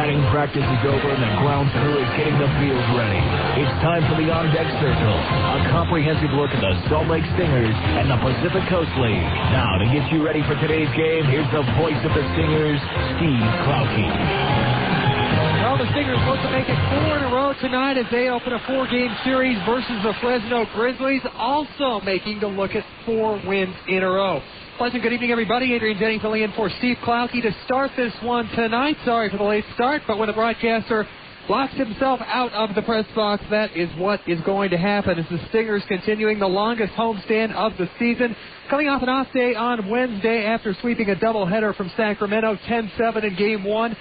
Batting practice is over and the ground crew is getting the field ready. It's time for the On Deck Circle, a comprehensive look at the Salt Lake Stingers and the Pacific Coast League. Now, to get you ready for today's game, here's the voice of the Stingers, Steve Klauke. Well, the Stingers look to make it 4 in a row tonight as they open a 4-game series versus the Fresno Grizzlies, also making the look at 4 wins in a row. Pleasant good evening, everybody. Adrian Denny filling in for Steve Klauke to start this one tonight. Sorry for the late start, but when the broadcaster locks himself out of the press box, that is what is going to happen as the Stingers continuing the longest homestand of the season. Coming off an off day on Wednesday after sweeping a doubleheader from Sacramento, 10-7 in Game 1,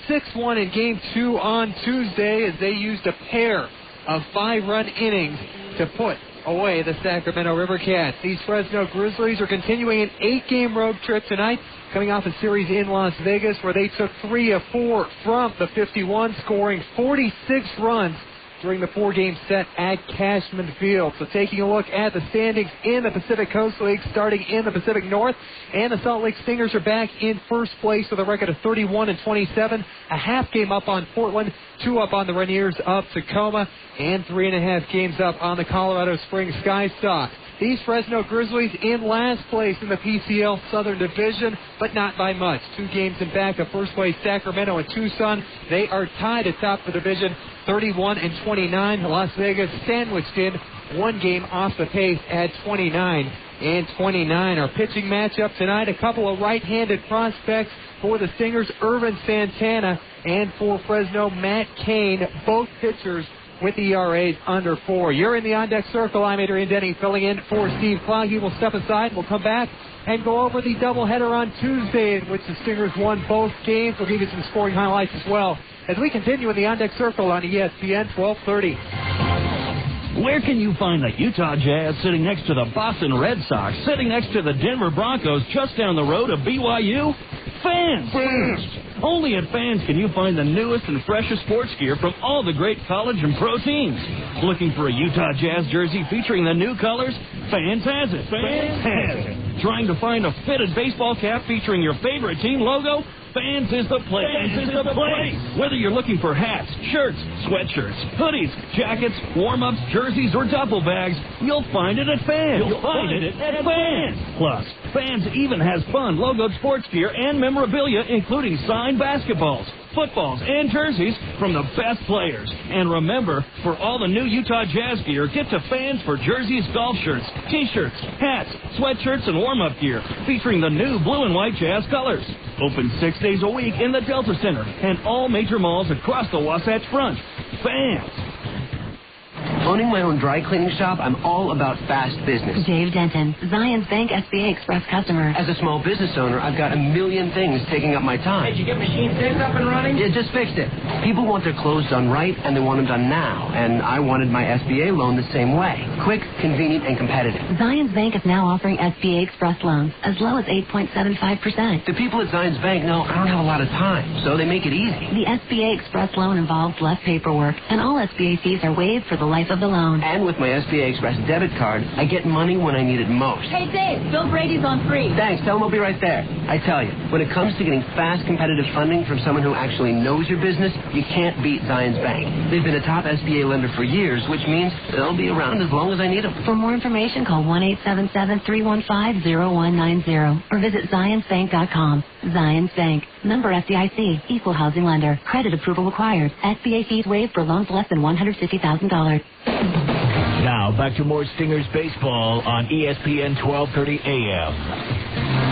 6-1 in Game 2 on Tuesday as they used a pair of 5-run innings to put away the Sacramento River Cats. These Fresno Grizzlies are continuing an 8-game road trip tonight, coming off a series in Las Vegas where they took 3 of 4 from the 51, scoring 46 runs during the 4-game set at Cashman Field. So taking a look at the standings in the Pacific Coast League, starting in the Pacific North, and the Salt Lake Stingers are back in first place with a record of 31-27, a half game up on Portland, 2 up on the Rainiers of Tacoma, and 3.5 games up on the Colorado Springs Sky Sox. These Fresno Grizzlies in last place in the PCL Southern Division, but not by much. 2 games in back of first place Sacramento and Tucson. They are tied atop the division, 31-29. Las Vegas sandwiched in 1 game off the pace at 29-29. Our pitching matchup tonight, a couple of right-handed prospects for the Stingers, Irvin Santana, and for Fresno, Matt Cain, both pitchers with ERAs under 4. You're in the On Deck Circle. I'm Adrian Denny filling in for Steve Klauke. We'll step aside. We'll come back and go over the doubleheader on Tuesday in which the Stingers won both games. We'll give you some scoring highlights as well as we continue in the On Deck Circle on ESPN 1230. Where can you find the Utah Jazz sitting next to the Boston Red Sox, sitting next to the Denver Broncos, just down the road of BYU? Fans! Only at Fans can you find the newest and freshest sports gear from all the great college and pro teams. Looking for a Utah Jazz jersey featuring the new colors? Fans has it. Fans has it. Trying to find a fitted baseball cap featuring your favorite team logo? Fans is the place. Fans is the place. Whether you're looking for hats, shirts, sweatshirts, hoodies, jackets, warm-ups, jerseys, or duffel bags, you'll find it at Fans. You'll find it at Fans. Plus, Fans even has fun logoed sports gear and memorabilia, including signed basketballs, footballs, and jerseys from the best players. And remember, for all the new Utah Jazz gear, get to Fans for jerseys, golf shirts, t-shirts, hats, sweatshirts, and warm-up gear featuring the new blue and white Jazz colors. Open 6 days a week in the Delta Center and all major malls across the Wasatch Front. Fans. Owning my own dry cleaning shop, I'm all about fast business. Dave Denton, Zions Bank SBA Express customer. As a small business owner, I've got a million things taking up my time. Did you get machine 6 up and running? Yeah, just fixed it. People want their clothes done right, and they want them done now. And I wanted my SBA loan the same way. Quick, convenient, and competitive. Zions Bank is now offering SBA Express loans as low as 8.75%. The people at Zions Bank know I don't have a lot of time, so they make it easy. The SBA Express loan involves less paperwork, and all SBA fees are waived for the life of the loan. And with my SBA Express debit card, I get money when I need it most. Hey, Dave, Bill Brady's on free. Thanks. Tell him I'll be right there. I tell you, when it comes to getting fast, competitive funding from someone who actually knows your business, you can't beat Zions Bank. They've been a top SBA lender for years, which means they'll be around as long as I need them. For more information, call 1-877-315-0190 or visit ZionsBank.com. Zions Bank. Member FDIC. Equal housing lender. Credit approval required. SBA fees waived for loans less than $150,000. Now, back to more Stingers baseball on ESPN 1230 AM.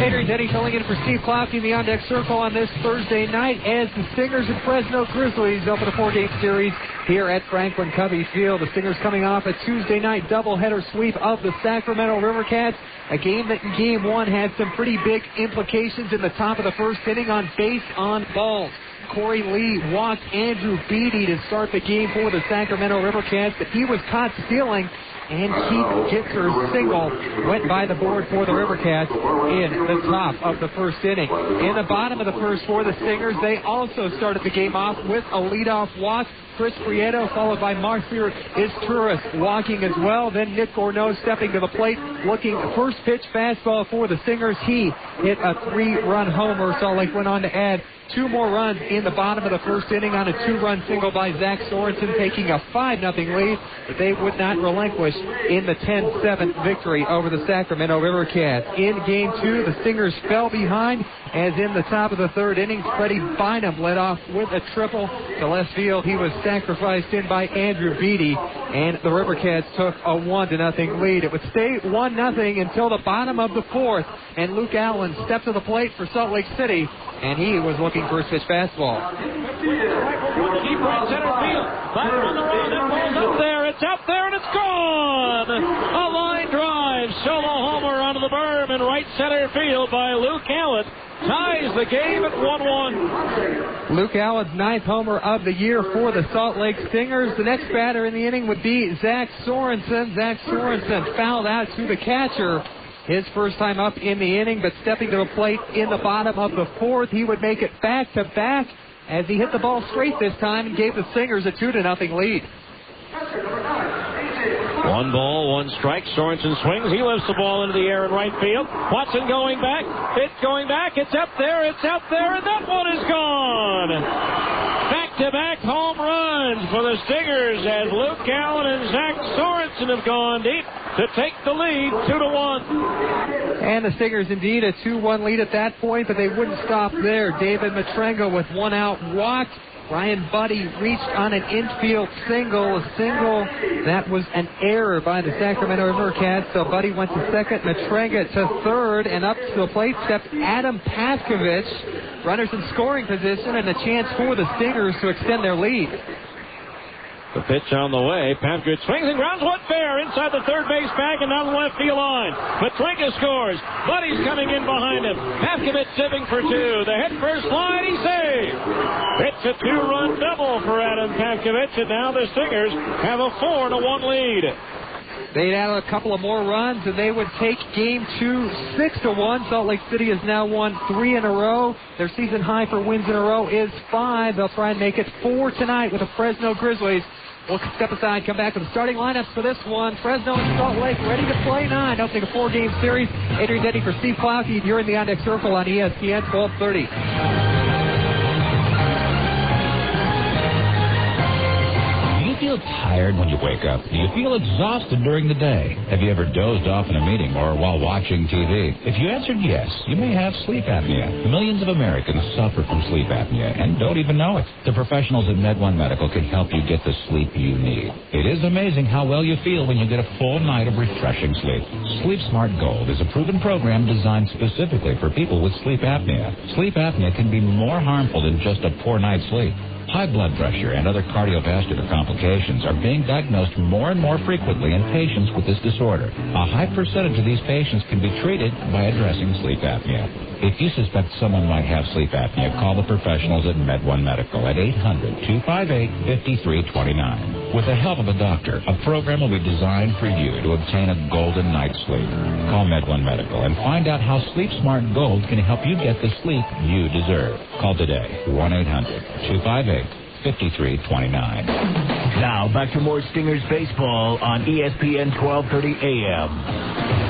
Adrian Denny filling in for Steve Klauke in the On Deck Circle on this Thursday night as the Stingers and Fresno Grizzlies open a 4-game series here at Franklin Covey Field. The Stingers coming off a Tuesday night doubleheader sweep of the Sacramento River Cats, a game that in Game 1 had some pretty big implications in the top of the first inning on base on balls. Corey Lee walked Andrew Beatty to start the game for the Sacramento River Cats, but he was caught stealing, and Keith Gitzer's single went by the board for the River Cats in the top of the first inning. In the bottom of the first for the Stingers, they also started the game off with a leadoff walk Chris Prieto, followed by Marcier is Tourist walking as well. Then Nick Gourneau stepping to the plate, looking first pitch fastball for the Stingers. He hit a 3-run homer. Salt Lake went on to add 2 more runs in the bottom of the first inning on a 2-run single by Zach Sorensen, taking a 5-0 lead, but they would not relinquish in the 10-7 victory over the Sacramento River Cats. In Game 2, the Stingers fell behind as in the top of the third inning, Freddie Bynum led off with a triple to left field. He was sacrificed in by Andrew Beatty, and the River Cats took a 1-0 lead. It would stay 1-0 until the bottom of the fourth, and Luke Allen stepped to the plate for Salt Lake City, and he was looking for his pitch fastball. Deep right center field. Batter on the run. That ball's up there. It's up there, and it's gone. A line drive. Solo homer onto the berm in right center field by Luke Allen. Ties the game at 1-1. Luke Allen's 9th homer of the year for the Salt Lake Stingers. The next batter in the inning would be Zach Sorensen. Zach Sorensen fouled out to the catcher. His first time up in the inning, but stepping to the plate in the bottom of the fourth. He would make it back-to-back as he hit the ball straight this time and gave the Stingers a 2-0 lead. 1 ball, 1 strike. Sorensen swings. He lifts the ball into the air in right field. Watson going back. It's going back. It's up there. It's out there. And that one is gone. Back-to-back home runs for the Stingers as Luke Allen and Zach Sorensen have gone deep to take the lead 2-1. And the Stingers indeed a 2-1 lead at that point, but they wouldn't stop there. David Matrenga with 1 out walked. Ryan Buddy reached on an infield single, a single that was an error by the Sacramento River Cats. So Buddy went to second, Matrenga to third, and up to the plate stepped Adam Paskovich. Runners in scoring position and a chance for the Stingers to extend their lead. The pitch on the way. Paskovich swings and grounds one fair inside the third base bag and down the left field line. Matrenga scores. Buddy's coming in behind him. Paskovich zipping for 2. The hit first line. He saved. It's a 2-run double for Adam Paskovich, and now the Stingers have a 4-1 lead. They'd add a couple of more runs, and they would take Game 2 6-1. Salt Lake City has now won 3 in a row. Their season high for wins in a row is 5. They'll try and make it 4 tonight with the Fresno Grizzlies. We'll step aside, come back with the starting lineups for this one. Fresno and Salt Lake ready to play 9. Opening a 4-game series. Adrian Denny for Steve Klauke. You're in the on-deck circle on ESPN 1230. Do you feel tired when you wake up? Do you feel exhausted during the day? Have you ever dozed off in a meeting or while watching TV? If you answered yes, you may have sleep apnea. Millions of Americans suffer from sleep apnea and don't even know it. The professionals at Med1 Medical can help you get the sleep you need. It is amazing how well you feel when you get a full night of refreshing sleep. Sleep Smart Gold is a proven program designed specifically for people with sleep apnea. Sleep apnea can be more harmful than just a poor night's sleep. High blood pressure and other cardiovascular complications are being diagnosed more and more frequently in patients with this disorder. A high percentage of these patients can be treated by addressing sleep apnea. If you suspect someone might have sleep apnea, call the professionals at Med1 Medical at 800-258-5329. With the help of a doctor, a program will be designed for you to obtain a golden night's sleep. Call Med1 Medical and find out how Sleep Smart Gold can help you get the sleep you deserve. Call today, 1-800-258-5329. Now, back to more Stingers baseball on ESPN 1230 AM.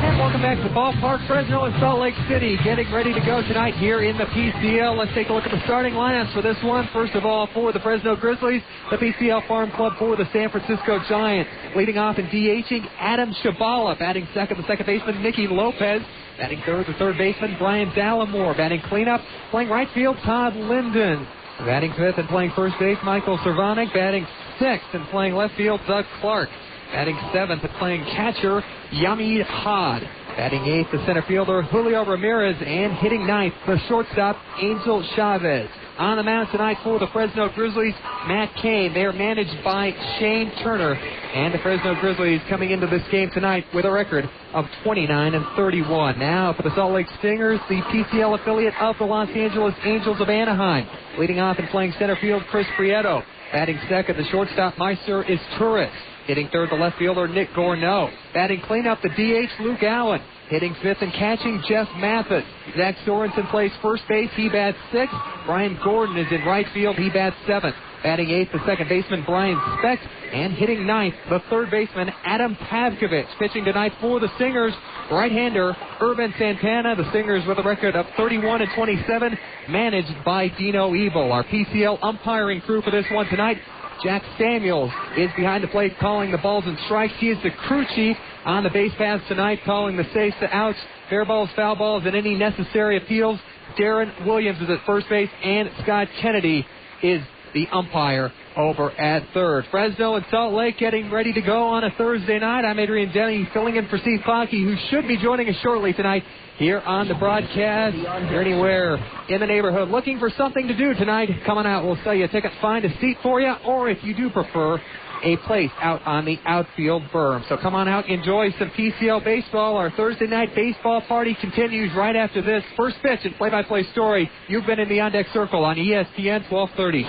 And welcome back to the ballpark. Fresno and Salt Lake City getting ready to go tonight here in the PCL. Let's take a look at the starting lineups for this one. First of all, for the Fresno Grizzlies, the PCL Farm Club for the San Francisco Giants. Leading off and DHing, Adam Shabala. Batting second, the second baseman, Nicky Lopez. Batting third, the third baseman, Brian Dallimore. Batting cleanup, playing right field, Todd Linden. Batting fifth and playing first base, Michael Cervonic. Batting sixth and playing left field, Doug Clark. Batting seventh and playing catcher, Yamid Hod. Batting eighth, the center fielder, Julio Ramirez. And hitting ninth, the shortstop, Angel Chavez. On the mound tonight for the Fresno Grizzlies, Matt Cain. They are managed by Shane Turner. And the Fresno Grizzlies coming into this game tonight with a record of 29-31. Now for the Salt Lake Stingers, the PCL affiliate of the Los Angeles Angels of Anaheim. Leading off and playing center field, Chris Prieto. Batting second, the shortstop, Meister is Tourist. Hitting third, the left fielder, Nick Gourneau. Batting cleanup, the DH, Luke Allen. Hitting fifth and catching, Jeff Mathis. Zach Sorensen plays first base. He bats sixth. Brian Gordon is in right field. He bats seventh. Batting eighth, the second baseman, Brian Speck. And hitting ninth, the third baseman, Adam Pavkovich. Pitching tonight for the Stingers, right-hander Urban Santana. The Stingers with a record of 31-27, managed by Dino Evil. Our PCL umpiring crew for this one tonight, Jack Samuels is behind the plate calling the balls and strikes. He is the crew chief on the base paths tonight, calling the safes, the outs, fair balls, foul balls, and any necessary appeals. Darren Williams is at first base, and Scott Kennedy is the umpire over at third. Fresno and Salt Lake getting ready to go on a Thursday night. I'm Adrian Denny, filling in for Steve Clockey, who should be joining us shortly tonight here on the broadcast. If you're anywhere in the neighborhood looking for something to do tonight, come on out. We'll sell you a ticket, find a seat for you, or if you do prefer, a place out on the outfield berm. So come on out, enjoy some PCL baseball. Our Thursday night baseball party continues right after this. First pitch and play-by-play story. You've been in the On Deck Circle on ESPN 1230.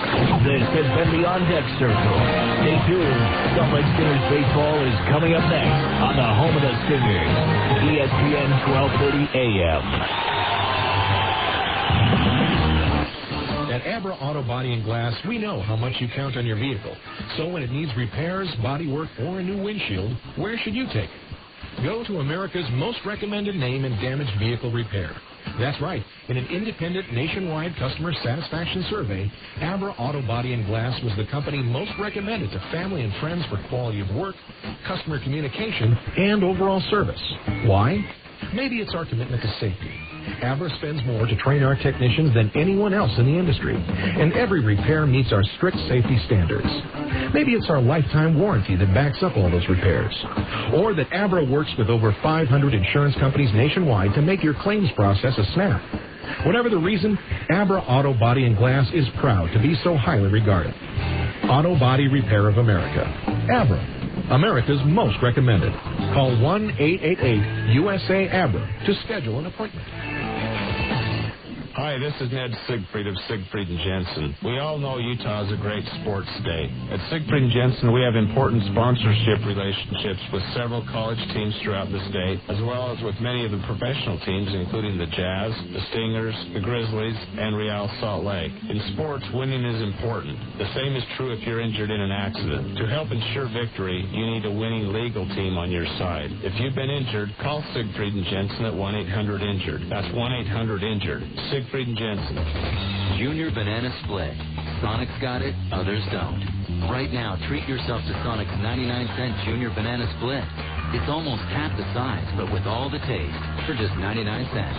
This has been the On Deck Circle. Stay tuned. Salt Lake Stingers baseball is coming up next on the home of the Stingers, ESPN 1230 AM. At Abra Auto Body and Glass, we know how much you count on your vehicle. So when it needs repairs, body work, or a new windshield, where should you take it? Go to America's most recommended name in damaged vehicle repair. That's right. In an independent nationwide customer satisfaction survey, Abra Auto Body and Glass was the company most recommended to family and friends for quality of work, customer communication, and overall service. Why? Maybe it's our commitment to safety. Abra spends more to train our technicians than anyone else in the industry, and every repair meets our strict safety standards. Maybe it's our lifetime warranty that backs up all those repairs, or that Abra works with over 500 insurance companies nationwide to make your claims process a snap. Whatever the reason, Abra Auto Body and Glass is proud to be so highly regarded. Auto Body Repair of America. Abra, America's most recommended. Call 1-888-USA-ABRA to schedule an appointment. Hi, this is Ned Siegfried of Siegfried & Jensen. We all know Utah is a great sports state. At Siegfried & Jensen, we have important sponsorship relationships with several college teams throughout the state, as well as with many of the professional teams, including the Jazz, the Stingers, the Grizzlies, and Real Salt Lake. In sports, winning is important. The same is true if you're injured in an accident. To help ensure victory, you need a winning legal team on your side. If you've been injured, call Siegfried & Jensen at 1-800-INJURED. That's 1-800-INJURED. Siegfried & Jensen. Junior Banana Split. Sonic's got it, others don't. Right now, treat yourself to Sonic's 99-cent Junior Banana Split. It's almost half the size, but with all the taste, for just 99 cents.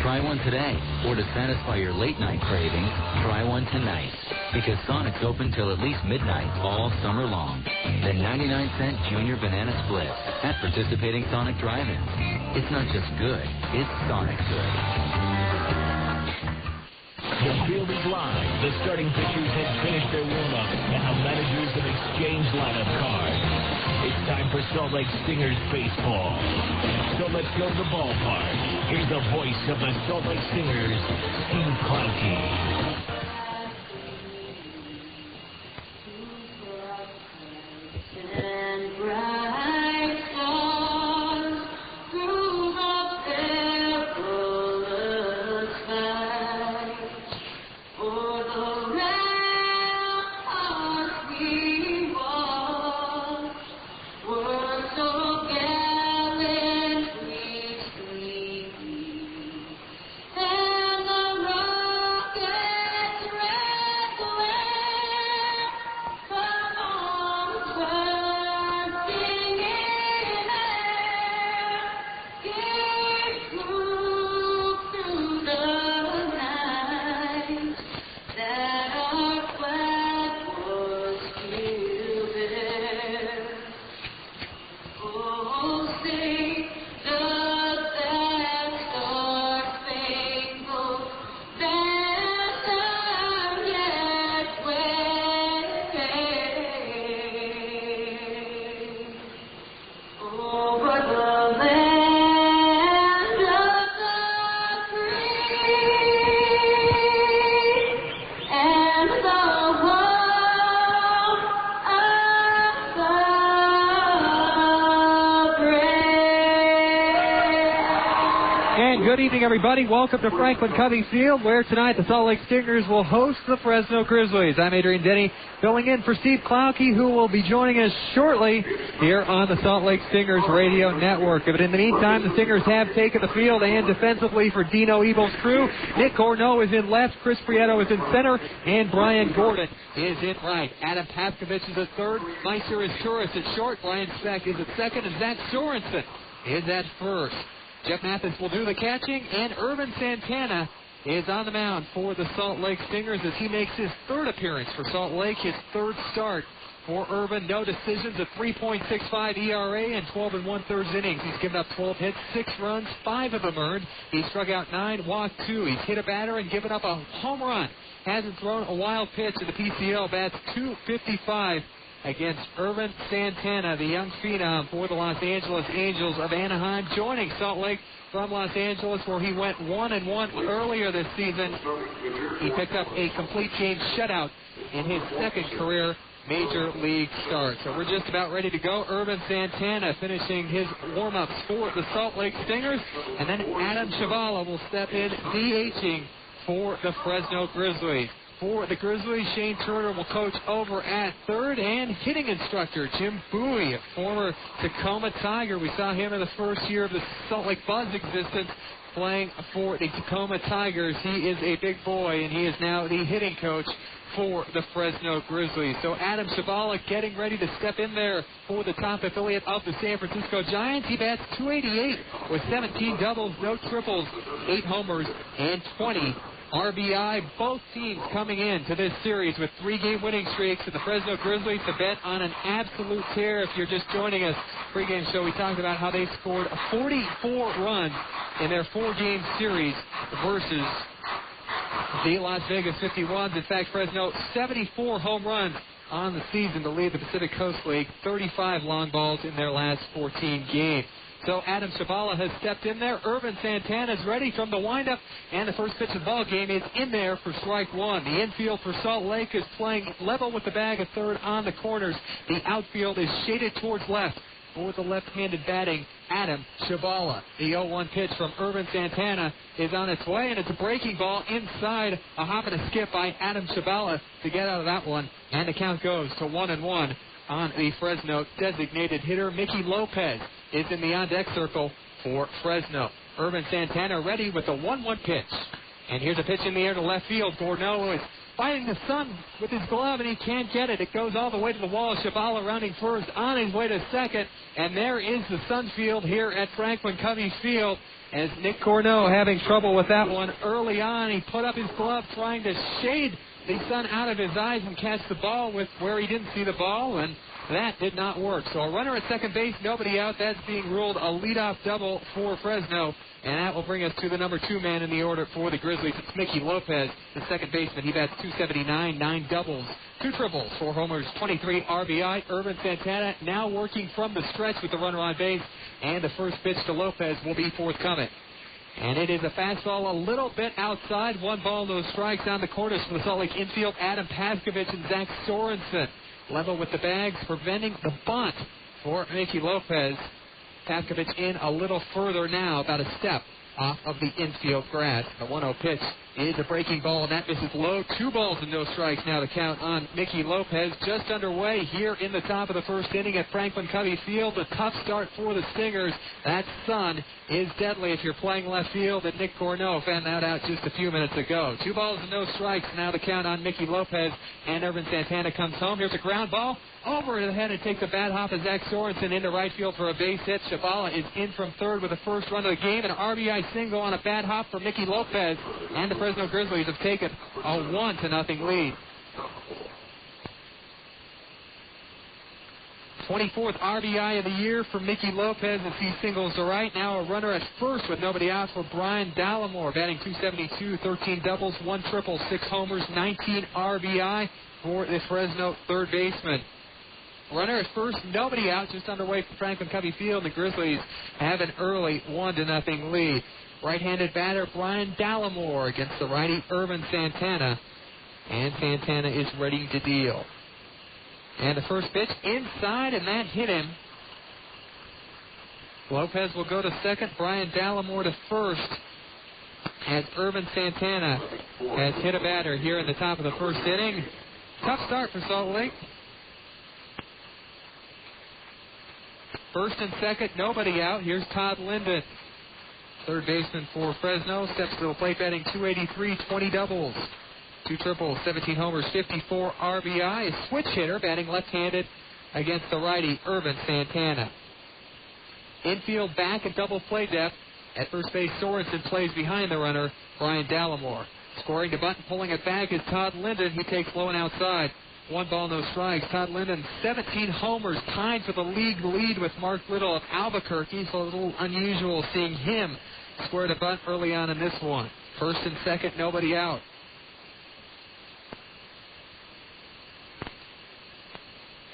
Try one today, or to satisfy your late-night cravings, try one tonight. Because Sonic's open till at least midnight all summer long. The 99-cent Junior Banana Split at participating Sonic drive-ins. It's not just good, it's Sonic good. The field is live. The starting pitchers have finished their warm-up, and the managers have exchanged lineup cards. It's time for Salt Lake Stingers baseball. So let's go to the ballpark. Here's the voice of the Salt Lake Stingers, Steve Clowney. And the rocket Good evening, everybody. Welcome to Franklin Covey Field, where tonight the Salt Lake Stingers will host the Fresno Grizzlies. I'm Adrian Denny, filling in for Steve Klauke, who will be joining us shortly here on the Salt Lake Stingers radio network. But in the meantime, the Stingers have taken the field, and defensively for Dino Ebel's crew, Nick Corneau is in left, Chris Prieto is in center, and Brian Gordon is in right. Adam Paskovich is at third, Meister is Turris at short, Brian Speck is at second, and Zach Sorensen is at first. Jeff Mathis will do the catching, and Urban Santana is on the mound for the Salt Lake Stingers as he makes his third appearance for Salt Lake, his third start for Urban. No decisions, a 3.65 ERA and 12 1/3 innings. He's given up 12 hits, 6 runs, 5 of them earned. He struck out 9, walked 2. He's hit a batter and given up a home run. Hasn't thrown a wild pitch in the PCL. Bats .255 against Urban Santana, the young phenom for the Los Angeles Angels of Anaheim, joining Salt Lake from Los Angeles, where he went 1-1 earlier this season. He picked up a complete game shutout in his second career Major League start. So we're just about ready to go. Urban Santana finishing his warm-ups for the Salt Lake Stingers, and then Adam Chavala will step in, DHing for the Fresno Grizzlies. For the Grizzlies, Shane Turner will coach over at third, and hitting instructor Jim Bowie, a former Tacoma Tiger. We saw him in the first year of the Salt Lake Buzz existence playing for the Tacoma Tigers. He is a big boy, and he is now the hitting coach for the Fresno Grizzlies. So Adam Chavala getting ready to step in there for the top affiliate of the San Francisco Giants. He bats .288 with 17 doubles, no triples, 8 homers, and 20 RBI. Both teams coming in to this series with 3-game winning streaks, and the Fresno Grizzlies to bet on an absolute tear. If you're just joining us, pregame show, we talked about how they scored 44 runs in their 4-game series versus the Las Vegas 51s. In fact, Fresno 74 home runs on the season to lead the Pacific Coast League, 35 long balls in their last 14 games. So Adam Chavala has stepped in there. Urban Santana is ready from the windup, and the first pitch of the ball game is in there for strike one. The infield for Salt Lake is playing level with the bag at third on the corners. The outfield is shaded towards left for the left-handed batting Adam Chavala. The 0-1 pitch from Urban Santana is on its way, and it's a breaking ball inside, a hop and a skip by Adam Chavala to get out of that one, and the count goes to 1-1 on the Fresno designated hitter. Mickey Lopez is in the on-deck circle for Fresno. Urban Santana ready with the 1-1 pitch. And here's a pitch in the air to left field. Corneau is fighting the sun with his glove, and he can't get it. It goes all the way to the wall. Chavala rounding first, on his way to second. And there is the sun field here at Franklin Covey Field, as Nick Corneau having trouble with that one early on. He put up his glove trying to shade the sun out of his eyes and catch the ball with where he didn't see the ball, and that did not work. So a runner at second base, nobody out. That's being ruled a leadoff double for Fresno, and that will bring us to the number 2 man in the order for the Grizzlies. It's Mickey Lopez, the second baseman. He bats .279, 9 doubles, 2 triples, 4 homers, 23 RBI. Urban Santana now working from the stretch with the runner on base, and the first pitch to Lopez will be forthcoming. And it is a fastball a little bit outside. 1 ball, no strikes on the corners from the Salt Lake infield. Adam Paskovich and Zach Sorensen level with the bags, preventing the bunt for Mickey Lopez. Paskovich in a little further now, about a step off of the infield grass. The 1-0 pitch is a breaking ball, and that misses low. 2 balls and no strikes now to count on Mickey Lopez. Just underway here in the top of the first inning at Franklin Covey Field. A tough start for the Stingers. That sun is deadly if you're playing left field, and Nick Corneau found that out just a few minutes ago. 2 balls and no strikes now to count on Mickey Lopez, and Urban Santana comes home. Here's a ground ball over the head and takes a bad hop of Zach Sorensen into right field for a base hit. Chavala is in from third with the first run of the game, and an RBI single on a bad hop for Mickey Lopez, and the Fresno Grizzlies have taken a 1-0 lead. 24th RBI of the year for Mickey Lopez as he singles to right. Now a runner at first with nobody out for Brian Dallimore, batting .272, 13 doubles, 1 triple, 6 homers, 19 RBI for the Fresno third baseman. Runner at first, nobody out, just underway from Franklin Covey Field. The Grizzlies have an early 1-0 lead. Right-handed batter Brian Dallimore against the righty Urban Santana, and Santana is ready to deal. And the first pitch inside, and that hit him. Lopez will go to second, Brian Dallimore to first, as Irvin Santana has hit a batter here in the top of the first inning. Tough start for Salt Lake. First and second, nobody out. Here's Todd Linden, third baseman for Fresno. Steps to the plate batting .283, 20 doubles, 2 triples, 17 homers, 54 RBI. A switch hitter batting left-handed against the righty, Irvin Santana. Infield back at double play depth. At first base, Sorensen plays behind the runner, Brian Dallimore. Scoring the bunt, pulling it back is Todd Linden. He takes low and outside. 1 ball, no strikes. Todd Linden, 17 homers, tied for the league lead with Mark Little of Albuquerque. So a little unusual seeing him square the bunt early on in this one. First and second, nobody out.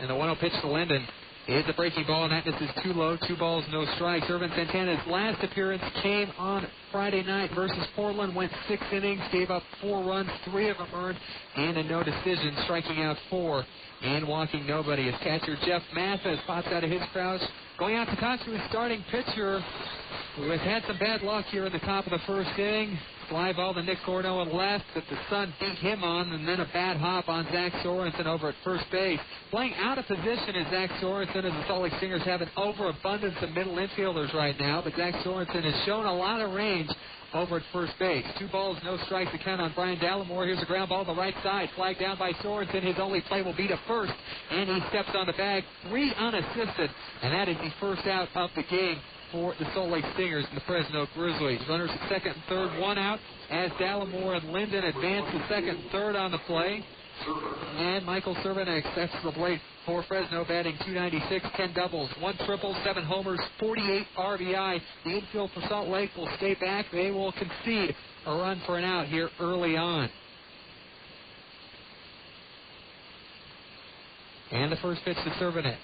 And the 1-0 pitch to Linden is a breaking ball, and that misses too low. 2 balls, no strikes. Irvin Santana's last appearance came on Friday night versus Portland. Went 6 innings, gave up 4 runs, 3 of them earned, and a no decision, striking out 4 and walking nobody. As catcher Jeff Mathis pops out of his crouch, going out to talk to his starting pitcher, who has had some bad luck here in the top of the first inning. Fly ball to Nick Corno left that the Sun beat him on, and then a bad hop on Zach Sorensen over at first base. Playing out of position is Zach Sorensen, as the Salt Lake Stingers have an overabundance of middle infielders right now, but Zach Sorensen has shown a lot of range over at first base. 2 balls, no strikes to count on Brian Dallimore. Here's a ground ball to the right side, flagged down by Sorensen. His only play will be to first, and he steps on the bag, 3 unassisted, and that is the first out of the game for the Salt Lake Stingers and the Fresno Grizzlies. Runners at second and third, 1 out as Dallimore and Linden advance to second and third on the play. And Michael Cervenek steps to the plate for Fresno, batting .296, 10 doubles, 1 triple, 7 homers, 48 RBI. The infield for Salt Lake will stay back. They will concede a run for an out here early on. And the first pitch to Cervenek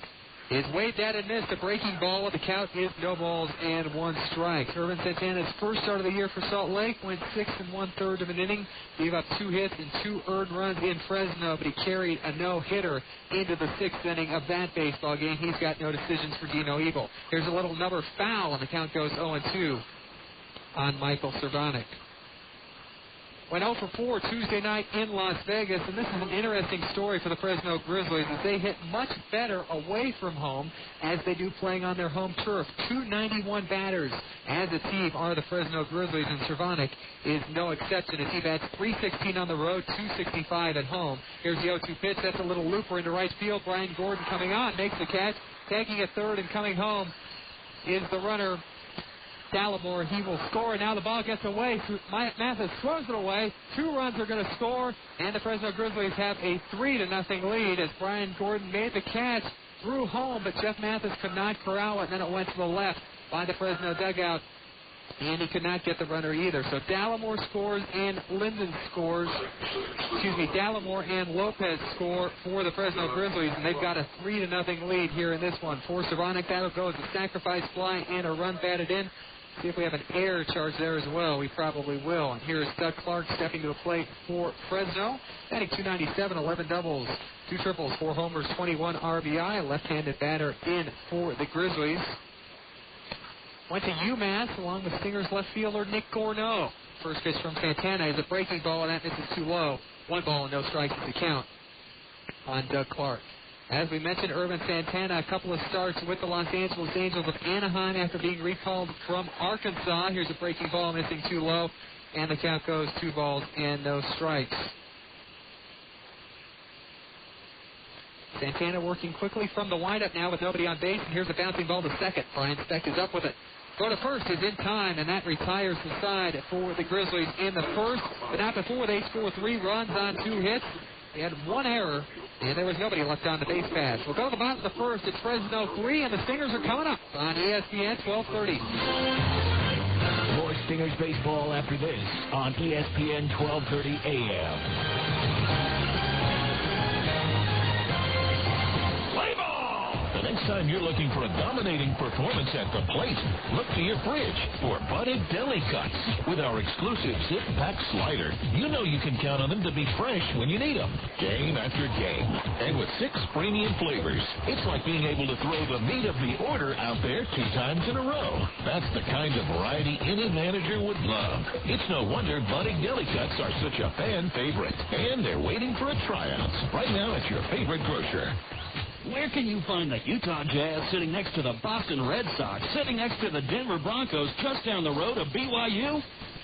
is waved at and missed. A breaking ball. The count is no balls and 1 strike. Irvin Santana's first start of the year for Salt Lake went 6 1/3 of an inning, gave up 2 hits and 2 earned runs in Fresno, but he carried a no-hitter into the 6th inning of that baseball game. He's got no decisions for Dino Ebel. Here's a little number foul, and the count goes 0-2 on Michael Cervenek. Went 0 for 4 Tuesday night in Las Vegas, and this is an interesting story for the Fresno Grizzlies as they hit much better away from home as they do playing on their home turf. 291 batters as a team are the Fresno Grizzlies, and Cervenek is no exception as he bats .316 on the road, .265 at home. Here's the 0-2 pitch. That's a little looper into right field. Brian Gordon coming on, makes the catch, taking at third and coming home is the runner Dallimore. He will score, and now the ball gets away. Mathis throws it away. 2 runs are going to score, and the Fresno Grizzlies have a 3-0 lead as Brian Gordon made the catch, threw home, but Jeff Mathis could not corral it, and then it went to the left by the Fresno dugout, and he could not get the runner either. So Dallimore scores and Linden scores. Dallimore and Lopez score for the Fresno Grizzlies, and they've got a 3-0 lead here in this one. For Cervenek, that'll go as a sacrifice fly and a run batted in. See if we have an error charge there as well. We probably will. And here's Doug Clark stepping to the plate for Fresno. Batting .297, 11 doubles, 2 triples, 4 homers, 21 RBI. Left-handed batter in for the Grizzlies. Went to UMass along with Stingers left fielder Nick Corno. First pitch from Santana is a breaking ball, and that misses too low. 1 ball and no strikes is the count on Doug Clark. As we mentioned, Irvin Santana, a couple of starts with the Los Angeles Angels of Anaheim after being recalled from Arkansas. Here's a breaking ball, missing too low, and the count goes 2 balls and no strikes. Santana working quickly from the windup now with nobody on base, and here's a bouncing ball to second. Brian Speck is up with it. Throw to first is in time, and that retires the side for the Grizzlies in the first, but not before they score 3 runs on 2 hits. They had 1 error, and there was nobody left on the base pass. We'll go to the bottom of the first. It's Fresno 3, and the Stingers are coming up on ESPN 1230. More Stingers baseball after this on ESPN 1230 AM. Play ball! The next time you're looking for a dominating performance at the plate, look to your fridge for budded deli cuts. With our exclusive zip pack slider, you know you can count on them to be fresh when you need them, game after game. And with 6 premium flavors, it's like being able to throw the meat of the order out there 2 times in a row. That's the kind of variety any manager would love. It's no wonder budded deli cuts are such a fan favorite. And they're waiting for a tryout right now at your favorite grocer. Where can you find the Utah Jazz sitting next to the Boston Red Sox, sitting next to the Denver Broncos just down the road of BYU?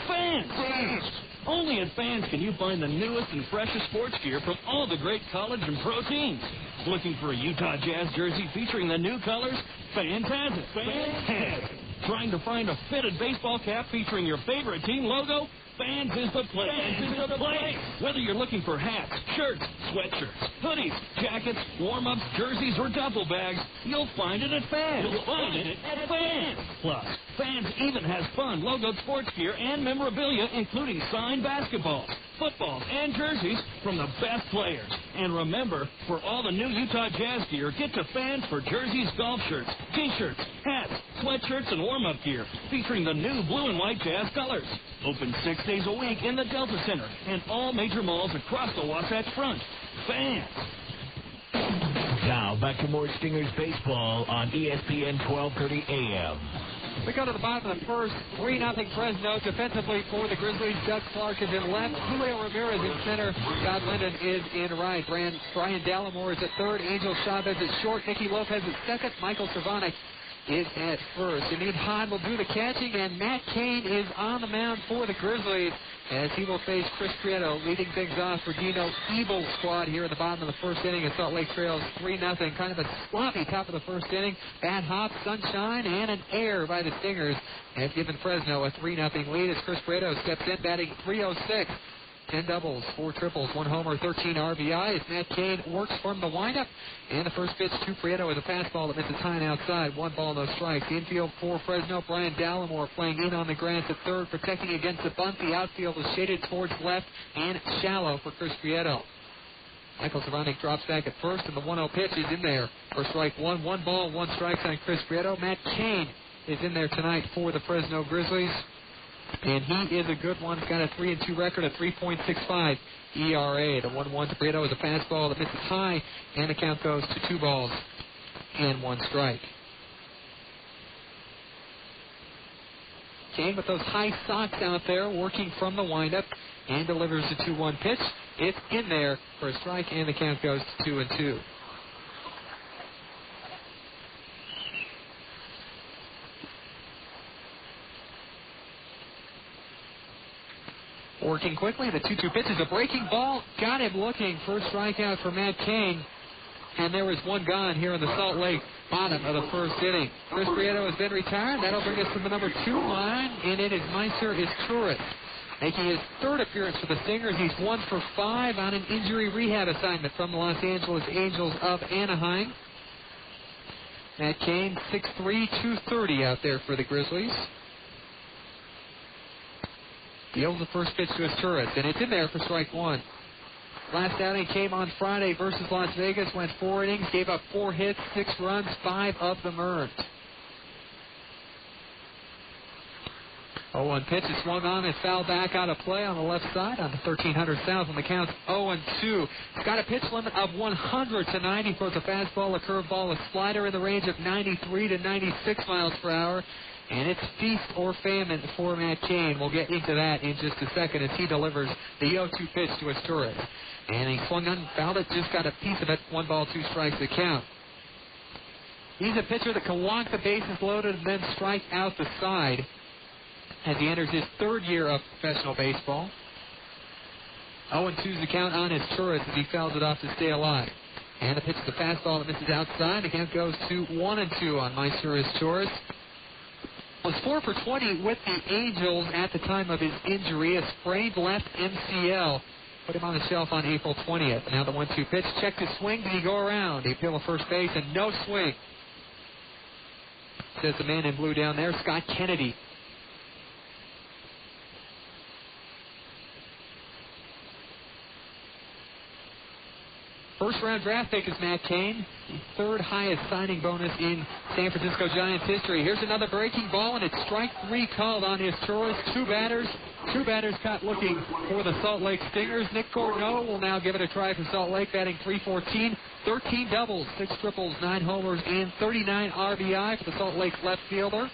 Fans! Only at Fans can you find the newest and freshest sports gear from all the great college and pro teams. Looking for a Utah Jazz jersey featuring the new colors? Fans has it. Fans has it. Trying to find a fitted baseball cap featuring your favorite team logo? Fans is the place. Fans is the place. Whether you're looking for hats, shirts, sweatshirts, hoodies, jackets, warm-ups, jerseys, or duffel bags, you'll find it at Fans. You'll find it at Fans. Plus, Fans even has fun logoed sports gear and memorabilia, including signed basketballs, footballs, and jerseys from the best players. And remember, for all the new Utah Jazz gear, get to Fans for jerseys, golf shirts, T-shirts, hats, sweatshirts, and warm-up gear featuring the new blue and white Jazz colors. Open 6 days a week in the Delta Center and all major malls across the Wasatch Front. Fans. Now, back to more Stingers baseball on ESPN 1230 AM. We go to the bottom of the first. 3-0 Fresno. Defensively for the Grizzlies, Doug Clark is in left. Julio Ramirez in center. Scott Linden is in right. Brian Dallimore is at third. Angel Chavez at short. Nicky Lopez at second. Michael Cervantes is at first. Emid Hahn will do the catching, and Matt Cain is on the mound for the Grizzlies as he will face Chris Prieto, leading things off for Dino Evil's squad here at the bottom of the first inning. Salt Lake trails 3-0. Kind of a sloppy top of the first inning. Bad hop, sunshine, and an error by the Stingers has given Fresno a 3-0 lead as Chris Prieto steps in, batting .306. 10 doubles, 4 triples, 1 homer, 13 RBI as Matt Cain works from the windup. And the first pitch to Prieto is a fastball that misses high and outside. 1 ball, no strikes. The infield for Fresno, Brian Dallimore playing in on the grass at third, protecting against the bunt. The outfield is shaded towards left and shallow for Chris Prieto. Michael Cervantes drops back at first, and the 1-0 pitch is in there for strike 1. 1 ball, 1 strike on Chris Prieto. Matt Cain is in there tonight for the Fresno Grizzlies. And he is a good one. He's got a 3-2 record, a 3.65 ERA. The 1-1 to Prieto is a fastball that misses high, and the count goes to 2 balls and 1 strike. Cain with those high socks out there, working from the windup, and delivers the 2-1 pitch. It's in there for a strike, and the count goes to 2-2. Working quickly, the 2-2 pitch is a breaking ball. Got him looking. First strikeout for Matt Cain. And there was 1 gone here in the Salt Lake bottom of the first inning. Chris Prieto has been retired. That'll bring us to the number 2 line, and it is Meister Izturis. Making his 3rd appearance for the Stingers. He's 1 for 5 on an injury rehab assignment from the Los Angeles Angels of Anaheim. Matt Cain, 6'3", 230 out there for the Grizzlies. Deals the first pitch to Izturis, and it's in there for strike 1. Last outing came on Friday versus Las Vegas, went 4 innings, gave up 4 hits, 6 runs, 5 of them earned. 0-1 pitch is swung on and fouled back out of play on the left side on the 1300 South, and the count's 0-2. He's got a pitch limit of 100 tonight. He throws a fastball, a curveball, a slider in the range of 93 to 96 miles per hour. And it's feast or famine for Matt Cain. We'll get into that in just a second as he delivers the 0-2 pitch to Izturis. And he swung on, fouled it, just got a piece of it. 1 ball, 2 strikes to count. He's a pitcher that can walk the bases loaded and then strike out the side as he enters his 3rd year of professional baseball. 0-2 is the count on Izturis as he fouls it off to stay alive. And the pitch is a fastball that misses outside. The count goes to 1-2 on Meister Izturis. Was 4 for 20 with the Angels at the time of his injury. A sprained left MCL put him on the shelf on April 20th. Now the 1-2 pitch. Checked his swing. Did he go around? He appealed to first base and no swing. Says the man in blue down there, Scott Kennedy. First-round draft pick is Matt Cain, the third highest signing bonus in San Francisco Giants history. Here's another breaking ball, and it's strike 3 called on his choice. Two batters caught looking for the Salt Lake Stingers. Nick Corneau will now give it a try for Salt Lake, batting .314, 13 doubles, 6 triples, 9 homers, and 39 RBI for the Salt Lake left fielder.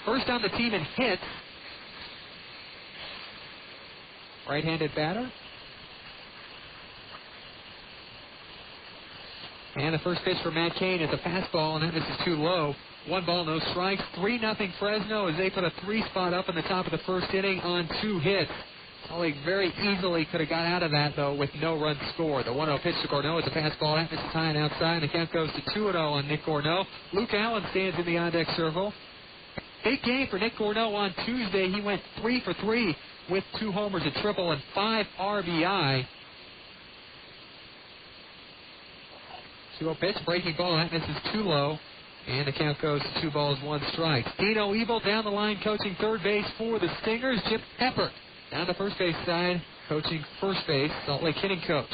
First on the team in hits. Right-handed batter. And the first pitch for Matt Cain is a fastball, and that misses too low. 1 ball, no strikes. 3-0 Fresno as they put a 3 spot up in the top of the first inning on 2 hits. Salt Lake very easily could have got out of that, though, with no run scored. The 1-0 pitch to Corneau is a fastball. That misses high and outside, and the count goes to 2-0 on Nick Corneau. Luke Allen stands in the on-deck circle. Big game for Nick Corneau on Tuesday. He went 3 for 3 with 2 homers, a triple, and 5 RBI. 2-0 pitch, breaking ball, that misses too low, and the count goes to 2 balls, 1 strike. Dino Evil down the line coaching third base for the Stingers. Chip Pepper down the first base side coaching first base, Salt Lake hitting coach.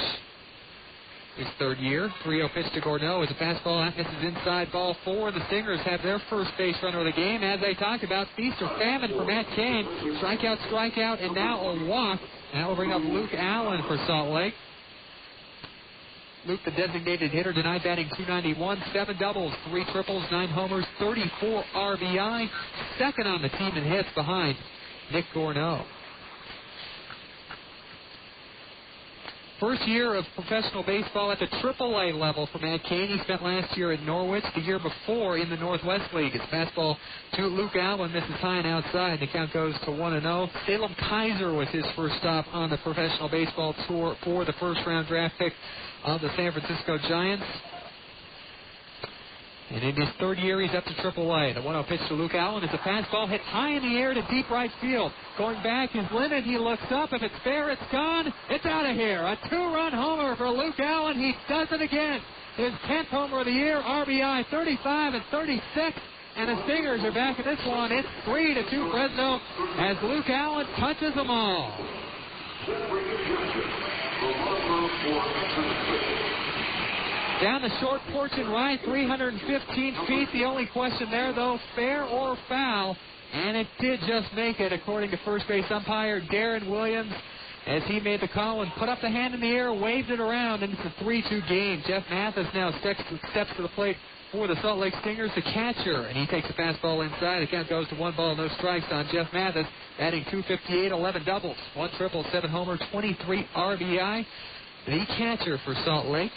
His third year. 3-0 pitch to Corneau is a fastball, that misses inside, ball 4. The Stingers have their first base runner of the game. As they talked about, feast or famine for Matt Cain. Strikeout, and now a walk. And that will bring up Luke Allen for Salt Lake. Luke, the designated hitter tonight, batting .291, 7 doubles, 3 triples, 9 homers, 34 RBI. Second on the team in hits behind Nick Corneau. First year of professional baseball at the AAA level for Matt Cain. He spent last year at Norwich, the year before in the Northwest League. It's fastball to Luke Allen, misses high and outside. The count goes to 1-0. Salem Kaiser was his first stop on the professional baseball tour for the first-round draft pick of the San Francisco Giants. And in his third year, he's up to AAA. The 1-0 pitch to Luke Allen is a fastball hit high in the air to deep right field. Going back his limit, he looks up. If it's fair, it's gone. It's out of here. A 2-run homer for Luke Allen. He does it again. His 10th homer of the year, RBI 35 and 36. And the Stingers are back in this one. It's 3-2 Fresno as Luke Allen touches them all. Down the short porch and right, 315 feet. The only question there, though, fair or foul. And it did just make it, according to first base umpire Darren Williams, as he made the call and put up the hand in the air, waved it around, and it's a 3-2 game. Jeff Mathis now steps to the plate for the Salt Lake Stingers, the catcher, and he takes a fastball inside. The count goes to 1 ball, no strikes on Jeff Mathis, batting .258, 11 doubles, 1 triple, 7 homers, 23 RBI. The catcher for Salt Lake.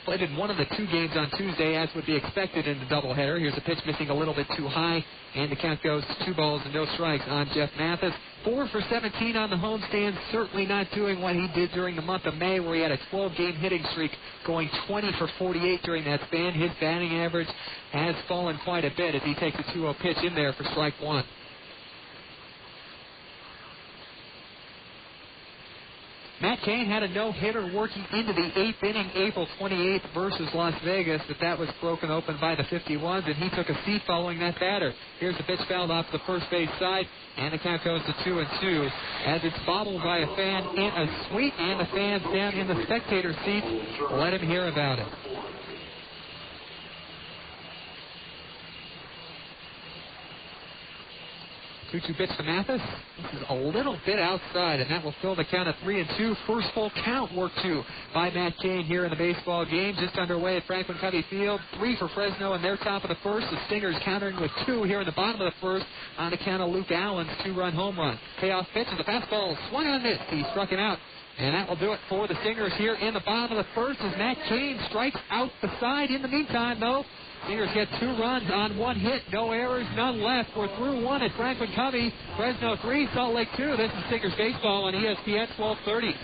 Played in one of the 2 games on Tuesday, as would be expected in the doubleheader. Here's a pitch missing a little bit too high, and the count goes to 2 balls and no strikes on Jeff Mathis. 4 for 17 on the homestand, certainly not doing what he did during the month of May, where he had a 12-game hitting streak, going 20 for 48 during that span. His batting average has fallen quite a bit as he takes a 2-0 pitch in there for strike 1. Matt Cain had a no-hitter working into the 8th inning, April 28th versus Las Vegas, but that was broken open by the 51s, and he took a seat following that batter. Here's the pitch fouled off the first base side, and the count goes to 2-2 as it's bobbled by a fan in a suite, and the fans down in the spectator seats let him hear about it. 2-2 pitch to Mathis. This is a little bit outside, and that will fill the count of 3-2. First full count worked to by Matt Cain here in the baseball game. Just underway at Franklin Covey Field. 3 for Fresno in their top of the first. The Stingers countering with 2 here in the bottom of the first on the count of Luke Allen's 2-run home run. Payoff pitch is a fastball. Swung on this. He struck it out. And that will do it for the Stingers here in the bottom of the first as Matt Cain strikes out the side. In the meantime, though, Stingers get 2 runs on 1 hit. No errors, none left. We're through 1 at Franklin Covey. Fresno 3, Salt Lake 2. This is Stingers Baseball on ESPN 1230.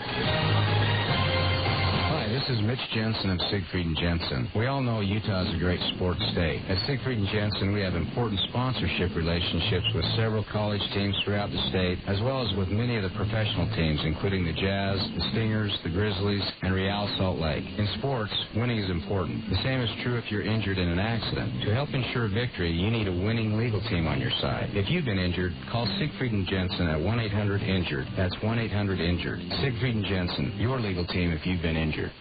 Hi, this is Mitch Jensen of Siegfried & Jensen. We all know Utah is a great sports state. At Siegfried & Jensen, we have important sponsorship relationships with several college teams throughout the state, as well as with many of the professional teams, including the Jazz, the Stingers, the Grizzlies, and Real Salt Lake. In sports, winning is important. The same is true if you're injured in an accident. To help ensure victory, you need a winning legal team on your side. If you've been injured, call Siegfried & Jensen at 1-800-INJURED. That's 1-800-INJURED. Siegfried & Jensen, your legal team if you've been injured.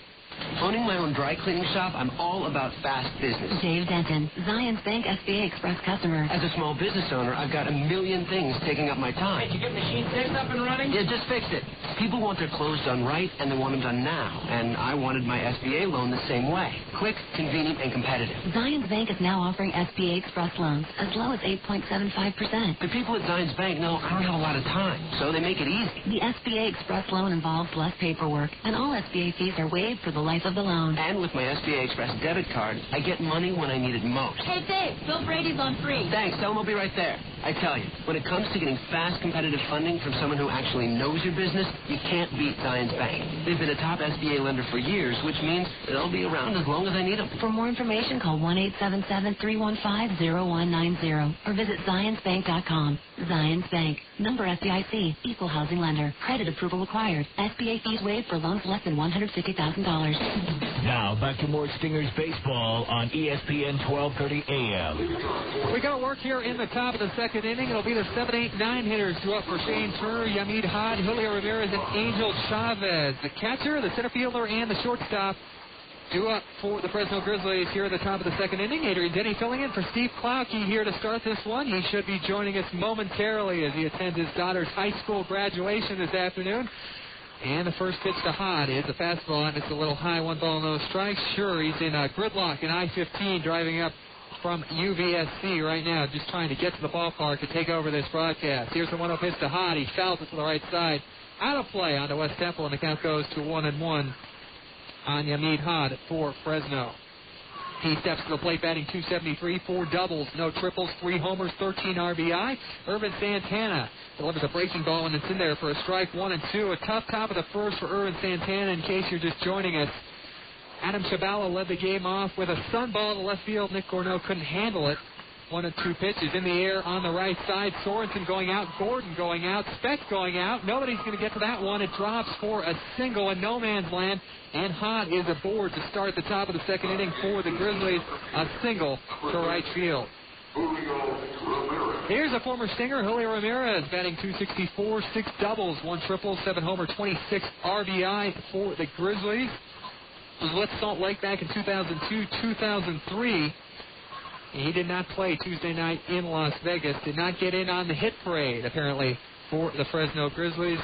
Owning my own dry cleaning shop, I'm all about fast business. Dave Denton, Zions Bank SBA Express customer. As a small business owner, I've got a million things taking up my time. Did you get machine fixed up and running? Yeah, just fix it. People want their clothes done right, and they want them done now. And I wanted my SBA loan the same way. Quick, convenient, and competitive. Zions Bank is now offering SBA Express loans as low as 8.75%. The people at Zions Bank know I don't have a lot of time, so they make it easy. The SBA Express loan involves less paperwork, and all SBA fees are waived for the life of the loan. And with my SBA Express debit card, I get money when I need it most. Hey, Dave, Bill Brady's on free. Thanks, tell him I'll be right there. I tell you, when it comes to getting fast, competitive funding from someone who actually knows your business, you can't beat Zions Bank. They've been a top SBA lender for years, which means they'll be around as long as I need them. For more information, call 1-877-315-0190 or visit zionsbank.com. Zions Bank. Number FDIC. Equal housing lender. Credit approval required. SBA fees waived for loans less than $150,000. Now, back to more Stingers baseball on ESPN 1230 AM. We got work here in the top of the second inning. It'll be the 7, 8, 9 hitters due up for Shane Turner, Yamid Hod, Julio Ramirez, and Angel Chavez. The catcher, the center fielder, and the shortstop due up for the Fresno Grizzlies here at the top of the second inning. Adrian Denny filling in for Steve Klauke here to start this one. He should be joining us momentarily as he attends his daughter's high school graduation this afternoon. And the first pitch to Hod is a fastball, and it's a little high, 1 ball, no strikes. Sure, he's in gridlock in I-15 driving up from UVSC right now, just trying to get to the ballpark to take over this broadcast. Here's the 1-0 pitch to Hod. He fouls it to the right side. Out of play onto West Temple, and the count goes to 1-1 on Yamid Hod for Fresno. He steps to the plate batting .273, 4 doubles, no triples, 3 homers, 13 RBI. Irvin Santana delivers a breaking ball, and it's in there for a strike, 1-2. A tough top of the first for Irvin Santana, in case you're just joining us. Adam Chabala led the game off with a sun ball to left field. Nick Gorneau couldn't handle it. 1-2 pitches in the air on the right side. Sorensen going out, Gordon going out, Speck going out. Nobody's going to get to that one. It drops for a single in no man's land, and Hod is aboard to start the top of the second inning for the Grizzlies. A single to right field. Here's a former Stinger, Julio Ramirez, batting .264, 6 doubles, 1 triple, 7 homer, 26 RBI for the Grizzlies. Was with Salt Lake back in 2002, 2003. He did not play Tuesday night in Las Vegas. Did not get in on the hit parade, apparently, for the Fresno Grizzlies.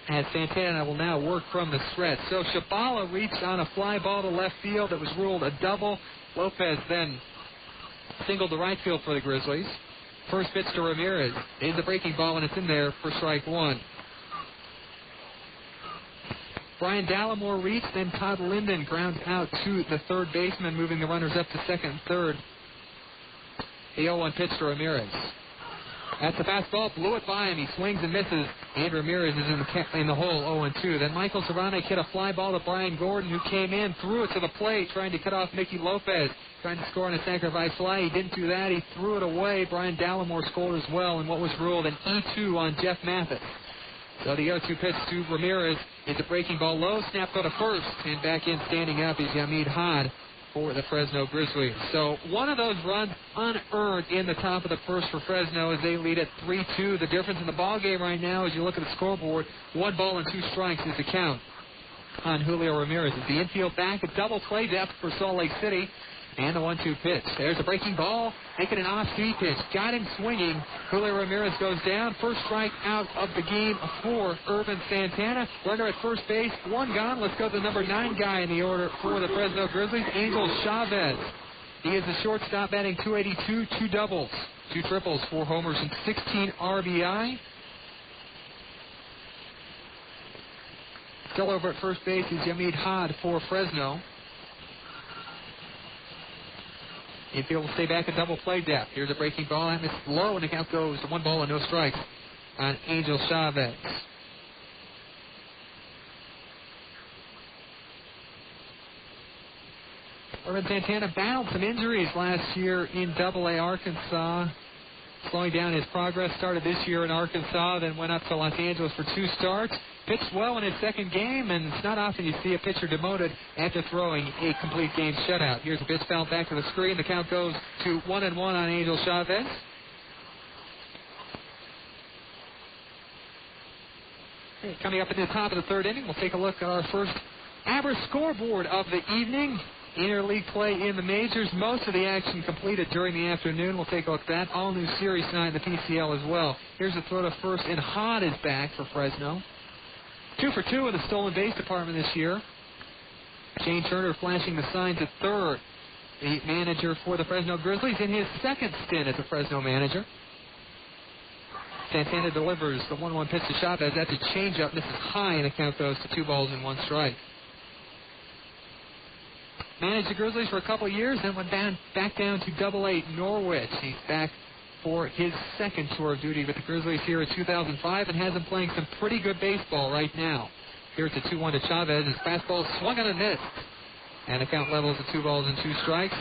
As Santana will now work from the stretch. So Chabala reached on a fly ball to left field that was ruled a double. Lopez then singled to right field for the Grizzlies. First pitch to Ramirez is a breaking ball, and it's in there for strike 1. Brian Dallimore reached, then Todd Linden grounds out to the third baseman, moving the runners up to second and third. The 0-1 pitch to Ramirez. That's the fastball, blew it by him. He swings and misses, and Ramirez is in the hole, 0-2. Then Michael Cervantes hit a fly ball to Brian Gordon, who came in, threw it to the plate, trying to cut off Mickey Lopez, trying to score on a sacrifice fly. He didn't do that. He threw it away. Brian Dallimore scored as well in what was ruled an E2 on Jeff Mathis. So the 0-2 pitch to Ramirez is a breaking ball low, snap go to first, and back in standing up is Yamid Hod for the Fresno Grizzlies. So one of those runs unearned in the top of the first for Fresno as they lead at 3-2. The difference in the ballgame right now, as you look at the scoreboard, 1 ball and 2 strikes is the count on Julio Ramirez. As the infield back, a double play depth for Salt Lake City. And the 1-2 pitch. There's a breaking ball, making an off-speed pitch. Got him swinging. Julio Ramirez goes down. First strike out of the game for Irvin Santana. Runner at first base, 1 gone. Let's go to the number 9 guy in the order for the Fresno Grizzlies, Angel Chavez. He is the shortstop, batting .282, 2 doubles, 2 triples, 4 homers, and 16 RBI. Still over at first base is Yamid Hod for Fresno. Infield will stay back at double play depth. Here's a breaking ball, and it's low, and the count goes to 1 ball and no strikes on Angel Chavez. Urban Santana battled some injuries last year in Double-A Arkansas, slowing down his progress. Started this year in Arkansas, then went up to Los Angeles for 2 starts. Pitched well in his second game, and it's not often you see a pitcher demoted after throwing a complete game shutout. Here's a pitch fouled back to the screen. The count goes to 1-1 on Angel Chavez. Okay, coming up at the top of the third inning, we'll take a look at our first Abra scoreboard of the evening. Interleague play in the majors. Most of the action completed during the afternoon. We'll take a look at that. All new Series 9 in the PCL as well. Here's a throw to first, and Hod is back for Fresno. 2 for 2 in the stolen base department this year. Shane Turner flashing the signs at third. The manager for the Fresno Grizzlies in his second stint as a Fresno manager. Santana delivers the 1-1 pitch to Chavez. That's a changeup. Misses high, and the count goes to 2 balls and 1 strike. Managed the Grizzlies for a couple of years, then went back down to Double-A Norwich. He's back for his second tour of duty with the Grizzlies here in 2005 and has them playing some pretty good baseball right now. Here's the 2-1 to Chavez. His fastball swung on and missed. And the count levels at 2 balls and 2 strikes.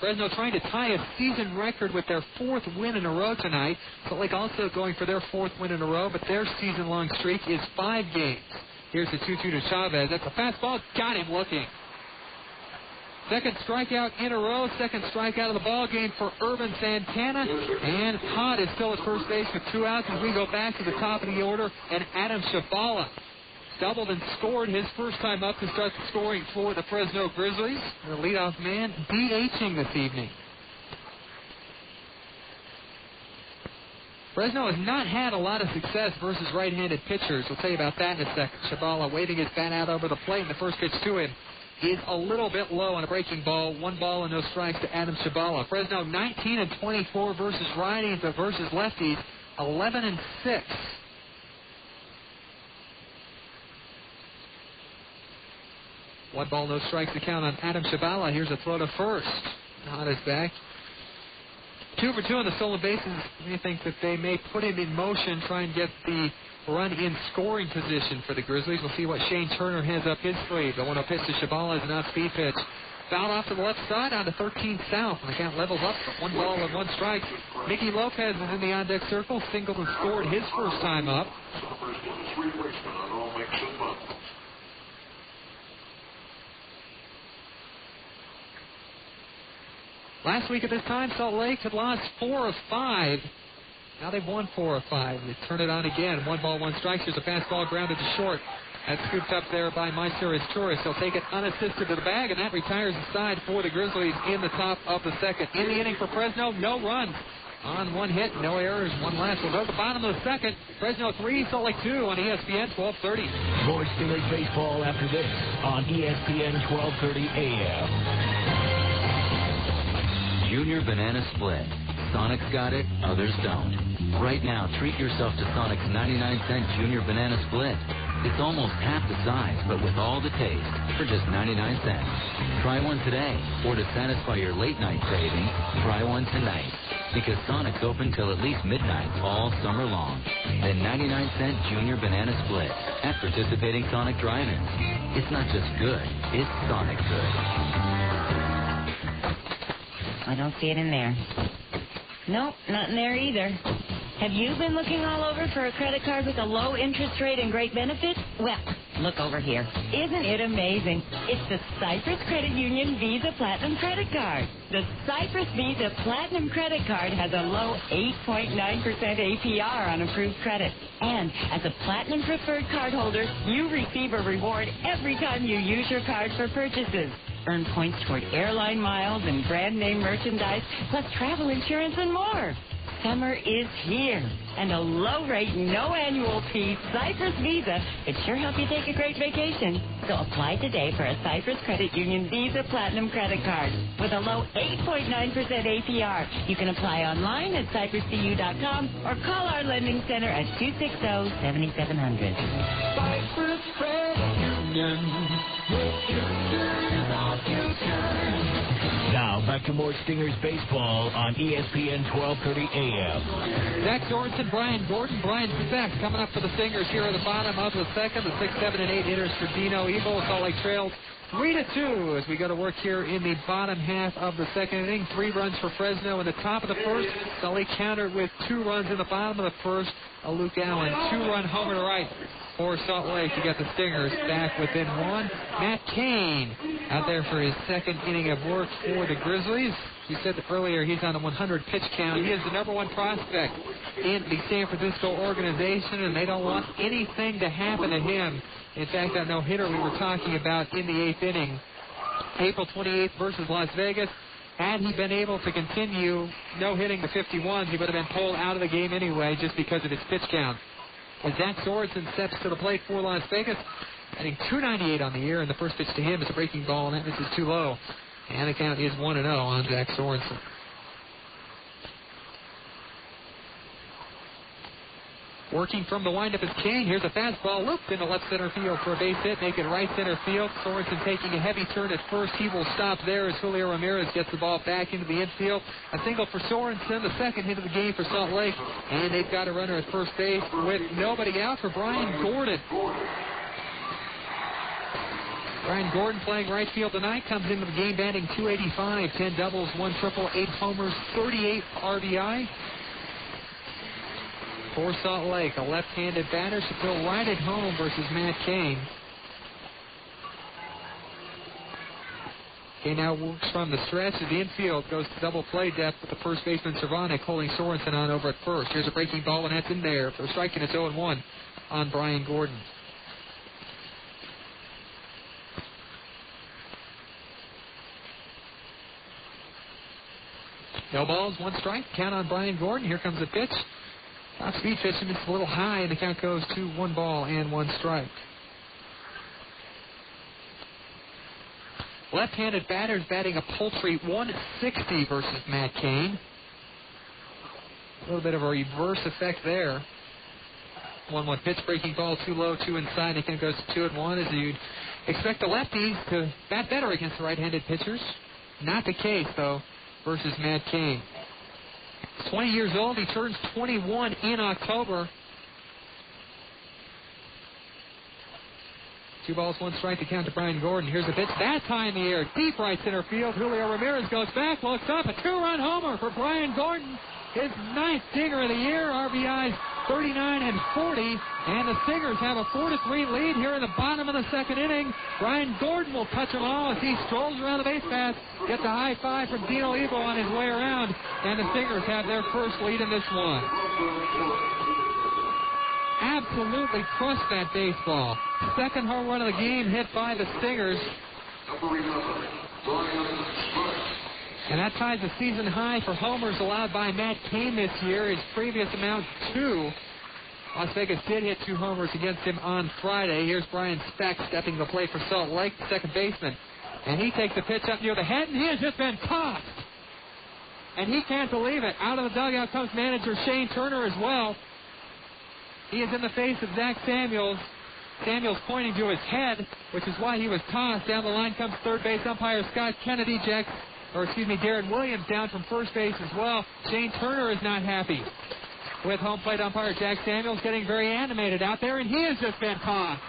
Fresno trying to tie a season record with their 4th win in a row tonight. Salt Lake also going for their 4th win in a row, but their season-long streak is 5 games. Here's the 2-2 to Chavez. That's a fastball. Got him looking. Second strikeout in a row. Second strikeout of the ball game for Urban Santana. And Todd is still at first base with 2 outs as we go back to the top of the order. And Adam Shabala doubled and scored his first time up to start the scoring for the Fresno Grizzlies. The leadoff man DHing this evening. Fresno has not had a lot of success versus right-handed pitchers. We'll tell you about that in a second. Shabala waving his bat out over the plate, and the first pitch to him is a little bit low on a breaking ball. 1 ball and no strikes to Adam Shabala. Fresno 19-24 versus righties, but versus lefties 11-6. One ball, no strikes to count on Adam Shabala. Here's a throw to first. Hot is back. 2 for 2 on the stolen bases. They think that they may put him in motion, try and get the run in scoring position for the Grizzlies. We'll see what Shane Turner has up his sleeve. The 1-0 pitch to Shabala is an off-speed pitch. Fouled off to the left side on to 13 south. And the count levels up for 1 ball and 1 strike. Mickey Lopez is in the on-deck circle. Singled and scored his first time up. Last week at this time, Salt Lake had lost 4 of 5. Now they've won 4 of 5. They turn it on again. 1 ball, 1 strike. There's a fastball grounded to short. That's scooped up there by Meister Tourist. He'll take it unassisted to the bag, and that retires the side for the Grizzlies in the top of the second. In the inning for Fresno, no runs. On 1 hit, no errors, 1 last. We'll go to the bottom of the second. Fresno 3, Salt Lake 2 on ESPN 1230. More Stingers baseball after this on ESPN 1230 AM. Junior Banana Split. Sonic's got it, others don't. Right now, treat yourself to Sonic's 99-cent Junior Banana Split. It's almost half the size, but with all the taste, for just 99 cents. Try one today, or to satisfy your late-night craving, try one tonight. Because Sonic's open till at least midnight all summer long. The 99-cent Junior Banana Split at participating Sonic drive-ins. It's not just good, it's Sonic good. I don't see it in there. Nope, not in there either. Have you been looking all over for a credit card with a low interest rate and great benefits? Well, look over here. Isn't it amazing? It's the Cypress Credit Union Visa Platinum Credit Card. The Cypress Visa Platinum Credit Card has a low 8.9% APR on approved credit. And as a Platinum Preferred cardholder, you receive a reward every time you use your card for purchases. Earn points toward airline miles and brand name merchandise, plus travel insurance and more. Summer is here, and a low rate, no annual fee Cypress Visa could sure help you take a great vacation. So apply today for a Cypress Credit Union Visa Platinum Credit Card with a low 8.9% APR. You can apply online at cypresscu.com or call our lending center at 260-7700. Cypress Credit Union. Now Now, back to more Stingers baseball on ESPN 1230 AM. Zach Sorensen, Brian Gordon, Brian Speck coming up for the Stingers here at the bottom of the second. The 6, 7, and 8 hitters for Dino Eagle. Salt Lake trails 3-2 as we go to work here in the bottom half of the second inning. 3 runs for Fresno in the top of the first. Salt Lake countered with 2 runs in the bottom of the first. A Luke Allen 2-run homer to right for Salt Lake to get the Stingers back within 1. Matt Cain out there for his second inning of work for the Grizzlies. You said earlier he's on a 100-pitch count. He is the number 1 prospect in the San Francisco organization, and they don't want anything to happen to him. In fact, that no-hitter we were talking about in the 8th inning, April 28th versus Las Vegas, had he been able to continue no-hitting the 51s, he would have been pulled out of the game anyway just because of his pitch count. As Zach Sorensen steps to the plate for Las Vegas, hitting .298 on the year, and the first pitch to him is a breaking ball, and that misses too low. And the count is 1-0 on Zach Sorensen. Working from the windup is Cain. Here's a fastball looped into left center field for a base hit. Make it right center field. Sorensen taking a heavy turn at first. He will stop there as Julio Ramirez gets the ball back into the infield. A single for Sorensen, the second hit of the game for Salt Lake. And they've got a runner at first base with nobody out for Brian Gordon. Brian Gordon playing right field tonight. Comes into the game batting .285. 10 doubles, 1 triple, 8 homers, 38 RBI. For Salt Lake, a left-handed batter should go right at home versus Matt Cain. Cain now works from the stretch as the infield goes to double play depth with the first baseman Cervantes holding Sorensen on over at first. Here's a breaking ball, and that's in there for a strike, and it's 0-1 on Brian Gordon. No balls, 1 strike. Count on Brian Gordon. Here comes the pitch. Top speed pitch, and it's a little high, and the count goes to 1 ball and 1 strike. Left-handed batters batting a paltry .160 versus Matt Cain. A little bit of a reverse effect there. 1-1 pitch, breaking ball, too low, 2 inside, and the count goes to 2-1 as you'd expect the lefties to bat better against the right-handed pitchers. Not the case, though, versus Matt Cain. 20 years old. He turns 21 in October. 2 balls, 1 strike to count to Brian Gordon. Here's the pitch. That's high in the air. Deep right center field. Julio Ramirez goes back, looks up. A 2-run homer for Brian Gordon. His 9th dinger of the year. RBIs 39 and 40. And the Stingers have a 4-3 lead here in the bottom of the second inning. Brian Gordon will touch them all as he strolls around the base path. Gets a high five from Dino Eagle on his way around. And the Stingers have their first lead in this one. Absolutely crushed that baseball. Second home run of the game hit by the Stingers. And that ties the season high for homers allowed by Matt Cain this year. His previous amount, 2. Las Vegas did hit 2 homers against him on Friday. Here's Brian Speck stepping to the plate for Salt Lake, the second baseman. And he takes the pitch up near the head, and he has just been tossed. And he can't believe it. Out of the dugout comes manager Shane Turner as well. He is in the face of Zach Samuels. Samuels pointing to his head, which is why he was tossed. Down the line comes third base umpire Scott Kennedy. Darren Williams down from first base as well. Shane Turner is not happy with home plate umpire Jack Samuels, getting very animated out there, and he has just been tossed.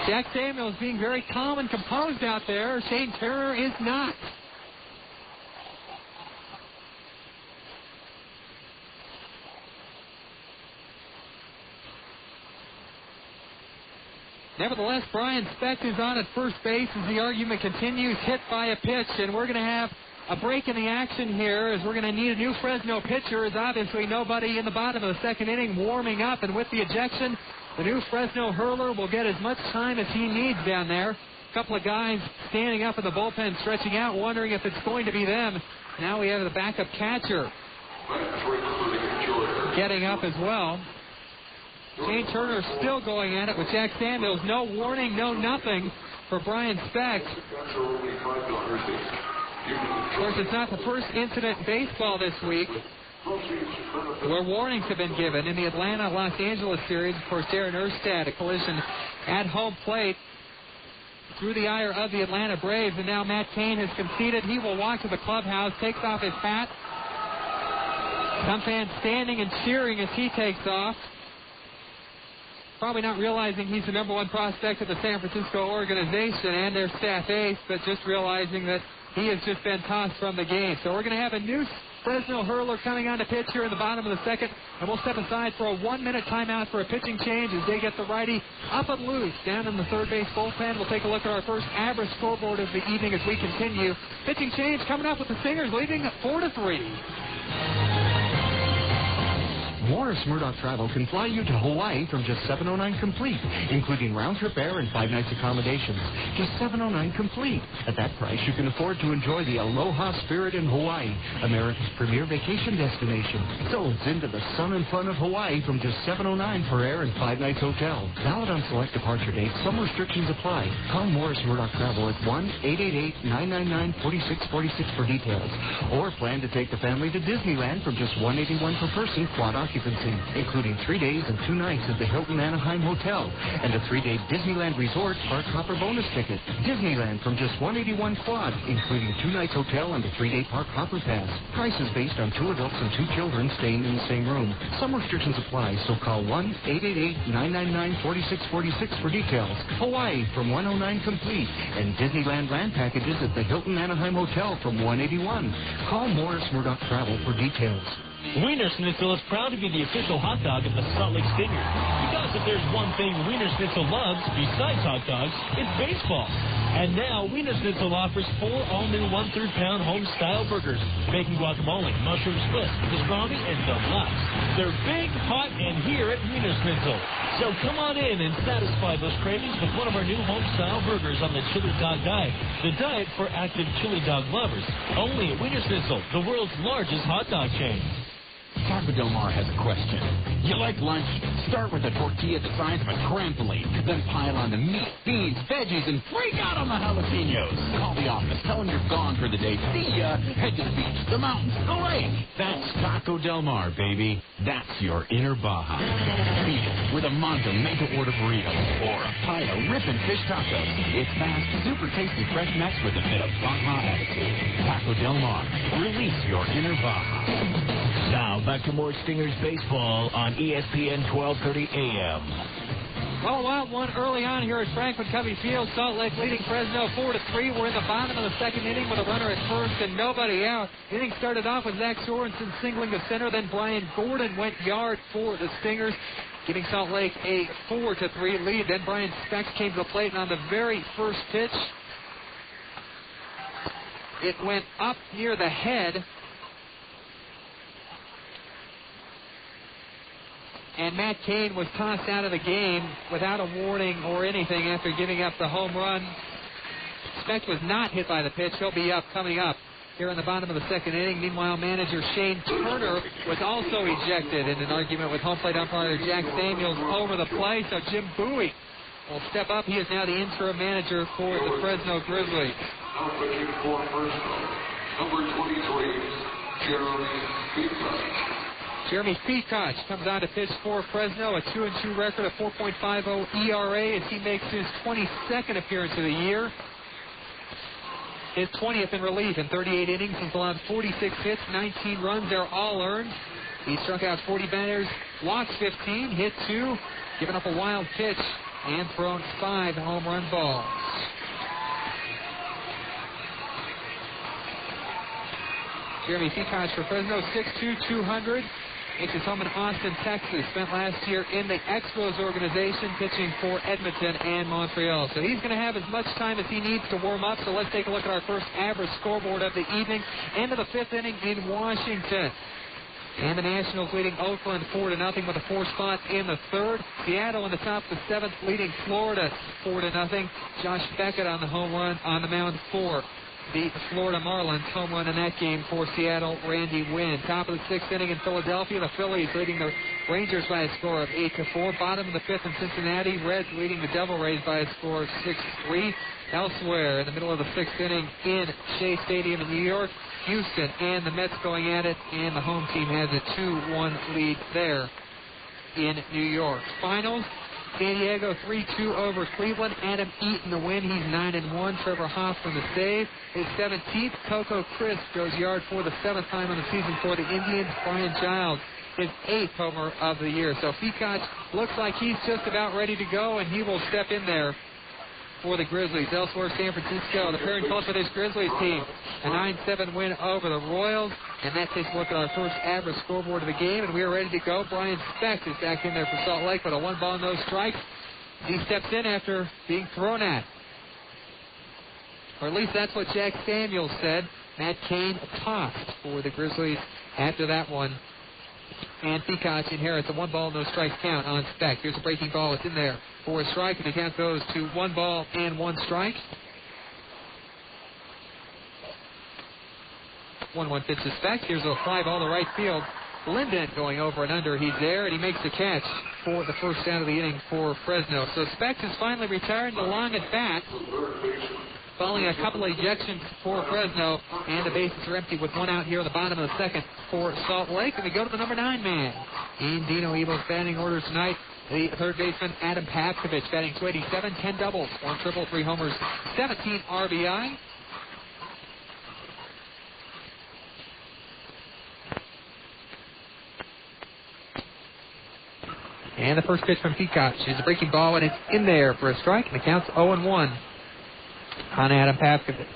Jack Samuels being very calm and composed out there. Shane Turner is not. Nevertheless, Brian Speck is on at first base as the argument continues, hit by a pitch, and we're going to have a break in the action here as we're going to need a new Fresno pitcher. There's obviously nobody in the bottom of the second inning warming up, and with the ejection, the new Fresno hurler will get as much time as he needs down there. A couple of guys standing up in the bullpen, stretching out, wondering if it's going to be them. Now we have the backup catcher getting up as well. Shane Turner still going at it with Jack Samuels. No warning, no nothing for Brian Speck. Of course, it's not the first incident in baseball this week where warnings have been given. In the Atlanta-Los Angeles series, of course, Darren Erstad, a collision at home plate. through the ire of the Atlanta Braves, and now Matt Cain has conceded. He will walk to the clubhouse, takes off his hat. Some fans standing and cheering as he takes off. Probably not realizing he's the number one prospect of the San Francisco organization and their staff ace, but just realizing that he has just been tossed from the game. So we're going to have a new Fresno hurler coming on the pitch here in the bottom of the second, and we'll step aside for a 1-minute timeout for a pitching change as they get the righty up and loose down in the third base bullpen. We'll take a look at our first average scoreboard of the evening as we continue. Pitching change coming up with the Stingers leading 4-3. Morris Murdoch Travel can fly you to Hawaii from just $709 complete, including round-trip air and 5 nights accommodations. Just $709 complete. At that price, you can afford to enjoy the aloha spirit in Hawaii, America's premier vacation destination. So it's into the sun and fun of Hawaii from just $709 for air and 5 nights hotel. Valid on select departure dates. Some restrictions apply. Call Morris Murdoch Travel at 1-888-999-4646 for details. Or plan to take the family to Disneyland from just $181 per person, quad occupancy, including 3 days and 2 nights at the Hilton Anaheim Hotel and a 3-day Disneyland Resort Park Hopper bonus ticket. Disneyland from just $181 quad, including 2 nights hotel and a 3-day Park Hopper pass. Prices based on 2 adults and 2 children staying in the same room. Some restrictions apply, so call 1-888-999-4646 for details. Hawaii from $109 complete and Disneyland land packages at the Hilton Anaheim Hotel from $181. Call Morris Murdoch Travel for details. Wiener Schnitzel is proud to be the official hot dog of the Salt Lake Stingers. Because if there's one thing Wiener Schnitzel loves, besides hot dogs, it's baseball. And now, Wiener Schnitzel offers 4 all-new 1/3 pound home-style burgers, bacon guacamole, mushroom split, pastrami, and deluxe. They're big, hot, and here at Wiener Schnitzel. So come on in and satisfy those cravings with one of our new home-style burgers on the chili dog diet, the diet for active chili dog lovers. Only at Wiener Schnitzel, the world's largest hot dog chain. Taco Del Mar has a question. You like lunch? Start with a tortilla the size of a trampoline. Then pile on the meat, beans, veggies, and freak out on the jalapenos. Call the office. Tell them you're gone for the day. See ya. Head to the beach, the mountains, the lake. That's Taco Del Mar, baby. That's your inner Baja. Beat it with a Monto made-to-order burrito or a pile of ripping fish tacos. It's fast, super tasty, fresh mix with a bit of Baja attitude. Taco Del Mar. Release your inner Baja. Now, back to more Stingers baseball on ESPN 1230 AM. Well, a wild one early on here at Franklin Covey Field. Salt Lake leading Fresno 4-3. We're in the bottom of the second inning with a runner at first and nobody out. The inning started off with Zach Sorensen singling to center. Then Brian Gordon went yard for the Stingers, giving Salt Lake a 4-3 lead. Then Brian Speck came to the plate, and on the very first pitch, it went up near the head. And Matt Cain was tossed out of the game without a warning or anything after giving up the home run. Speck was not hit by the pitch. He'll be up coming up here in the bottom of the second inning. Meanwhile, manager Shane Turner was also ejected in an argument with home plate umpire Jack Samuels over the play. So Jim Bowie will step up. He is now the interim manager for the Fresno Grizzlies. Number 23, Jeremy Peacock comes on to pitch for Fresno, a 2-2 record, a 4.50 ERA as he makes his 22nd appearance of the year. His 20th in relief in 38 innings. He's allowed 46 hits, 19 runs. They're all earned. He struck out 40 batters, walked 15, hit 2, given up a wild pitch, and thrown 5 home run balls. Jeremy Peacock for Fresno, 6'2", 200. Makes his home in Austin, Texas. Spent last year in the Expos organization pitching for Edmonton and Montreal. So he's going to have as much time as he needs to warm up. So let's take a look at our first average scoreboard of the evening. End of the 5th inning in Washington. And the Nationals leading Oakland 4-0 with a 4 spot in the 3rd. Seattle in the top of the 7th leading Florida 4-0. Josh Beckett on the home run on the mound for the Florida Marlins. Home run in that game for Seattle, Randy Wynn. Top of the 6th inning in Philadelphia. The Phillies leading the Rangers by a score of 8-4. Bottom of the 5th in Cincinnati. Reds leading the Devil Rays by a score of 6-3. Elsewhere in the middle of the 6th inning in Shea Stadium in New York, Houston and the Mets going at it, and the home team has a 2-1 lead there in New York. Finals, San Diego 3-2 over Cleveland. Adam Eaton the win. He's 9-1. Trevor Hoffman the save. His 17th. Coco Crisp goes yard for the 7th time on the season for the Indians. Brian Giles, his 8th homer of the year. So Peacock looks like he's just about ready to go, and he will step in there for the Grizzlies. Elsewhere, San Francisco, the parent club for this Grizzlies team, a 9-7 win over the Royals. And that takes a look at our first average scoreboard of the game, and we are ready to go. Brian Specht is back in there for Salt Lake with a 1-ball, no strikes. He steps in after being thrown at. Or at least that's what Jack Samuels said. Matt Cain tossed for the Grizzlies after that one. And Peacock inherits a 1-ball, no strikes count on Specht. Here's a breaking ball. It's in there for a strike, and the count goes to 1 ball and 1 strike. 1-1 pitch to Specht. Here's a fly ball to right field. Linden going over and under. He's there, and he makes the catch for the first out of the inning for Fresno. So Specht is finally retired. DeLong at bat, following a couple of ejections for Fresno, and the bases are empty with 1 out here in the bottom of the 2nd for Salt Lake. And we go to the number 9 man in Dino Evo's batting order tonight. The third baseman, Adam Pavkovich, batting .287, 10 doubles, 1 triple, 3 homers, 17 RBI. And the first pitch from Peacock is a breaking ball, and it's in there for a strike, and the count's 0-1 on Adam Pavkovich.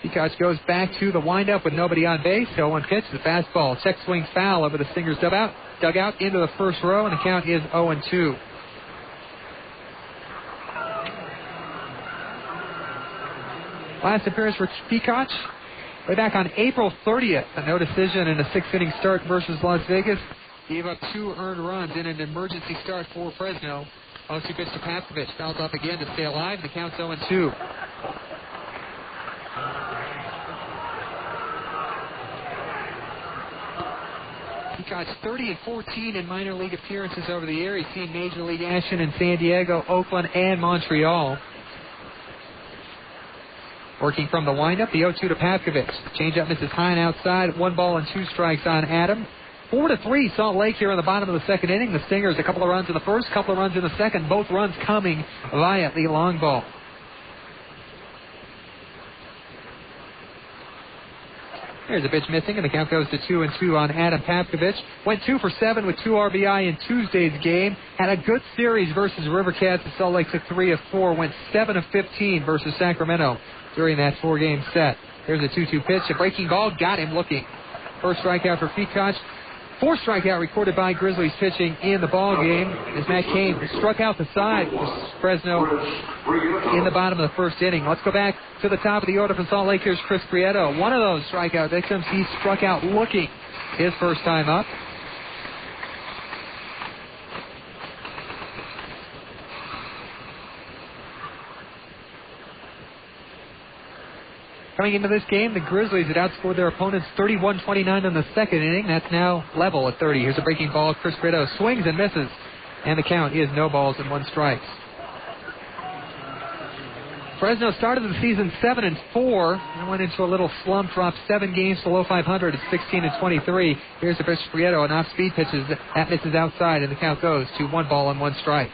Peacock goes back to the windup with nobody on base. 0-1 pitch, the fastball. Check swing foul over the Stingers dugout into the first row, and the count is 0-2. Last appearance for Peacock way back on April 30th. A no decision in a 6-inning start versus Las Vegas. Gave up 2 earned runs in an emergency start for Fresno. 0-2 pitch to Pavkovich. Fouls up again to stay alive. The count's 0-2. Peacock's 30-14 in minor league appearances over the year. He's seen major league action in San Diego, Oakland, and Montreal. Working from the windup, the 0-2 to Pavkovich. Changeup misses high and outside. 1 ball and 2 strikes on Adam. 4-3 Salt Lake here in the bottom of the 2nd inning. The Stingers a couple of runs in the first, couple of runs in the 2nd. Both runs coming via the long ball. There's a pitch missing, and the count goes to 2-2 on Adam Pavkovich. Went 2 for 7 with 2 RBI in Tuesday's game. Had a good series versus River Cats as Salt Lake took 3 of 4. Went 7 of 15 versus Sacramento during that 4-game set. There's a 2-2 pitch. A breaking ball got him looking. First strikeout for Peacock. 4th strikeout recorded by Grizzlies pitching in the ball game as Matt Cain struck out the side for Fresno in the bottom of the 1st inning. Let's go back to the top of the order for Salt Lake. Here's Chris Prieto. One of those strikeout victims. He struck out looking his first time up. Coming into this game, the Grizzlies had outscored their opponents 31-29 in the 2nd inning. That's now level at 30. Here's a breaking ball. Chris Prieto swings and misses, and the count is no balls and 1 strike. Fresno started the season 7-4 and went into a little slump, dropped 7 games below 500 at 16-23. Here's a pitch to Prieto, an off-speed pitches that misses outside, and the count goes to 1 ball and 1 strike.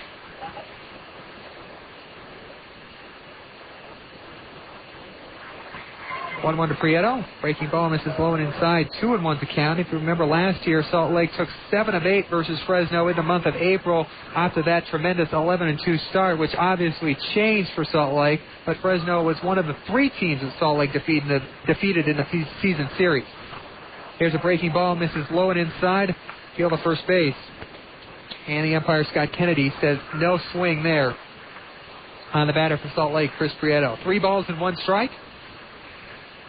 1-1 to Prieto. Breaking ball misses low and inside. 2-1 to count. If you remember last year, Salt Lake took 7 of 8 versus Fresno in the month of April after that tremendous 11-2 start, which obviously changed for Salt Lake. But Fresno was one of the 3 teams that Salt Lake defeated in the season series. Here's a breaking ball. Misses low and inside. Field of first base. And the umpire, Scott Kennedy, says no swing there on the batter for Salt Lake, Chris Prieto. 3 balls and 1 strike.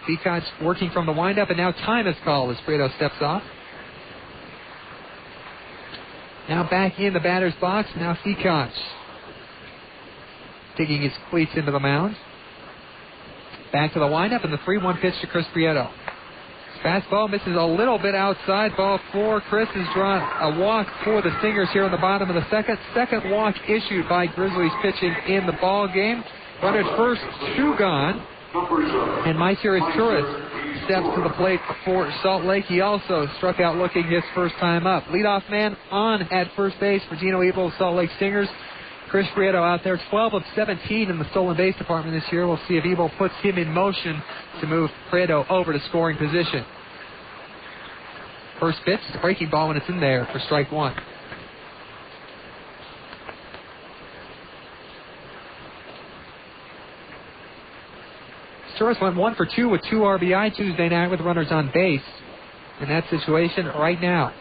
Peacock's working from the windup, and now time is called as Prieto steps off. Now back in the batter's box. Now Peacock digging his cleats into the mound. Back to the windup, and the 3-1 pitch to Chris Prieto. Fastball misses a little bit outside. Ball 4. Chris has drawn a walk for the Stingers here in the bottom of the 2nd. Second walk issued by Grizzlies pitching in the ball game. Runner at first, 2 gone. And Meister is Turris steps to the plate for Salt Lake. He also struck out looking his first time up. Leadoff man on at first base for Gino Ebel, Salt Lake Stingers. Chris Prieto out there, 12 of 17 in the stolen base department this year. We'll see if Ebel puts him in motion to move Prieto over to scoring position. First pitch, it's a breaking ball when it's in there for strike one. Turris went 1 for 2 with 2 RBI Tuesday night with runners on base. In that situation right now.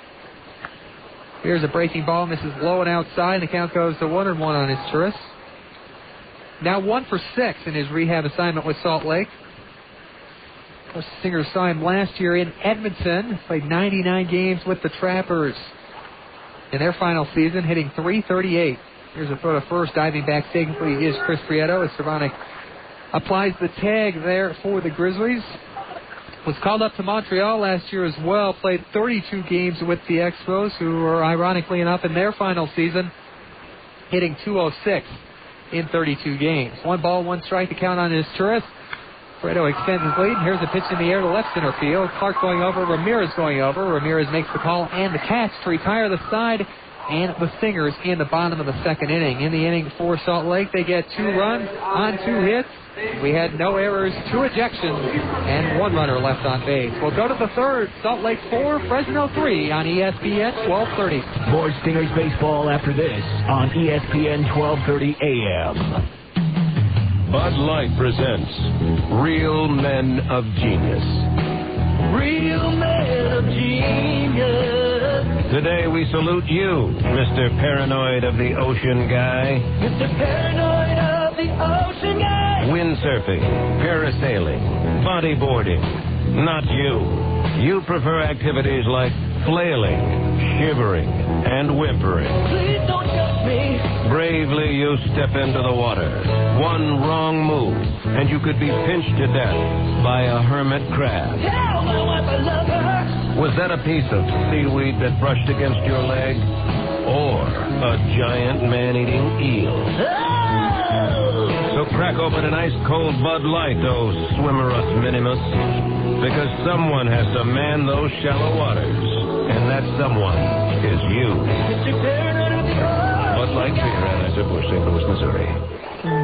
Here's a breaking ball, misses low and outside. The count goes to 1-1 on his Turris. Now 1 for 6 in his rehab assignment with Salt Lake. Of course, Stingers saw him last year in Edmonton. Played 99 games with the Trappers in their final season, hitting .338. Here's a throw to first. Diving back safely is Chris Prieto as Cervonic applies the tag there for the Grizzlies. Was called up to Montreal last year as well. Played 32 games with the Expos, who were, ironically enough, in their final season, hitting .206 in 32 games. 1 ball, 1 strike to count on his Turris. Prieto extends his lead. Here's a pitch in the air to left center field. Clark going over, Ramirez going over. Ramirez makes the call and the catch to retire the side. And the Stingers in the bottom of the second inning. In the inning for Salt Lake, they get 2 runs on 2 hits. We had no errors, 2 ejections, and 1 runner left on base. We'll go to the third. Salt Lake 4, Fresno 3 on ESPN 1230. More Stingers baseball after this on ESPN 1230 AM. Bud Light presents Real Men of Genius. Real Men of Genius. Today we salute you, Mr. Paranoid of the Ocean Guy. Mr. Paranoid of the Ocean Guy. Windsurfing, parasailing, bodyboarding. Not you. You prefer activities like flailing, shivering, and whimpering. Please don't judge me. Bravely you step into the water. One wrong move, and you could be pinched to death by a hermit crab. Tell my wife I love her. Was that a piece of seaweed that brushed against your leg? Or a giant man-eating eel? So crack open an ice-cold Bud Light, oh swimmerus minimus, because someone has to man those shallow waters, and that someone is you. Bud Light beer, Anheuser-Busch, St. Louis, Missouri.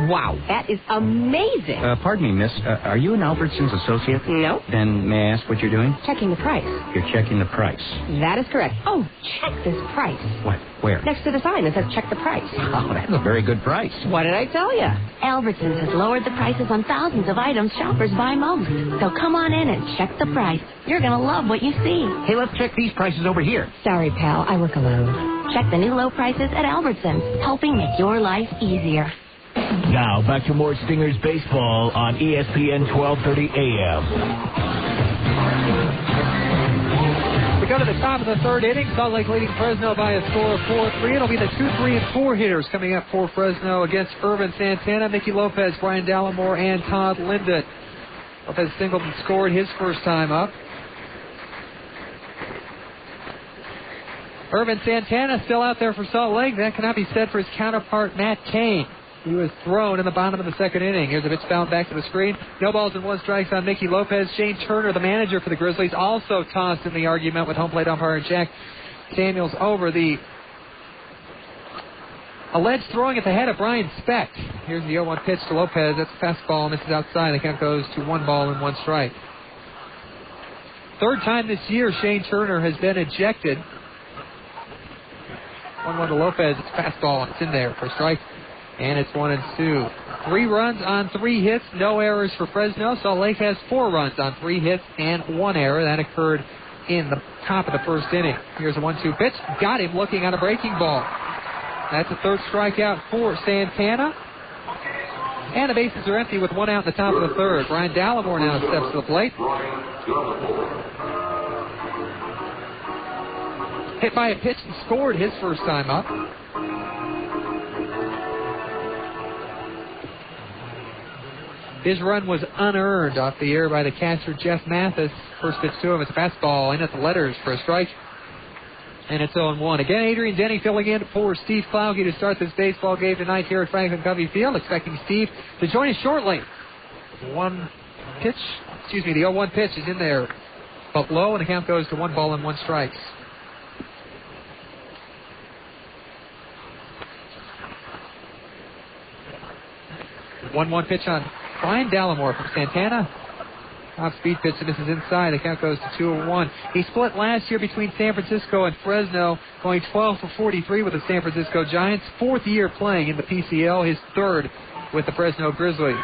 Wow, that is amazing. Pardon me, miss. Are you an Albertsons associate? No. Then may I ask what you're doing? Checking the price. You're checking the price. That is correct. Oh, check this price. What? Where? Next to the sign that says check the price. Oh, that's a very good price. What did I tell you? Albertsons has lowered the prices on thousands of items shoppers buy most. So come on in and check the price. You're going to love what you see. Hey, let's check these prices over here. Sorry, pal. I work alone. Check the new low prices at Albertsons, helping make your life easier. Now, back to more Stingers baseball on ESPN 1230 AM. We go to the top of the third inning. Salt Lake leading Fresno by a score of 4-3. It'll be the 2, 3, and 4 hitters coming up for Fresno against Irvin Santana, Mickey Lopez, Brian Dallimore, and Todd Linden. Lopez singled and scored his first time up. Irvin Santana still out there for Salt Lake. That cannot be said for his counterpart, Matt Cain. He was thrown in the bottom of the second inning. Here's a pitch fouled back to the screen. No balls and 1 strikes on Mickey Lopez. Shane Turner, the manager for the Grizzlies, also tossed in the argument with home plate umpire Jack Samuels over the alleged throwing at the head of Brian Speck. Here's the 0-1 pitch to Lopez. That's a fastball. Misses outside. The count goes to 1 ball and 1 strike. Third time this year Shane Turner has been ejected. 1-1 to Lopez. It's fastball. It's in there for a strike. And it's 1-2. 3 runs on 3 hits. No errors for Fresno. Salt Lake has 4 runs on 3 hits and 1 error. That occurred in the top of the first inning. Here's a 1-2 pitch. Got him looking on a breaking ball. That's a third strikeout for Santana. And the bases are empty with 1 out in the top of the third. Brian Dallimore now steps to the plate. Hit by a pitch and scored his first time up. His run was unearned off the air by the catcher, Jeff Mathis. First pitch to him is a fastball in at the letters for a strike. And it's 0-1. Again, Adrian Denny filling in for Steve Klauge to start this baseball game tonight here at Franklin Covey Field. Expecting Steve to join us shortly. 1 pitch The 0-1 pitch is in there, but low, and the count goes to 1 ball and 1 strike. One pitch on Brian Dallimore from Santana. Off-speed pitch, and this is inside. The count goes to 2-1. He split last year between San Francisco and Fresno, going 12 for 43 with the San Francisco Giants. 4th year playing in the PCL, his 3rd with the Fresno Grizzlies.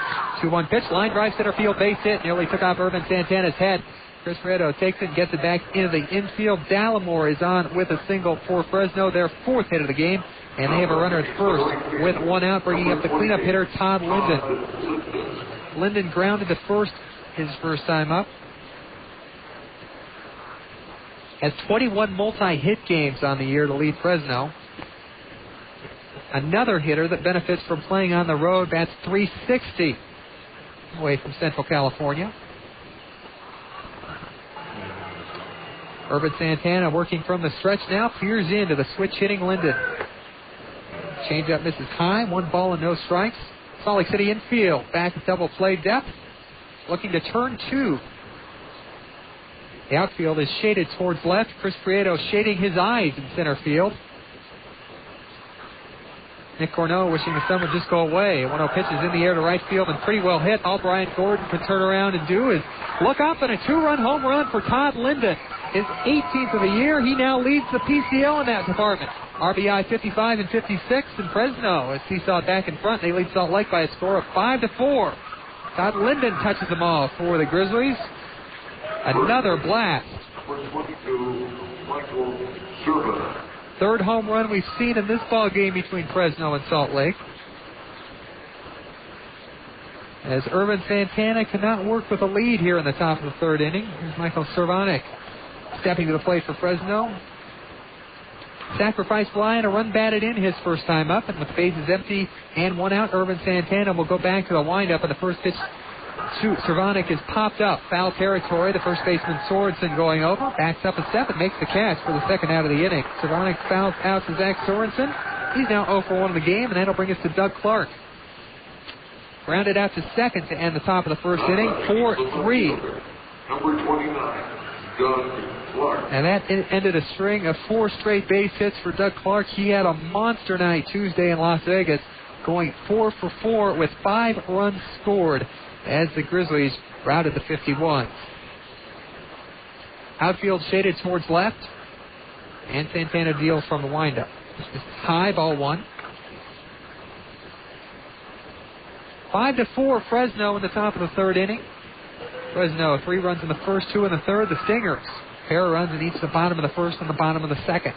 2-1 pitch, line drive, center field, base hit. Nearly took off Urban Santana's head. Chris Prieto takes it and gets it back into the infield. Dallimore is on with a single for Fresno, their 4th hit of the game. And they have a runner at first with 1 out, bringing up the cleanup hitter, Todd Linden. Linden grounded to first his first time up. Has 21 multi-hit games on the year to lead Fresno. Another hitter that benefits from playing on the road, bats .360 away from Central California. Urban Santana working from the stretch now, peers into the switch hitting Linden. Changeup misses high, 1 ball and no strikes. Salt Lake City infield, back at double play depth, looking to turn 2. The outfield is shaded towards left. Chris Prieto shading his eyes in center field. Nick Corneau wishing the sun would just go away. 1-0 pitch is in the air to right field and pretty well hit. All Brian Gordon can turn around and do is look up, and a 2-run home run for Todd Linden. His 18th of the year. He now leads the PCL in that department. RBI 55 and 56 in Fresno as Seesaw back in front. They lead Salt Lake by a score of 5-4. Todd Linden touches them all for the Grizzlies. Another blast. 3rd home run we've seen in this ball game between Fresno and Salt Lake. As Urban Santana cannot work with a lead here in the top of the 3rd inning. Here's Michael Cervonic stepping to the plate for Fresno. Sacrifice fly and a run batted in his first time up, and with bases empty and 1 out, Urban Santana will go back to the windup, and the first pitch to Cervonic is popped up. Foul territory. The first baseman Sorensen going over, backs up a step and makes the catch for the 2nd out of the inning. Cervonic fouls out to Zach Sorensen. He's now 0 for 1 in the game, and that'll bring us to Doug Clark. Rounded out to 2nd to end the top of the 1st inning, 4-3. Number 29, Doug Clark. And that ended a string of 4 straight base hits for Doug Clark. He had a monster night Tuesday in Las Vegas, going 4 for 4 with 5 runs scored as the Grizzlies routed the 51. Outfield shaded towards left, and Santana deals from the windup. This is high, ball 1. 5-4 Fresno in the top of the 3rd inning. Fresno 3 runs in the first, 2 in the 3rd. The Stingers pair of runs in each the bottom of the 1st and the bottom of the 2nd.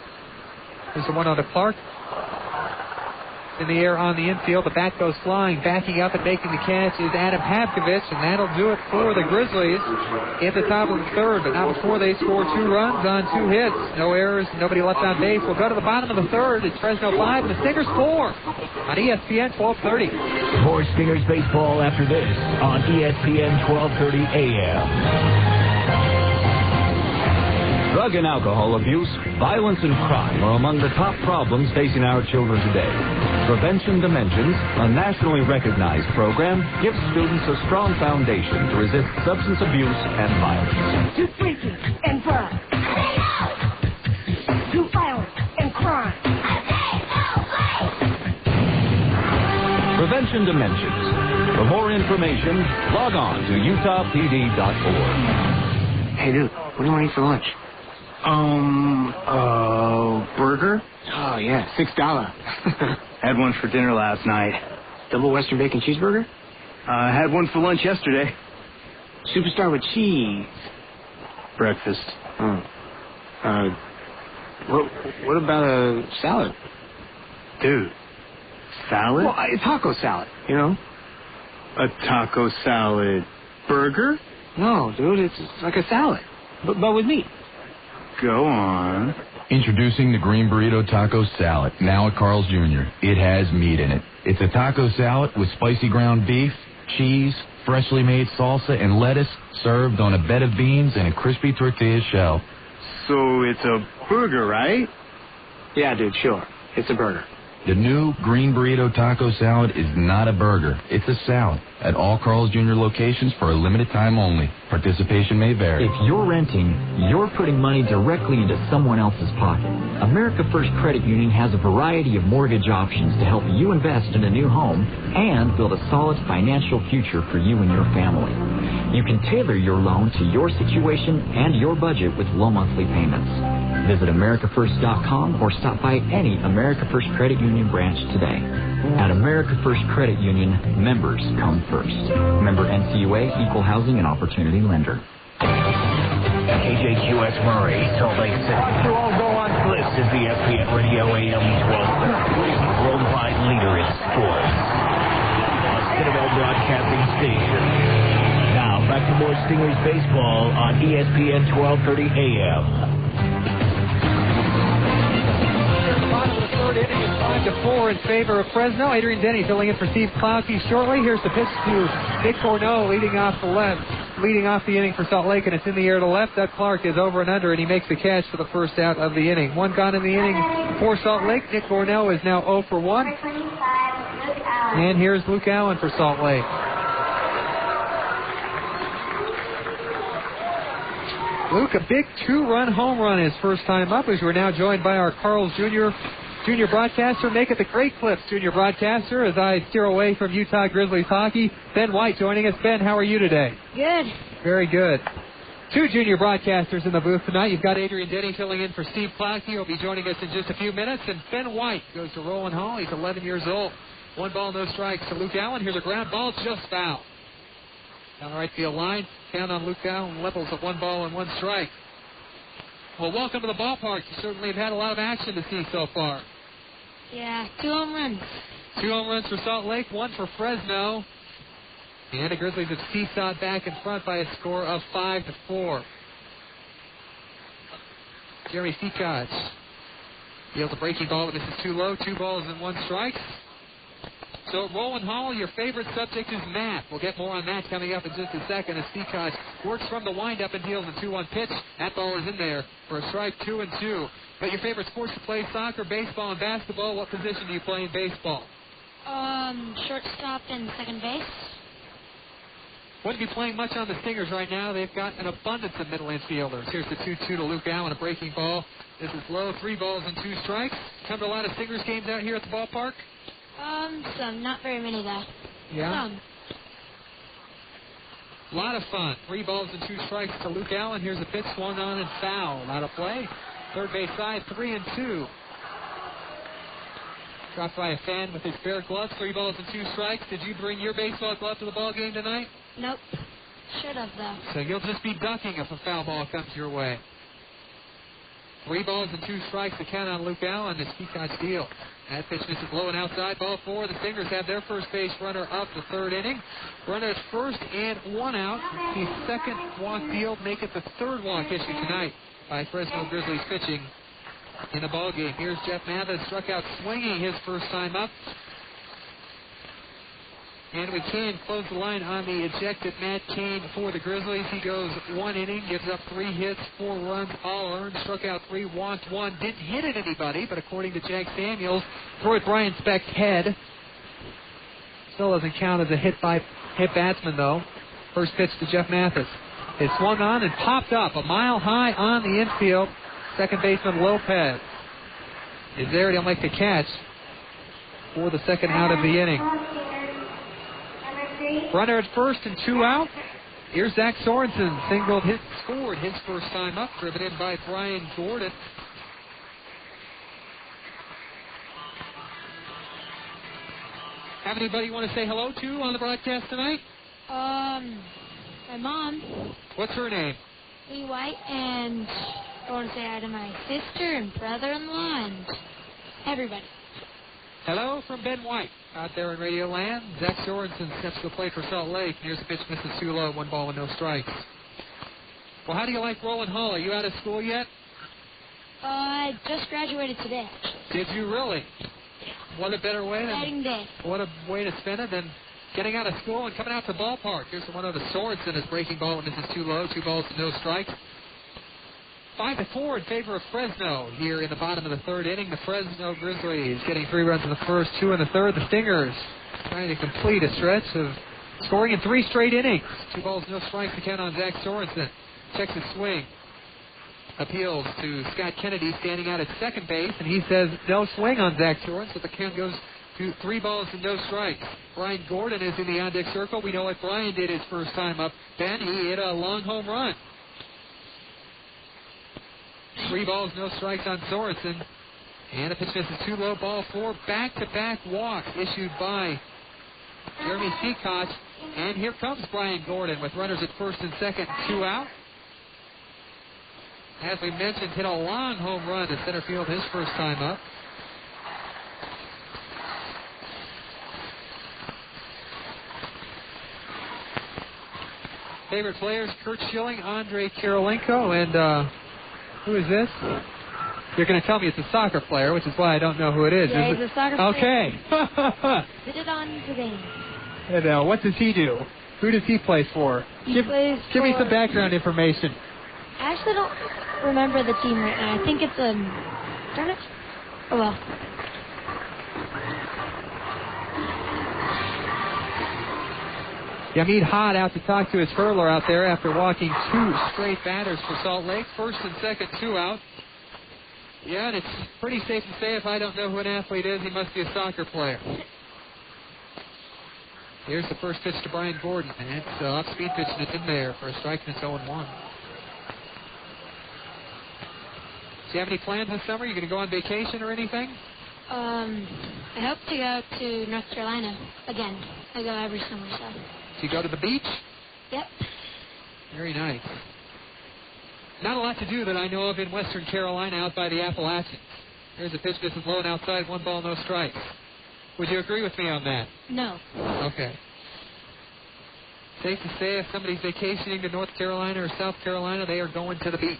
There's the 1-0 to Clark. In the air on the infield, the bat goes flying. Backing up and making the catch is Adam Habkovich, and that'll do it for the Grizzlies at the top of the 3rd. But not before they score 2 runs on 2 hits. No errors, nobody left on base. We'll go to the bottom of the 3rd. It's Fresno 5 and the Stingers 4 on ESPN 1230. More Stingers baseball after this on ESPN 1230 AM. Drug and alcohol abuse, violence, and crime are among the top problems facing our children today. Prevention Dimensions, a nationally recognized program, gives students a strong foundation to resist substance abuse and violence. To drinking and drugs. To violence and crime. Prevention Dimensions. For more information, log on to utahpd.org. Hey, dude, what do you want to eat for lunch? Burger? Oh, yeah, $6. Had one for dinner last night. Double Western bacon cheeseburger? Had one for lunch yesterday. Superstar with cheese. Breakfast. What about a salad? Dude, salad? Well, a taco salad, you know? A taco salad burger? No, dude, it's like a salad, but with meat. Go on. Introducing the Green Burrito Taco Salad, now at Carl's Jr. It has meat in it. It's a taco salad with spicy ground beef, cheese, freshly made salsa, and lettuce, served on a bed of beans and a crispy tortilla shell. So it's a burger, right? Yeah, dude, sure. It's a burger. The new green burrito taco salad is not a burger. It's a salad. At all Carl's Jr. locations for a limited time only. Participation may vary. If you're renting, you're putting money directly into someone else's pocket. America First Credit Union has a variety of mortgage options to help you invest in a new home and build a solid financial future for you and your family. You can tailor your loan to your situation and your budget with low monthly payments. Visit AmericaFirst.com or stop by any America First Credit Union branch today. At America First Credit Union, members come first. Member NCUA, Equal Housing and Opportunity Lender. KJQS Murray, Salt Lake City. You all go on Bliss is the ESPN Radio AM 1230, worldwide leader in sports. A Citadel Broadcasting Station. Now, back to more Stingers baseball on ESPN 1230 AM. Bottom of the third inning is 5-4 in favor of Fresno. Adrian Denny filling in for Steve Klauke shortly. Here's the pitch to Nick Corneau leading off the inning for Salt Lake, and it's in the air to left. Doug Clark is over and under, and he makes the catch for the first out of the inning. One gone in the inning for Salt Lake. Nick Corneau is now 0 for 1. And here's Luke Allen for Salt Lake. Luke, a big 2-run home run his first time up, as we're now joined by our Carl's Jr. broadcaster. Make it the Great Clips Junior broadcaster as I steer away from Utah Grizzlies hockey. Ben White joining us. Ben, how are you today? Good. Very good. Two junior broadcasters in the booth tonight. You've got Adrian Denny filling in for Steve Klauke. He'll be joining us in just a few minutes. And Ben White goes to Roland Hall. He's 11 years old. 1 ball, no strikes to Luke Allen. Here's a ground ball, just foul. Down the right field line. Count on Luke Allen. Levels of 1 ball and 1 strike. Well, welcome to the ballpark. You certainly have had a lot of action to see so far. Yeah, 2 home runs. 2 home runs for Salt Lake, 1 for Fresno. And the Grizzlies have seesawed back in front by a score of 5-4. Jeremy Seacott deals a breaking ball, but this is too low. 2 balls and 1 strike. So, Roland Hall, your favorite subject is math. We'll get more on that coming up in just a second as Seacott works from the windup and deals a 2-1 pitch. That ball is in there for a strike, 2-2. But your favorite sports to play, soccer, baseball, and basketball. What position do you play in baseball? Shortstop and second base. Wouldn't be playing much on the Stingers right now. They've got an abundance of middle infielders. Here's the 2-2 to Luke Allen, a breaking ball. This is low, 3 balls and 2 strikes. Come to a lot of Stingers games out here at the ballpark? Some. Not very many, though. Yeah? Some. A lot of fun. 3 balls and 2 strikes to Luke Allen. Here's a pitch, swung on and foul. Out of play. Third base side, 3-2. Dropped by a fan with his bare gloves. 3 balls and 2 strikes. Did you bring your baseball glove to the ball game tonight? Nope. Should have, though. So you'll just be ducking if a foul ball comes your way. 3 balls and 2 strikes to count on Luke Allen. It's Peacock's deal. That pitch misses low and outside. Ball 4. The Stingers have their first base runner up the third inning. Runner at first and 1 out. The second walk deal make it the third walk issued tonight by Fresno Grizzlies pitching in the ball game. Here's Jeff Mathis, struck out swinging his first time up. And we can close the line on the ejected Matt Cain for the Grizzlies. He goes 1 inning, gives up 3 hits, 4 runs, all earned, struck out 3, walked 1, didn't hit at anybody, but according to Jack Samuels, threw at Brian Speck's head. Still doesn't count as a hit batsman, though. First pitch to Jeff Mathis. It swung on and popped up a mile high on the infield. Second baseman Lopez is there. He'll make the catch for the second out of the inning. Runner at first and 2 out. Here's Zach Sorensen. Scored his first time up. Driven in by Brian Gordon. Have anybody you want to say hello to on the broadcast tonight? My mom. What's her name? Lee White, and I want to say hi to my sister and brother-in-law and everybody. Hello from Ben White out there in Radio Land. Zach Sorensen steps to the plate for Salt Lake. Here's a pitch, misses too low, 1 ball and no strikes. Well, how do you like Roland Hall? Are you out of school yet? I just graduated today. Did you really? What a better way What a way to spend it than getting out of school and coming out to the ballpark. Here's the 1-0 to Sorensen. His breaking ball, and this is too low. 2 balls and no strikes. 5-4 in favor of Fresno here in the bottom of the third inning. The Fresno Grizzlies getting 3 runs in the first, 2 in the third. The Stingers trying to complete a stretch of scoring in 3 straight innings. 2 balls, no strikes to count on Zach Sorensen. Checks his swing. Appeals to Scott Kennedy standing out at second base, and he says no swing on Zach Sorensen. So the count goes to 3 balls and no strikes. Brian Gordon is in the on-deck circle. We know what Brian did his first time up. Then he hit a long home run. 3 balls, no strikes on Sorensen. And a pitch misses 2 low, ball 4. Back-to-back walks issued by Jeremy Seacott. And here comes Brian Gordon with runners at first and second, 2 out. As we mentioned, hit a long home run to center field his first time up. Favorite players, Kurt Schilling, Andre Karolinko, and who is this? You're going to tell me it's a soccer player, which is why I don't know who it is. Yeah, he's a soccer player. Okay. Did it on today. And what does he do? Who does he play for? Give me some background information. I actually don't remember the team right now. I think it's darn it. Oh well. Yamid Hod out to talk to his hurler out there after walking 2 straight batters for Salt Lake. First and second, 2 out. Yeah, and it's pretty safe to say if I don't know who an athlete is, he must be a soccer player. Here's the first pitch to Brian Gordon, and it's off-speed pitch, and it's in there for a strike, and it's 0-1. Do you have any plans this summer? You going to go on vacation or anything? I hope to go to North Carolina again. I go every summer, so. Do you go to the beach? Yep. Very nice. Not a lot to do that I know of in Western Carolina out by the Appalachians. There's a pitch misses low and outside, 1 ball, no strikes. Would you agree with me on that? No. Okay. Safe to say if somebody's vacationing to North Carolina or South Carolina, they are going to the beach.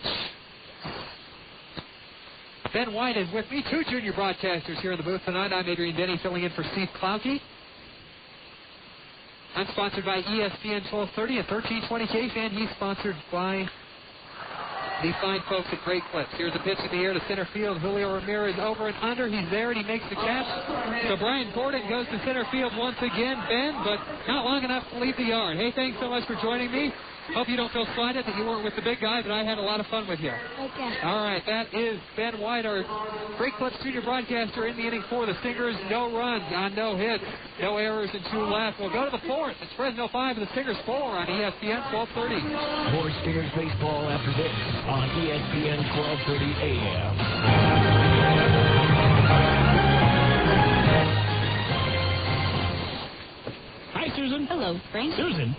Ben White is with me, 2 junior broadcasters here in the booth tonight. I'm Adrian Denny filling in for Steve Klauke. I'm sponsored by ESPN 1230 at 1320 and he's sponsored by the fine folks at Great Clips. Here's a pitch in the air to center field. Julio Ramirez over and under. He's there and he makes the catch. So Brian Gordon goes to center field once again, Ben, but not long enough to leave the yard. Hey, thanks so much for joining me. Hope you don't feel slighted that you weren't with the big guy, but I had a lot of fun with you. Okay. All right, that is Ben White, our Great Clips junior broadcaster in the inning for the Stingers. No runs on no hits, no errors, and 2 left. We'll go to the 4th. It's Fresno 5 and the Stingers 4 on ESPN 1230. More Stingers baseball after this on ESPN 1230 AM. Hi, Susan. Hello, Frank. Susan,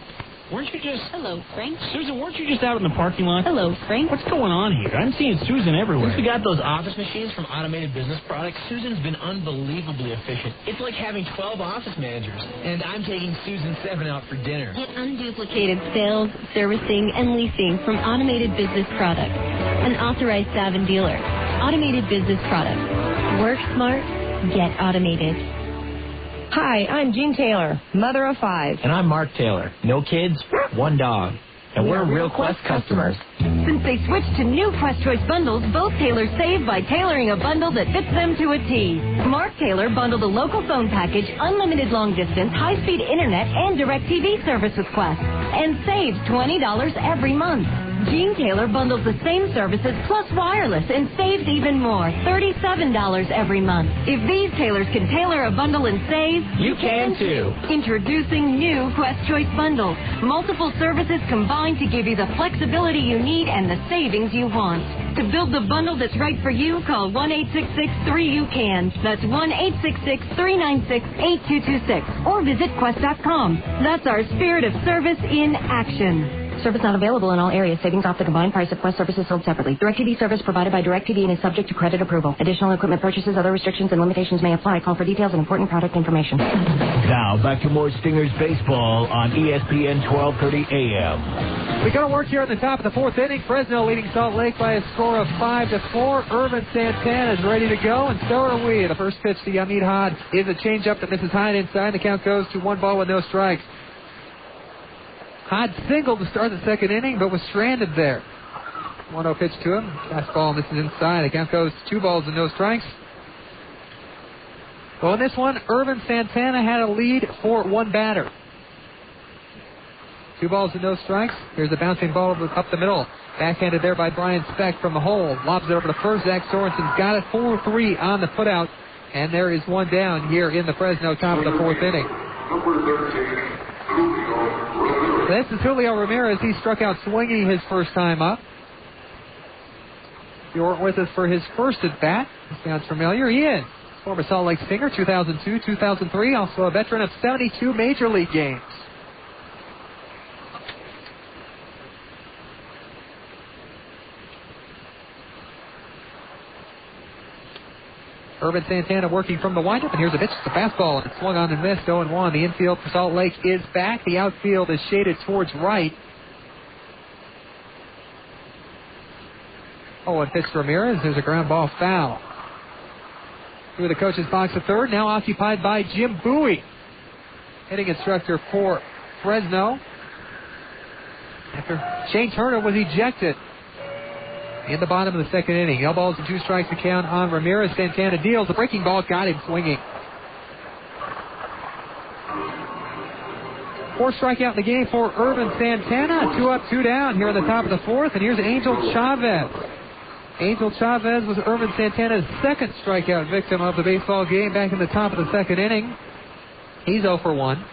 weren't you just... Hello, Frank. Susan, weren't you just out in the parking lot? Hello, Frank. What's going on here? I'm seeing Susan everywhere. Since we got those office machines from Automated Business Products, Susan's been unbelievably efficient. It's like having 12 office managers. And I'm taking Susan 7 out for dinner. Get unduplicated sales, servicing, and leasing from Automated Business Products, an authorized Savin dealer. Automated Business Products. Work smart, get automated. Hi, I'm Jean Taylor, mother of 5. And I'm Mark Taylor. No kids, 1 dog. And we're Real Quest customers. Since they switched to new Quest Choice bundles, both Taylors save by tailoring a bundle that fits them to a T. Mark Taylor bundled a local phone package, unlimited long distance, high-speed internet, and direct TV service with Quest, and saves $20 every month. Jean Taylor bundles the same services plus wireless and saves even more, $37 every month. If these tailors can tailor a bundle and save, You can too. Introducing new Quest Choice bundles. Multiple services combined to give you the flexibility you need and the savings you want. To build the bundle that's right for you, call 1-866-3-UCAN. That's 1-866-396-8226. Or visit Quest.com. That's our spirit of service in action. Service not available in all areas. Savings off the combined price of Quest services sold separately. DirecTV service provided by DirecTV and is subject to credit approval. Additional equipment purchases, other restrictions, and limitations may apply. Call for details and important product information. Now, back to more Stingers baseball on ESPN 1230 AM. We go to work here at the top of the 4th inning. Fresno leading Salt Lake by a score of 5-4. Irvin Santana is ready to go, and so are we. The first pitch to Yamid Hod is a changeup that misses high and inside. The count goes to 1 ball with no strikes. Hod singled to start the 2nd inning, but was stranded there. 1-0 pitch to him. Fastball misses inside. The count goes 2 balls and no strikes. Well, in this one, Irvin Santana had a lead for 1 batter. 2 balls and no strikes. Here's a bouncing ball up the middle. Backhanded there by Brian Speck from the hole. Lobs it over to first. Zach Sorensen's got it. 4-3 on the putout. And there is 1 down here in the Fresno top of the 4th inning. This is Julio Ramirez. He struck out swinging his first time up. If you weren't with us for his first at bat, he sounds familiar. He is. Former Salt Lake Stinger, 2002, 2003. Also a veteran of 72 Major League games. Irvin Santana working from the windup, and here's a pitch. It's a fastball, and it's swung on and missed. 0-1. The infield for Salt Lake is back. The outfield is shaded towards right. And pitch to Ramirez. There's a ground ball foul. Through the coach's box at third, now occupied by Jim Bowie. Hitting instructor for Fresno. After Shane Turner was ejected in the bottom of the 2nd inning. No balls and 2 strikes to count on Ramirez. Santana deals. The breaking ball got him swinging. 4th strikeout in the game for Irvin Santana. 2 up, 2 down here in the top of the 4th. And here's Angel Chavez. Angel Chavez was Irvin Santana's 2nd strikeout victim of the baseball game back in the top of the 2nd inning. He's 0 for 1.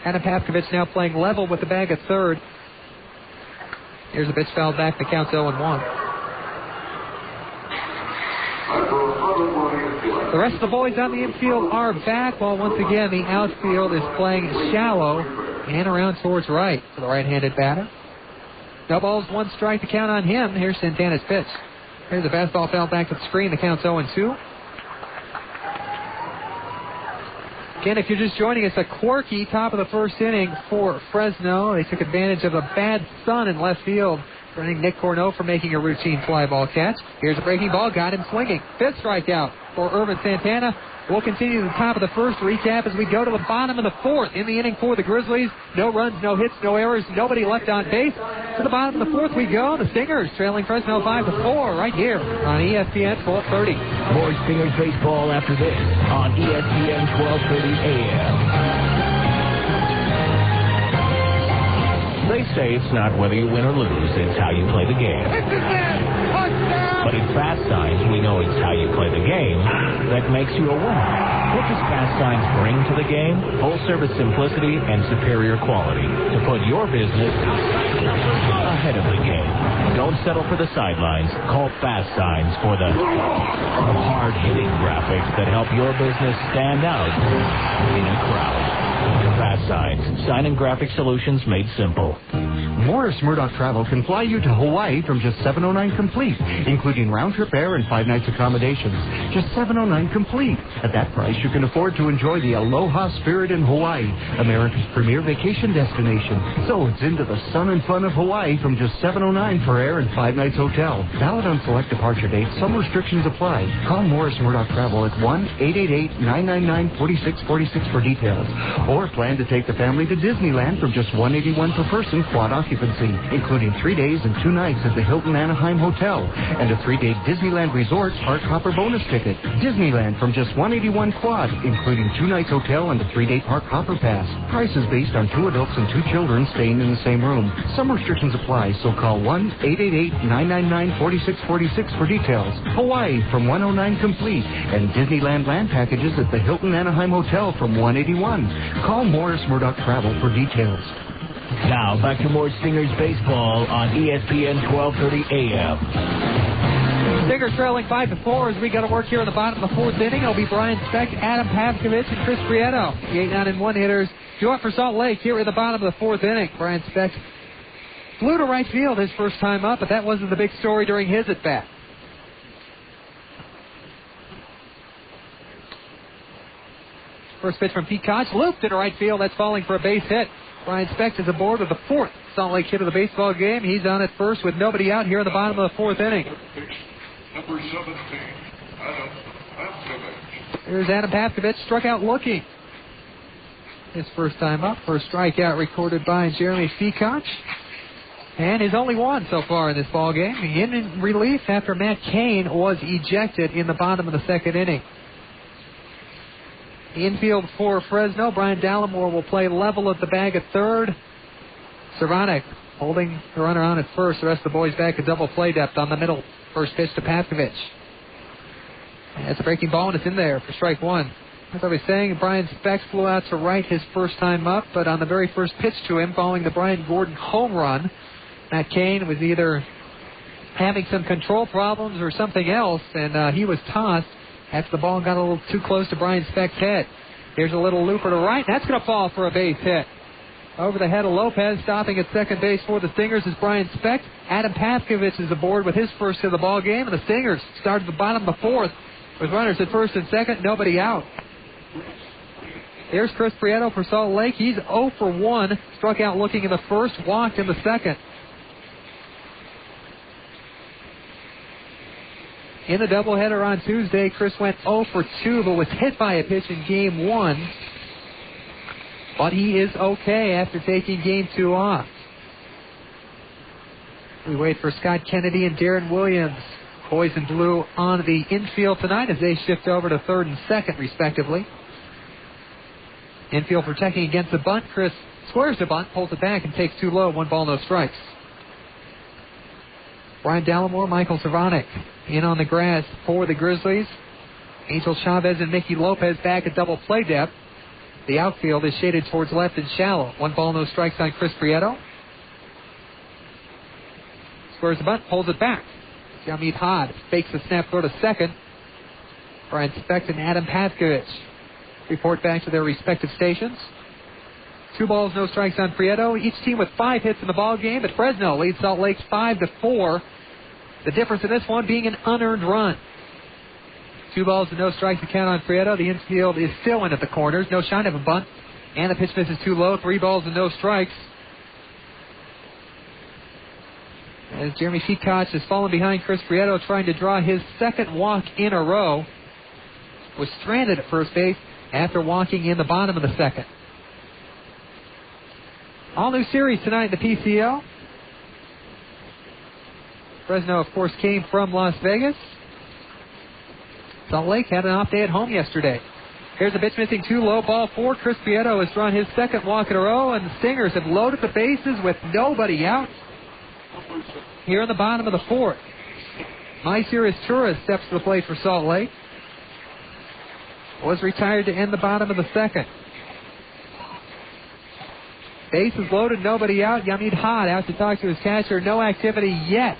Adam Pavkovich now playing level with the bag at third. Here's a pitch fouled back. The count's 0-1. The rest of the boys on the infield are back, while once again the outfield is playing shallow and around towards right for the right-handed batter. No balls, 1 strike to count on him. Here's Santana's pitch. Here's a fastball fouled back to the screen. The count's 0-2. Again, if you're just joining us, a quirky top of the 1st inning for Fresno. They took advantage of a bad sun in left field, preventing Nick Corneau from making a routine fly ball catch. Here's a breaking ball, got him swinging. 5th strikeout for Irvin Santana. We'll continue to the top of the 1st recap as we go to the bottom of the 4th in the inning for the Grizzlies. No runs, no hits, no errors, nobody left on base. To the bottom of the 4th we go. The Stingers trailing Fresno 5-4 right here on ESPN 1230. More Stingers baseball after this on ESPN 1230 AM. They say it's not whether you win or lose, it's how you play the game. But at Fast Signs, we know it's how you play the game that makes you a winner. What does Fast Signs bring to the game? Full-service simplicity and superior quality to put your business ahead of the game. Don't settle for the sidelines. Call Fast Signs for the hard-hitting graphics that help your business stand out in a crowd. Fast Signs. Sign and graphic solutions made simple. Morris Murdoch Travel can fly you to Hawaii from just $709 complete, including round-trip air and 5 nights accommodations. Just $709 complete. At that price, you can afford to enjoy the aloha spirit in Hawaii, America's premier vacation destination. So it's into the sun and fun of Hawaii from just $709 for air and 5 nights hotel. Valid on select departure dates. Some restrictions apply. Call Morris Murdoch Travel at 1-888-999-4646 for details. Or plan to take the family to Disneyland from just $181 per person, quad occupancy, including 3 days and 2 nights at the Hilton Anaheim Hotel, and a 3-day Disneyland Resort Park Hopper bonus ticket. Disneyland from just $181 quad, including 2 nights hotel and a 3-day Park Hopper pass. Prices based on 2 adults and 2 children staying in the same room. Some restrictions apply, so call 1-888-999-4646 for details. Hawaii from $109 complete, and Disneyland land packages at the Hilton Anaheim Hotel from $181. Call Morris Murdoch Travel for details. Now, back to more Stingers baseball on ESPN 1230 AM. Stingers trailing 5-4 as we go to work here in the bottom of the 4th inning. It'll be Brian Speck, Adam Pavkovich, and Chris Prieto. The 8-9-1 hitters due up for Salt Lake here in the bottom of the 4th inning. Brian Speck flew to right field his first time up, but that wasn't the big story during his at-bat. First pitch from Pete Koch, looped into right field. That's falling for a base hit. Brian Speck is aboard with the 4th Salt Lake hit of the baseball game. He's on at first with nobody out here in the bottom of the 4th inning. Number 17, Adam Pavkovich. Here's Adam Pavkovich, struck out looking. His first time up. First strikeout recorded by Jeremy Peacock. And his only one so far in this ball game. In relief after Matt Cain was ejected in the bottom of the second inning. The infield for Fresno, Brian Dallimore will play level at the bag at third. Cervonic holding the runner on at first. The rest of the boys back at double play depth on the middle. First pitch to Pavkovich. And that's a breaking ball, and it's in there for strike one. As I was saying, Brian Speck flew out to right his first time up, but on the very first pitch to him, following the Brian Gordon home run, Matt Cain was either having some control problems or something else, and he was tossed after the ball got a little too close to Brian Speck's head. Here's a little looper to right. That's going to fall for a base hit. Over the head of Lopez, stopping at second base for the Stingers is Brian Speck. Adam Pavkovich is aboard with his first hit of the ball game, and the Stingers started the bottom of the fourth with runners at first and second, nobody out. There's Chris Prieto for Salt Lake. He's 0 for 1. Struck out looking in the first, walked in the second. In the doubleheader on Tuesday, Chris went 0 for 2, but was hit by a pitch in Game 1. But he is okay after taking Game 2 off. We wait for Scott Kennedy and Darren Williams. Boys in blue on the infield tonight as they shift over to third and second, respectively. Infield protecting against the bunt. Chris squares the bunt, pulls it back, and takes too low. 1 ball, no strikes. Brian Dallimore, Michael Cervonic in on the grass for the Grizzlies. Angel Chavez and Mickey Lopez back at double play depth. The outfield is shaded towards left and shallow. 1 ball, no strikes on Chris Prieto. Squares the bunt, pulls it back. Yamid Haad fakes the snap throw to second. Brian Speck and Adam Pavkovich report back to their respective stations. 2 balls, no strikes on Prieto. Each team with 5 hits in the ball game, but Fresno leads Salt Lake 5-4. The difference in this one being an unearned run. 2 balls and no strikes to count on Prieto. The infield is still in at the corners. No shine of a bunt. And the pitch misses too low. 3 balls and no strikes. As Jeremy Feacock has fallen behind Chris Prieto, trying to draw his second walk in a row. Was stranded at first base after walking in the bottom of the second. All new series tonight in the PCL. Fresno, of course, came from Las Vegas. Salt Lake had an off day at home yesterday. Here's a pitch missing too low. Ball 4. Chris Prieto has drawn his second walk in a row, and the Stingers have loaded the bases with nobody out. Here in the bottom of the fourth, Mycerius Turris steps to the plate for Salt Lake. Was retired to end the bottom of the second. Bases loaded, nobody out. Yamid Haad out to talk to his catcher. No activity yet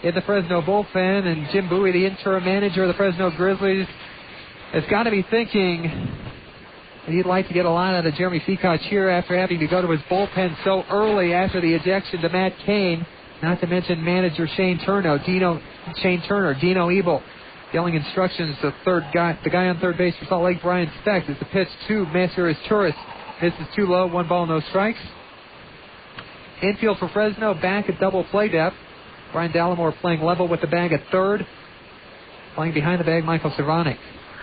in the Fresno bullpen, and Jim Bowie, the interim manager of the Fresno Grizzlies, has got to be thinking that he'd like to get a lot out of Jeremy Feacock here after having to go to his bullpen so early after the ejection to Matt Cain. Not to mention manager Shane Turner, Dino Ebel, yelling instructions to the guy on third base for Salt Lake, Brian Speck, as the pitch to Mycerius Turris misses too low. 1 ball, no strikes. Infield for Fresno back at double play depth. Brian Dallimore playing level with the bag at third. Playing behind the bag, Michael Cervonic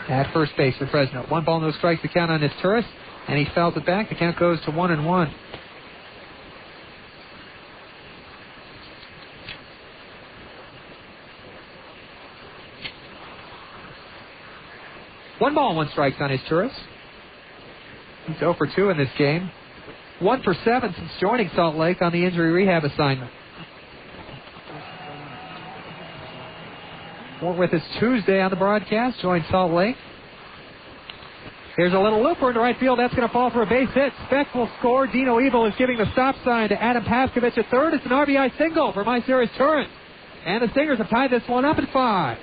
at first base for Fresno. 1 ball, no strikes to count on his Turris, and he fouls it back. The count goes to 1-1. One ball, 1 strikes on his Turris. He's 0 for 2 in this game. 1 for 7 since joining Salt Lake on the injury rehab assignment. We're with us Tuesday on the broadcast. Joined Salt Lake. Here's a little looper into right field. That's going to fall for a base hit. Speck will score. Dino Ebel is giving the stop sign to Adam Pavkovich at third. It's an RBI single for Mycerius Turris. And the Stingers have tied this one up at 5.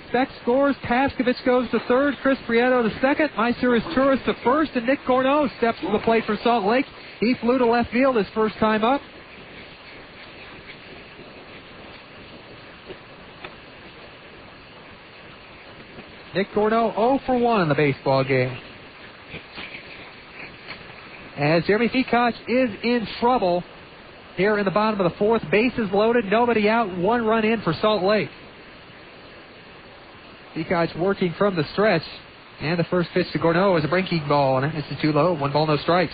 Speck scores. Pavkovich goes to third. Chris Prieto to second. Mycerius Turris to first. And Nick Corneau steps to the plate for Salt Lake. He flew to left field his first time up. Nick Corneau 0 for 1 in the baseball game. As Jeremy Feacock is in trouble here in the bottom of the fourth. Bases loaded, nobody out, 1 run in for Salt Lake. Feacock working from the stretch. And the first pitch to Corneau is a breaking ball, and it's too low. 1 ball, no strikes.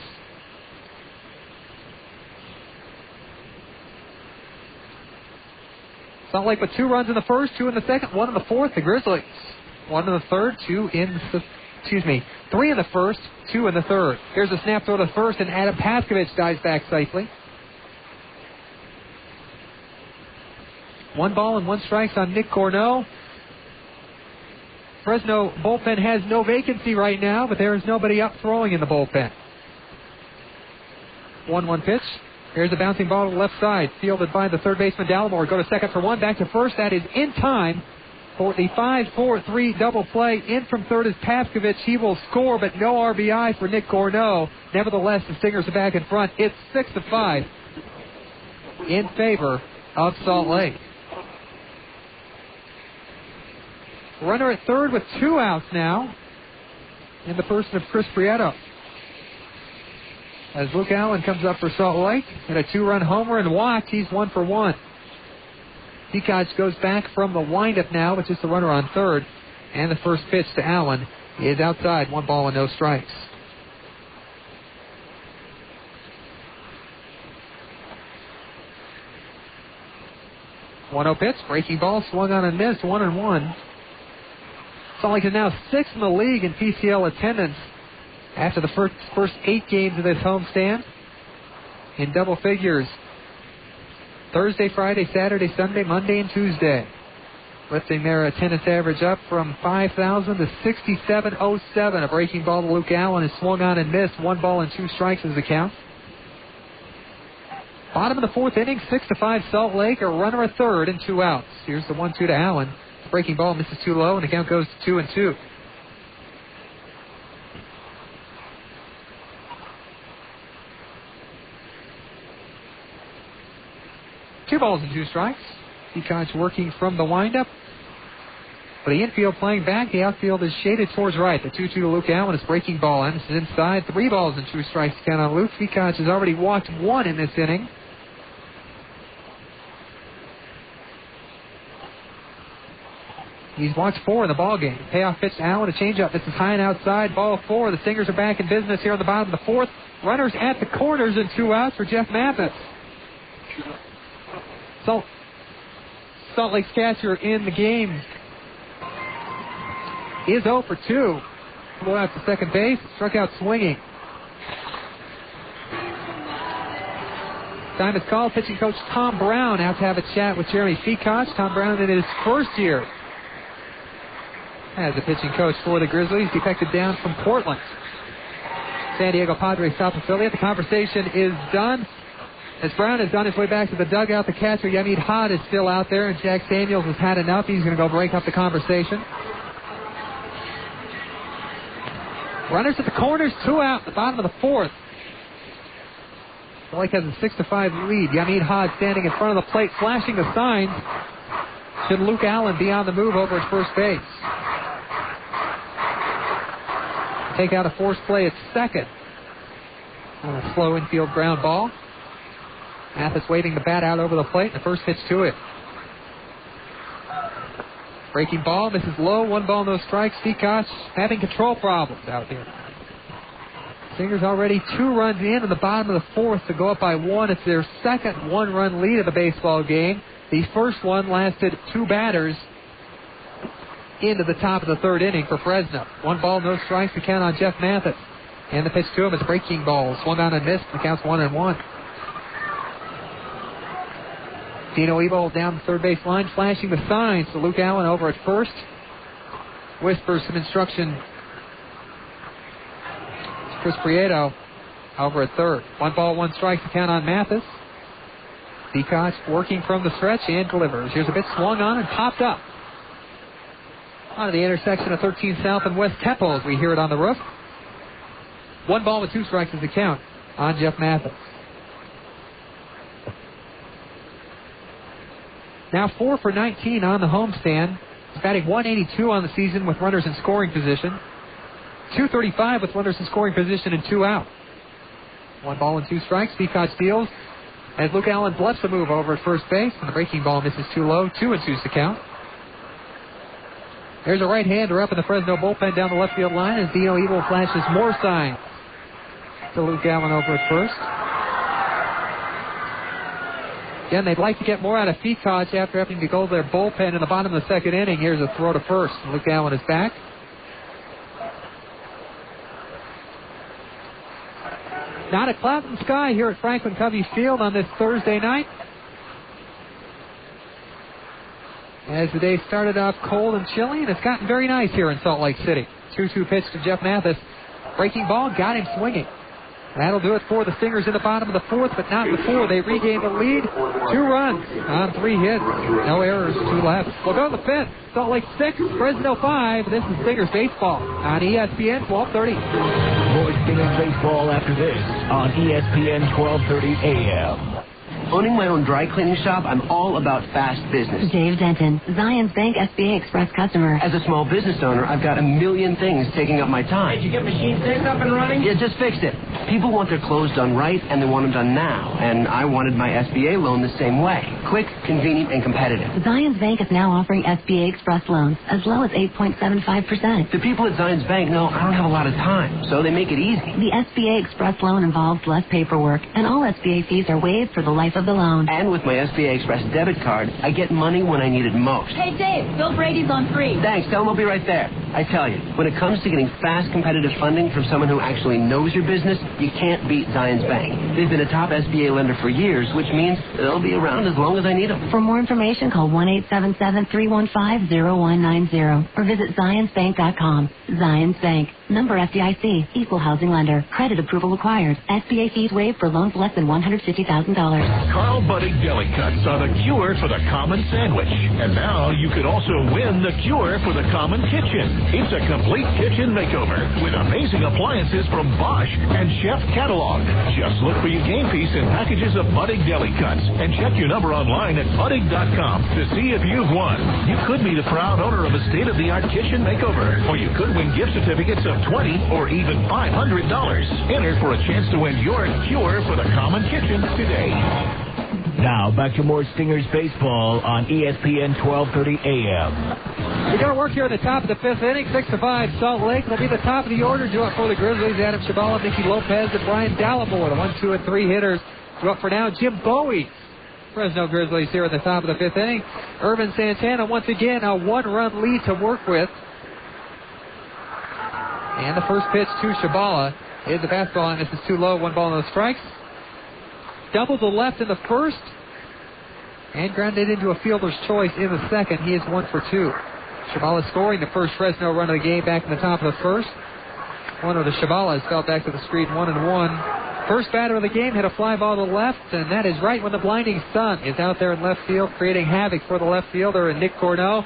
Salt Lake with 2 runs in the first, 2 in the second, 1 in the fourth. The Grizzlies 1 in the third, 3 in the first, 2 in the third. Here's a snap throw to first, and Adam Paskovich dives back safely. 1 ball and 1 strikes on Nick Corneau. Fresno bullpen has no vacancy right now, but there is nobody up throwing in the bullpen. 1-1 pitch. Here's a bouncing ball to the left side, fielded by the third baseman Dallimore. Go to second for 1, back to first. That is in time for the 5-4-3 double play. In from third is Paskovich. He will score, but no RBI for Nick Corneau. Nevertheless, the Stingers are back in front. It's 6-5 in favor of Salt Lake. Runner at third with 2 outs now in the person of Chris Prieto. As Luke Allen comes up for Salt Lake and a 2-run homer and walk, he's 1 for 1. Peacock goes back from the windup now, which is the runner on third. And the first pitch to Allen is outside, 1 ball and no strikes. One-0 pitch, breaking ball, swung on and missed, 1-1. Salt Lake is now 6th in the league in PCL attendance after the first 8 games of this homestand in double figures. Thursday, Friday, Saturday, Sunday, Monday, and Tuesday. Lifting their attendance average up from 5,000 to 6,707. A breaking ball to Luke Allen is swung on and missed. 1 ball and 2 strikes is the count. Bottom of the 4th inning, 6-5 Salt Lake. A runner at third and 2 outs. Here's the 1-2 to Allen. Breaking ball misses too low, and the count goes to 2-2. Two balls and 2 strikes. Peacock's working from the windup. But the infield playing back. The outfield is shaded towards right. The 2-2 to Luke Allen is breaking ball. And this is inside. 3 balls and 2 strikes to count on Luke. Peacock has already walked 1 in this inning. He's walked 4 in the ball game. Payoff pitch to Allen, a changeup. This is high and outside. Ball 4. The Stingers are back in business here on the bottom of the 4th. Runners at the corners and 2 outs for Jeff Mathis. Salt Lake's catcher in the game is 0 for 2. Flew out to second base, struck out swinging. Time is called. Pitching coach Tom Brown out to have a chat with Jeremy Peacock. Tom Brown in his first year as a pitching coach for the Grizzlies, defected down from Portland. San Diego Padres South affiliate. The conversation is done. As Brown has done his way back to the dugout, the catcher Yamid Haad is still out there, and Jack Samuels has had enough. He's going to go break up the conversation. Runners at the corners, 2 out at the bottom of the 4th. Salt Lake has a 6-5 lead. Yamid Haad standing in front of the plate, flashing the signs. Should Luke Allen be on the move over at first base? Take out a forced play at second. On a slow infield ground ball. Mathis waving the bat out over the plate. The first pitch to it. Breaking ball, misses low. 1 ball, no strikes. Peacock having control problems out here. Stingers already 2 runs in the bottom of the 4th to go up by 1. It's their second 1-run lead of the baseball game. The first one lasted 2 batters into the top of the 3rd inning for Fresno. 1 ball, no strikes to count on Jeff Mathis. And the pitch to him is breaking ball. Swung on and missed. The count's 1-1. Dino Evo down the third base line, flashing the signs to Luke Allen over at first. Whispers some instruction to Chris Prieto over at third. 1 ball, 1 strike to count on Mathis. Peacock working from the stretch and delivers. Here's a pitch swung on and popped up. Onto the intersection of 13th South and West Temple as we hear it on the roof. 1 ball with 2 strikes is the count on Jeff Mathis. Now 4 for 19 on the homestand. He's batting .182 on the season with runners in scoring position. .235 with runners in scoring position and 2 out. 1 ball and 2 strikes. Peacock steals as Luke Allen bluffs a move over at first base, and the breaking ball misses too low. 2-2's the count. There's a right-hander up in the Fresno bullpen down the left field line as Dino Evil flashes more signs to Luke Allen over at first. Again, they'd like to get more out of Peacock after having to go to their bullpen in the bottom of the second inning. Here's a throw to first. Luke Allen is back. Not a cloud in the sky here at Franklin Covey Field on this Thursday night. As the day started off cold and chilly, and it's gotten very nice here in Salt Lake City. 2-2 pitch to Jeff Mathis. Breaking ball, got him swinging. That'll do it for the Stingers in the bottom of the fourth, but not before they regain the lead. 2 runs on 3 hits. No errors, 2 left. We'll go to the fifth. Salt Lake 6, Fresno 5. This is Stingers Baseball on ESPN 1230. More Stingers Baseball after this on ESPN 1230 AM. Owning my own dry cleaning shop, I'm all about fast business. Dave Denton, Zions Bank SBA Express customer. As a small business owner, I've got a million things taking up my time. Did you get machine 6 up and running? Yeah, just fixed it. People want their clothes done right, and they want them done now. And I wanted my SBA loan the same way. Quick, convenient, and competitive. Zions Bank is now offering SBA Express loans as low as 8.75%. The people at Zions Bank know I don't have a lot of time, so they make it easy. The SBA Express loan involves less paperwork, and all SBA fees are waived for the life of the loan. And with my SBA Express debit card, I get money when I need it most. Hey, Dave, Bill Brady's on free. Thanks. Tell him I'll be right there. I tell you, when it comes to getting fast, competitive funding from someone who actually knows your business, you can't beat Zions Bank. They've been a top SBA lender for years, which means they'll be around as long as I need them. For more information, call 1-877-315-0190 or visit ZionsBank.com. Zions Bank. Member FDIC. Equal housing lender. Credit approval required. SBA fees waived for loans less than $150,000. Carl Buddig Deli Cuts are the cure for the common sandwich. And now you could also win the cure for the common kitchen. It's a complete kitchen makeover with amazing appliances from Bosch and Chef Catalog. Just look for your game piece in packages of Buddig Deli Cuts and check your number online at Buddig.com to see if you've won. You could be the proud owner of a state-of-the-art kitchen makeover, or you could win gift certificates of $20 or even $500. Enter for a chance to win your cure for the common kitchen today. Now, back to more Stingers Baseball on ESPN 1230 AM. We got to work here at the top of the fifth inning. 6-5, Salt Lake. It'll be the top of the order. Due up for the Grizzlies, Adam Shabala, Nicky Lopez, and Brian Dallimore. The 1, 2, and 3 hitters. Due up for now, Jim Bowie. Fresno Grizzlies here at the top of the fifth inning. Irvin Santana, once again, a 1-run lead to work with. And the first pitch to Shabala is a fastball, and this is too low. 1 ball, no strikes. Double to left in the first, and grounded into a fielder's choice in the second. He is 1 for 2. Shabala scoring the first Fresno run of the game back in the top of the first. One of the Shabalas fell back to the street 1-1. First batter of the game hit a fly ball to left, and that is right when the blinding sun is out there in left field, creating havoc for the left fielder, and Nick Cornell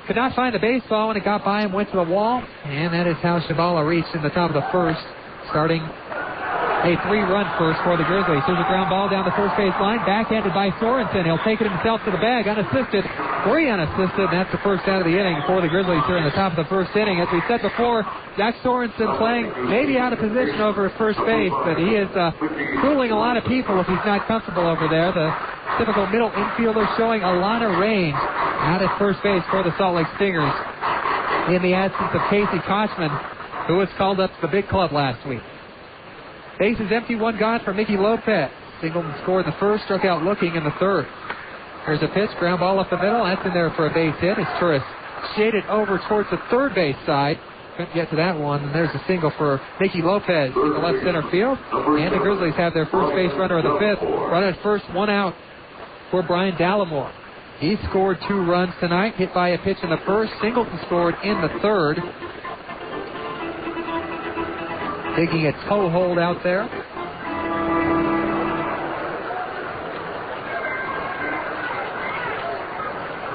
could not find the baseball when it got by him, went to the wall, and that is how Shabala reached in the top of the first, starting a 3-run first for the Grizzlies. Here's a ground ball down the first base line, backhanded by Sorensen. He'll take it himself to the bag, unassisted. 3 unassisted, and that's the first out of the inning for the Grizzlies here in the top of the first inning. As we said before, Jack Sorensen playing maybe out of position over at first base, but he is fooling a lot of people if he's not comfortable over there. The typical middle infielder showing a lot of range out at first base for the Salt Lake Stingers in the absence of Casey Kochman, who was called up to the big club last week. Base is empty, 1 gone for Mickey Lopez. Singleton scored in the first, struck out looking in the third. There's a pitch, ground ball up the middle. That's in there for a base hit. As Turris shaded over towards the third base side. Couldn't get to that one. And there's a single for Mickey Lopez in the left center field. And the Grizzlies have their first base runner of the fifth. Run at first, 1 out for Brian Dallimore. He scored 2 runs tonight, hit by a pitch in the first. Singleton scored in the third. Digging a toe hold out there.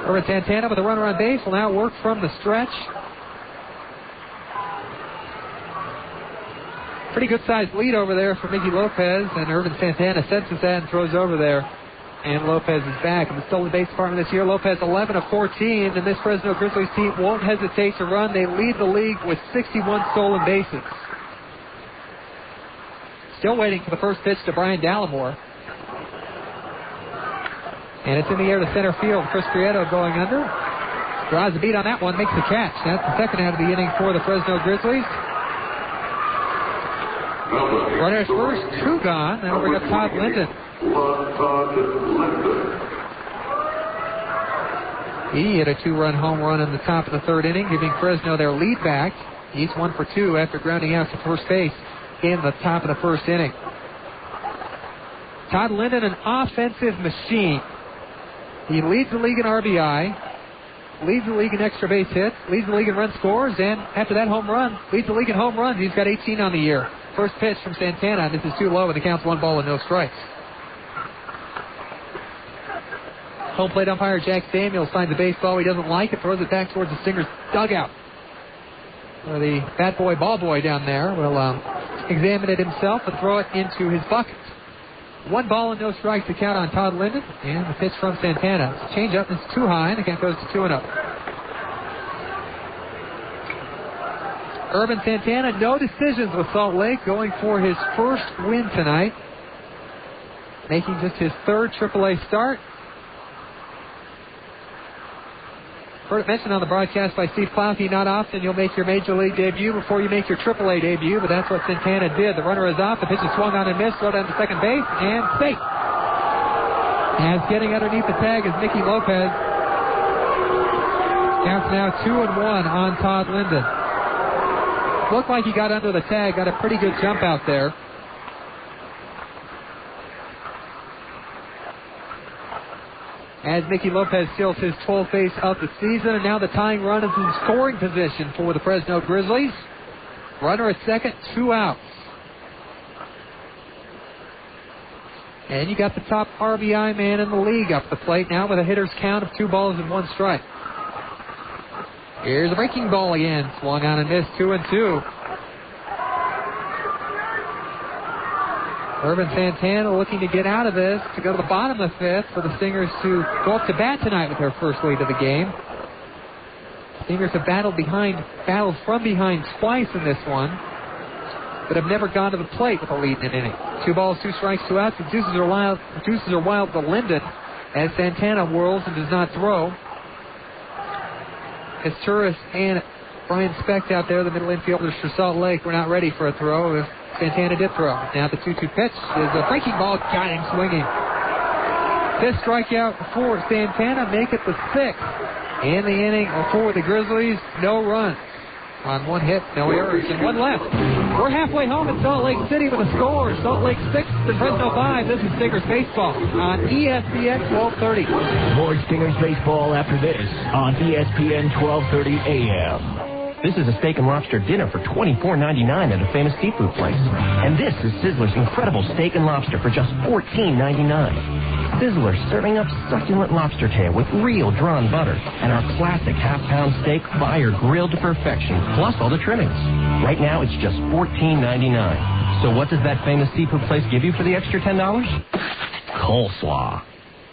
Irvin Santana with a runner on base will now work from the stretch. Pretty good sized lead over there for Mickey Lopez, and Irvin Santana senses that and throws over there. And Lopez is back in the stolen base department this year. Lopez 11 of 14, and this Fresno Grizzlies team won't hesitate to run. They lead the league with 61 stolen bases. Still waiting for the first pitch to Brian Dallimore. And it's in the air to center field. Chris Prieto going under. Draws the beat on that one, makes the catch. That's the second out of the inning for the Fresno Grizzlies. Runners first, 2 gone. That'll bring up Todd Linden. He hit a 2-run home run in the top of the third inning, giving Fresno their lead back. He's 1 for 2 after grounding out to first base in the top of the first inning. Todd Linden, an offensive machine. He leads the league in RBI, leads the league in extra base hits, leads the league in run scores, and after that home run, leads the league in home runs. He's got 18 on the year. First pitch from Santana. This is too low, and the count's 1 ball and no strikes. Home plate umpire Jack Samuels finds a baseball he doesn't like and throws it back towards the Stingers' dugout. The bat boy, ball boy down there will examine it himself and throw it into his bucket. 1 ball and no strikes to count on Todd Linden, and the pitch from Santana. Change up is too high, and the count goes to 2-0. Urban Santana, no decisions with Salt Lake, going for his first win tonight, making just his 3rd AAA start. Heard it mentioned on the broadcast by Steve Plowke, not often you'll make your Major League debut before you make your AAA debut, but that's what Santana did. The runner is off, the pitch is swung on and missed, throw down to second base, and safe. As getting underneath the tag is Nicky Lopez. Counts now 2-1 on Todd Linden. Looked like he got under the tag, got a pretty good jump out there. As Nicky Lopez steals his 12th base of the season, and now the tying run is in scoring position for the Fresno Grizzlies. Runner at second, 2 outs. And you got the top RBI man in the league up the plate now with a hitter's count of 2 balls and 1 strike. Here's a breaking ball again, swung on and missed, 2-2. Urban Santana looking to get out of this, to go to the bottom of the 5th for the Stingers to go up to bat tonight with their first lead of the game. Stingers have battled from behind twice in this one, but have never gone to the plate with a lead in an inning. 2 balls, 2 strikes, 2 outs. The deuces are wild to Linden as Santana whirls and does not throw. Esturis and Brian Specht out there, the middle infielders for Salt Lake, were not ready for a throw. Santana did throw. Now the 2-2 pitch is a breaking ball. Got him swinging. 5th strikeout for Santana. Make it the 6th in the inning for the Grizzlies. No runs on 1 hit, no errors, and 1 left. We're halfway home in Salt Lake City with a score. Salt Lake 6 and Fresno 5. This is Stingers Baseball on ESPN 1230. More Stingers Baseball after this on ESPN 1230 AM. This is a steak and lobster dinner for $24.99 at a famous seafood place. And this is Sizzler's incredible steak and lobster for just $14.99. Sizzler serving up succulent lobster tail with real drawn butter and our classic half-pound steak fire grilled to perfection, plus all the trimmings. Right now, it's just $14.99. So what does that famous seafood place give you for the extra $10? Coleslaw.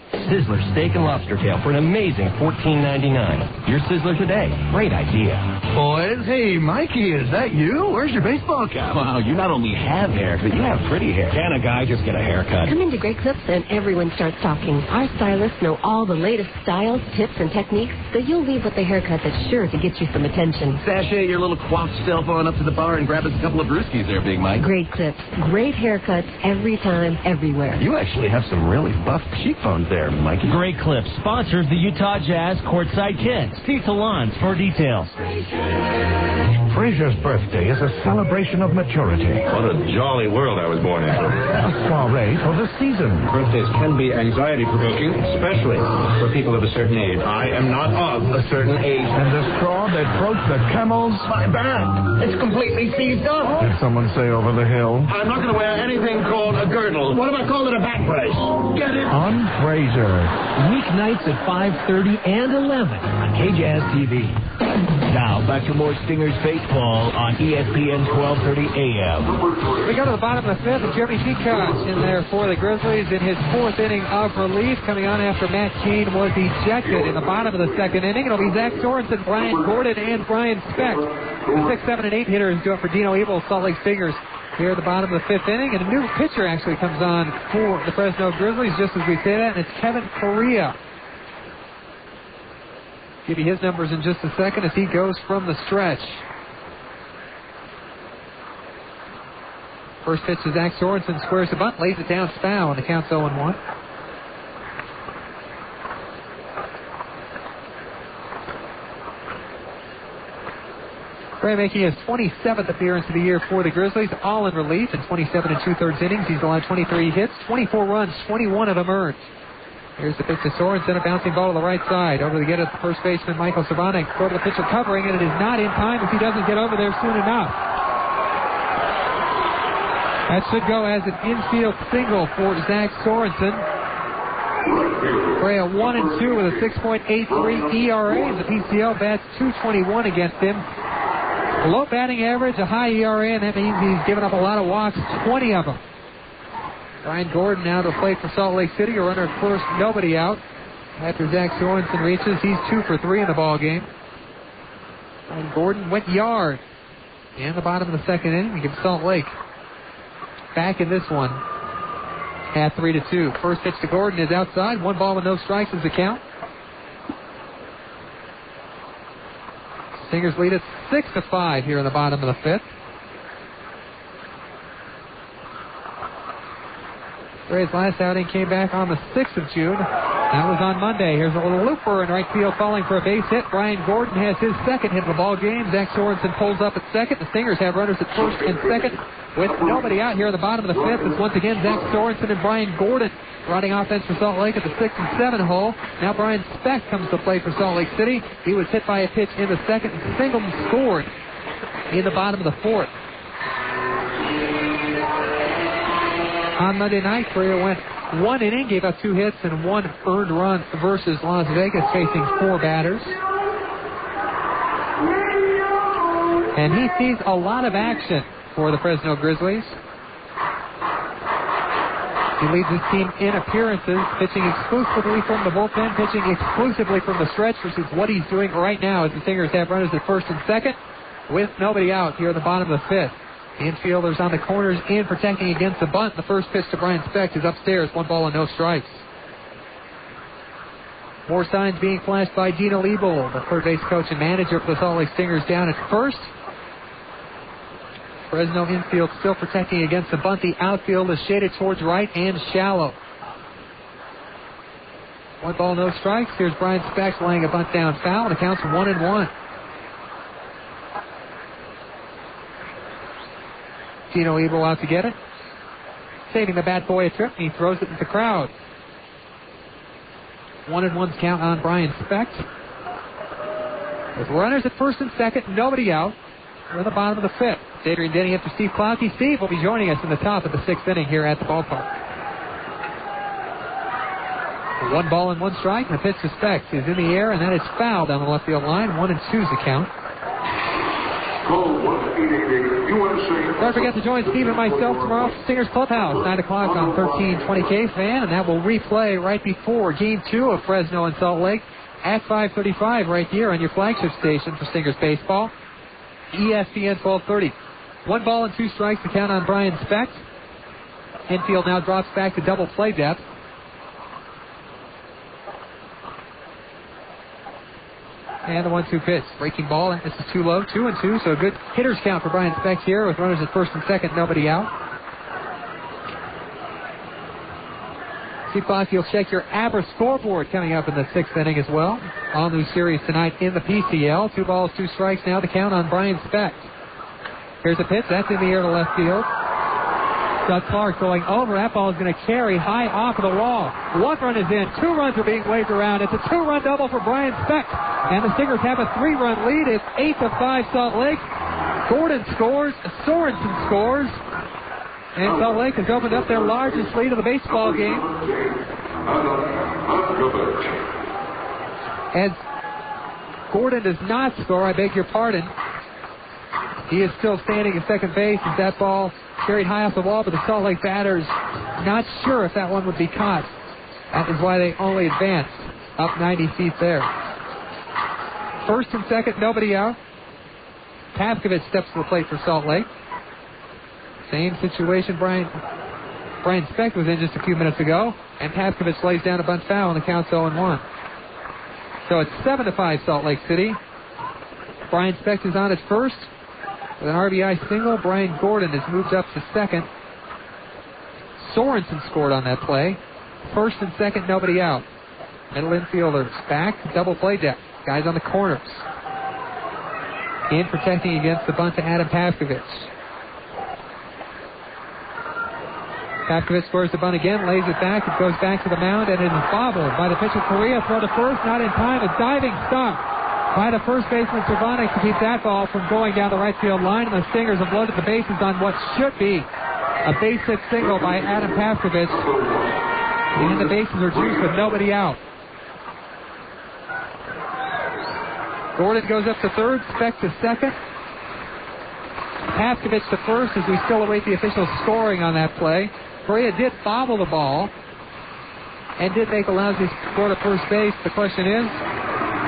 Sizzler steak and lobster tail for an amazing $14.99. Your Sizzler today. Great idea. Boys, hey, Mikey, is that you? Where's your baseball cap? Wow, you not only have hair, but you have pretty hair. Can a guy just get a haircut? Come into Great Clips and everyone starts talking. Our stylists know all the latest styles, tips, and techniques, so you'll leave with a haircut that's sure to get you some attention. Sashay your little coiffed self on up to the bar and grab us a couple of brewskis there, Big Mike. Great Clips. Great haircuts every time, everywhere. You actually have some really buff cheekbones there, Mikey. Great Clips sponsors the Utah Jazz Courtside Kids. See salons for details. Fraser's birthday is a celebration of maturity. What a jolly world I was born into. A soiree for the season. Birthdays can be anxiety-provoking, especially for people of a certain age. I am not of a certain age. And the straw that broke the camel's My back, it's completely seized up. Did someone say over the hill? I'm not going to wear anything called a girdle. What if I call it a back brace? Get it? On Fraser. Weeknights at 5:30 and 11 on KJazz TV. Now, back to more Stingers Baseball on ESPN 1230 AM. We go to the bottom of the 5th, and Jeremy Peacock in there for the Grizzlies in his 4th inning of relief, coming on after Matt Keane was ejected in the bottom of the 2nd inning. It'll be Zach Sorensen, Brian Gordon, and Brian Specht. The 6, 7, and 8 hitters do it for Dino Evil, Salt Lake Stingers here at the bottom of the 5th inning. And a new pitcher actually comes on for the Fresno Grizzlies, just as we say that, and it's Kevin Correa. Give you his numbers in just a second as he goes from the stretch. First pitch to Zach Sorensen, squares the bunt, lays it down, foul, and the count's 0-1. Gray making his 27th appearance of the year for the Grizzlies, all in relief in 27 2/3 innings. He's allowed 23 hits, 24 runs, 21 of them earned. Here's the pitch to Sorensen, a bouncing ball to the right side. Over to get it, first baseman Michael Cervantes. Throw to the pitcher covering, and it is not in time if he doesn't get over there soon enough. That should go as an infield single for Zach Sorensen. Gray a 1-2 with a 6.83 ERA. The PCO bats .221 against him. A low batting average, a high ERA, and that means he's given up a lot of walks, 20 of them. Brian Gordon now to play for Salt Lake City. A runner at first, nobody out. After Zach Sorensen reaches, he's 2 for 3 in the ball game. And Gordon went yard in the bottom of the second inning to give Salt Lake back in this one at 3-2. First pitch to Gordon is outside. 1 ball with no strikes is the count. Stingers lead it 6-5 here in the bottom of the 5th. Gray's last outing came back on the 6th of June. That was on Monday. Here's a little looper in right field falling for a base hit. Brian Gordon has his second hit of the ball game. Zach Sorensen pulls up at second. The Stingers have runners at first and second with nobody out here in the bottom of the 5th. It's once again Zach Sorensen and Brian Gordon running offense for Salt Lake at the 6 and 7 hole. Now Brian Speck comes to play for Salt Lake City. He was hit by a pitch in the second and Singleton scored in the bottom of the 4th. On Monday night, Correa went 1 inning, gave up 2 hits and 1 earned run versus Las Vegas, facing 4 batters. And he sees a lot of action for the Fresno Grizzlies. He leads his team in appearances, pitching exclusively from the bullpen, pitching exclusively from the stretch, which is what he's doing right now as the Stingers have runners at first and second with nobody out here in the bottom of the 5th. Infielders on the corners in protecting against the bunt. The first pitch to Brian Speck is upstairs. 1 ball and no strikes. More signs being flashed by Dino Liebel, the third base coach and manager for the Salt Lake Stingers, down at first. Fresno infield still protecting against the bunt. The outfield is shaded towards right and shallow. 1 ball, no strikes. Here's Brian Speck laying a bunt down foul. The count's 1-1. Dino Liebel out to get it. Saving the bat boy a trip, and he throws it into the crowd. 1-1's count on Brian Speck. With runners at first and second, nobody out. We're in the bottom of the 5th. Adrian Denny after Steve Klauke. Steve will be joining us in the top of the 6th inning here at the ballpark. 1 ball and 1 strike, and the pitch to Speck is in the air, and that is foul down the left field line. 1-2's the count. Don't forget to join Steve and myself tomorrow at Stingers Clubhouse, 9 o'clock on 1320K Fan, and that will replay right before Game 2 of Fresno and Salt Lake at 5:35 right here on your flagship station for Stingers Baseball, ESPN 1230. 1 ball and 2 strikes to count on Brian Speck. Infield now drops back to double play depth. And the 1-2 pitch. Breaking ball. This is too low. 2-2. So a good hitter's count for Brian Speck here with runners at first and second. Nobody out. Steve Klauke will check your ABRA scoreboard coming up in the 6th inning as well. All new series tonight in the PCL. 2 balls, 2 strikes now to count on Brian Speck. Here's a pitch. That's in the air to left field. Doug Clark going over. That ball is going to carry high off of the wall. 1 run is in. 2 runs are being waved around. It's a 2-run double for Brian Speck. And the Stingers have a 3-run lead. It's 8-5 Salt Lake. Gordon scores. Sorensen scores. And Salt Lake has opened up their largest lead of the baseball game. As Gordon does not score, I beg your pardon, he is still standing at second base as that ball carried high off the wall, but the Salt Lake batters not sure if that one would be caught. That is why they only advanced up 90 feet there. First and second, nobody out. Pavkovich steps to the plate for Salt Lake. Same situation Brian Speck was in just a few minutes ago, and Pavkovich lays down a bunt foul, and the count's 0-1. So it's 7-5 Salt Lake City. Brian Speck is on at first. With an RBI single, Brian Gordon has moved up to second Sorensen scored on that play. First and second, nobody out. Middle infielders back, double play deck. Guys on the corners. In protecting against the bunt to Adam Pavkovich. Pavkovich scores the bunt again, lays it back. It goes back to the mound, and it is bobbled by the pitcher Correa. Throw to first, not in time. A diving stop by the first baseman Cervantes to keep that ball from going down the right field line. And the Stingers have loaded the bases on what should be a base hit single by Adam Pavkovich. And the bases are juiced with nobody out. Gordon goes up to third, Speck to second. Pavkovich to first as we still await the official scoring on that play. Correa did bobble the ball and did make a lousy score to first base. The question is,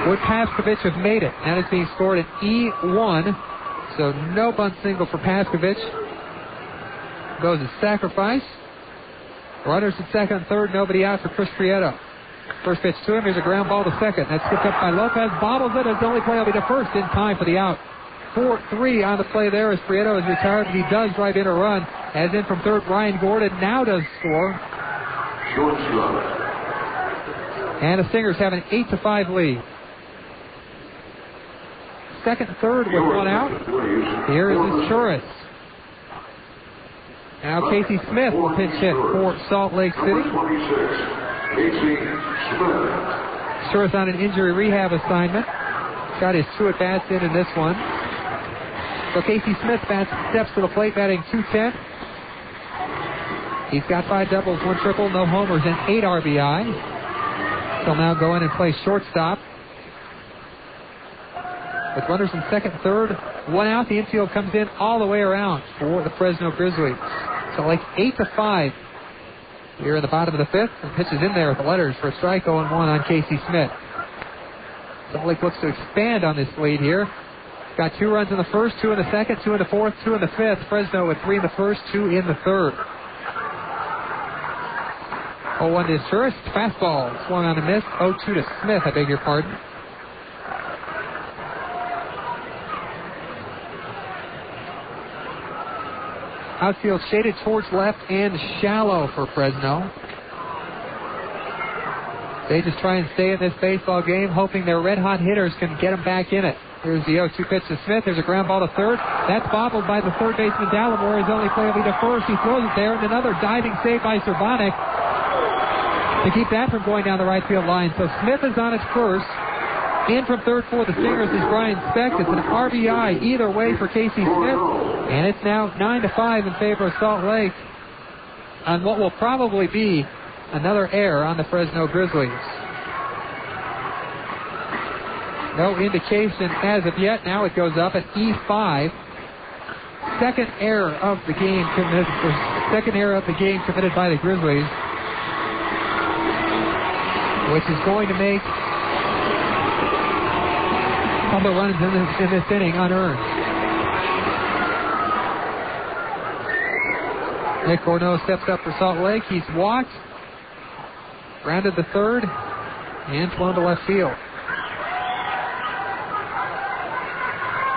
would Pavkovich have made it? That is being scored at E1. So no bunt single for Pavkovich. Goes as sacrifice. Runners at second and third, nobody out for Chris Prieto. First pitch to him, here's a ground ball to second. That's skipped up by Lopez, bobbles it, his only play will be to first in time for the out. 4-3 on the play there as Prieto is retired, but he does drive in a run. As in from third, Ryan Gordon now does score. And the Stingers have an 8-5 lead. Second, third with one out. Here is Churis. Now Casey Smith will pinch hit for Salt Lake City. Churis on an injury rehab assignment. Got his 2 at-bats in this one. So Casey Smith steps to the plate batting .210. He's got 5 doubles, 1 triple, no homers, and 8 RBI. He'll now go in and play shortstop. With runners in second, third, 1 out, the infield comes in all the way around for the Fresno Grizzlies. So like 8-5 here in the bottom of the 5th. And pitches in there with the letters for a strike, 0-1 on Casey Smith. Salt Lake looks to expand on this lead here. Got 2 runs in the first, 2 in the second, 2 in the fourth, 2 in the fifth. Fresno with 3 in the first, 2 in the third. 0-1 to Churis. Fastball swung on a miss. 0-2 to Smith, I beg your pardon. Outfield shaded towards left and shallow for Fresno. They just try and stay in this baseball game, hoping their red-hot hitters can get them back in it. Here's the 0-2 pitch to Smith. There's a ground ball to third. That's bobbled by the third baseman Dallimore. His only play will be to first. He throws it there, and another diving save by Cervantes to keep that from going down the right field line. So Smith is on at first. In from third for the Stingers is Brian Speck. It's an RBI either way for Casey Smith. And it's now 9-5 in favor of Salt Lake on what will probably be another error on the Fresno Grizzlies. No indication as of yet. Now it goes up at E5. Second error of the game committed by the Grizzlies, which is going to make a couple of runs in this inning unearned. Nick Corneau steps up for Salt Lake. He's walked, grounded the third, and flown to left field.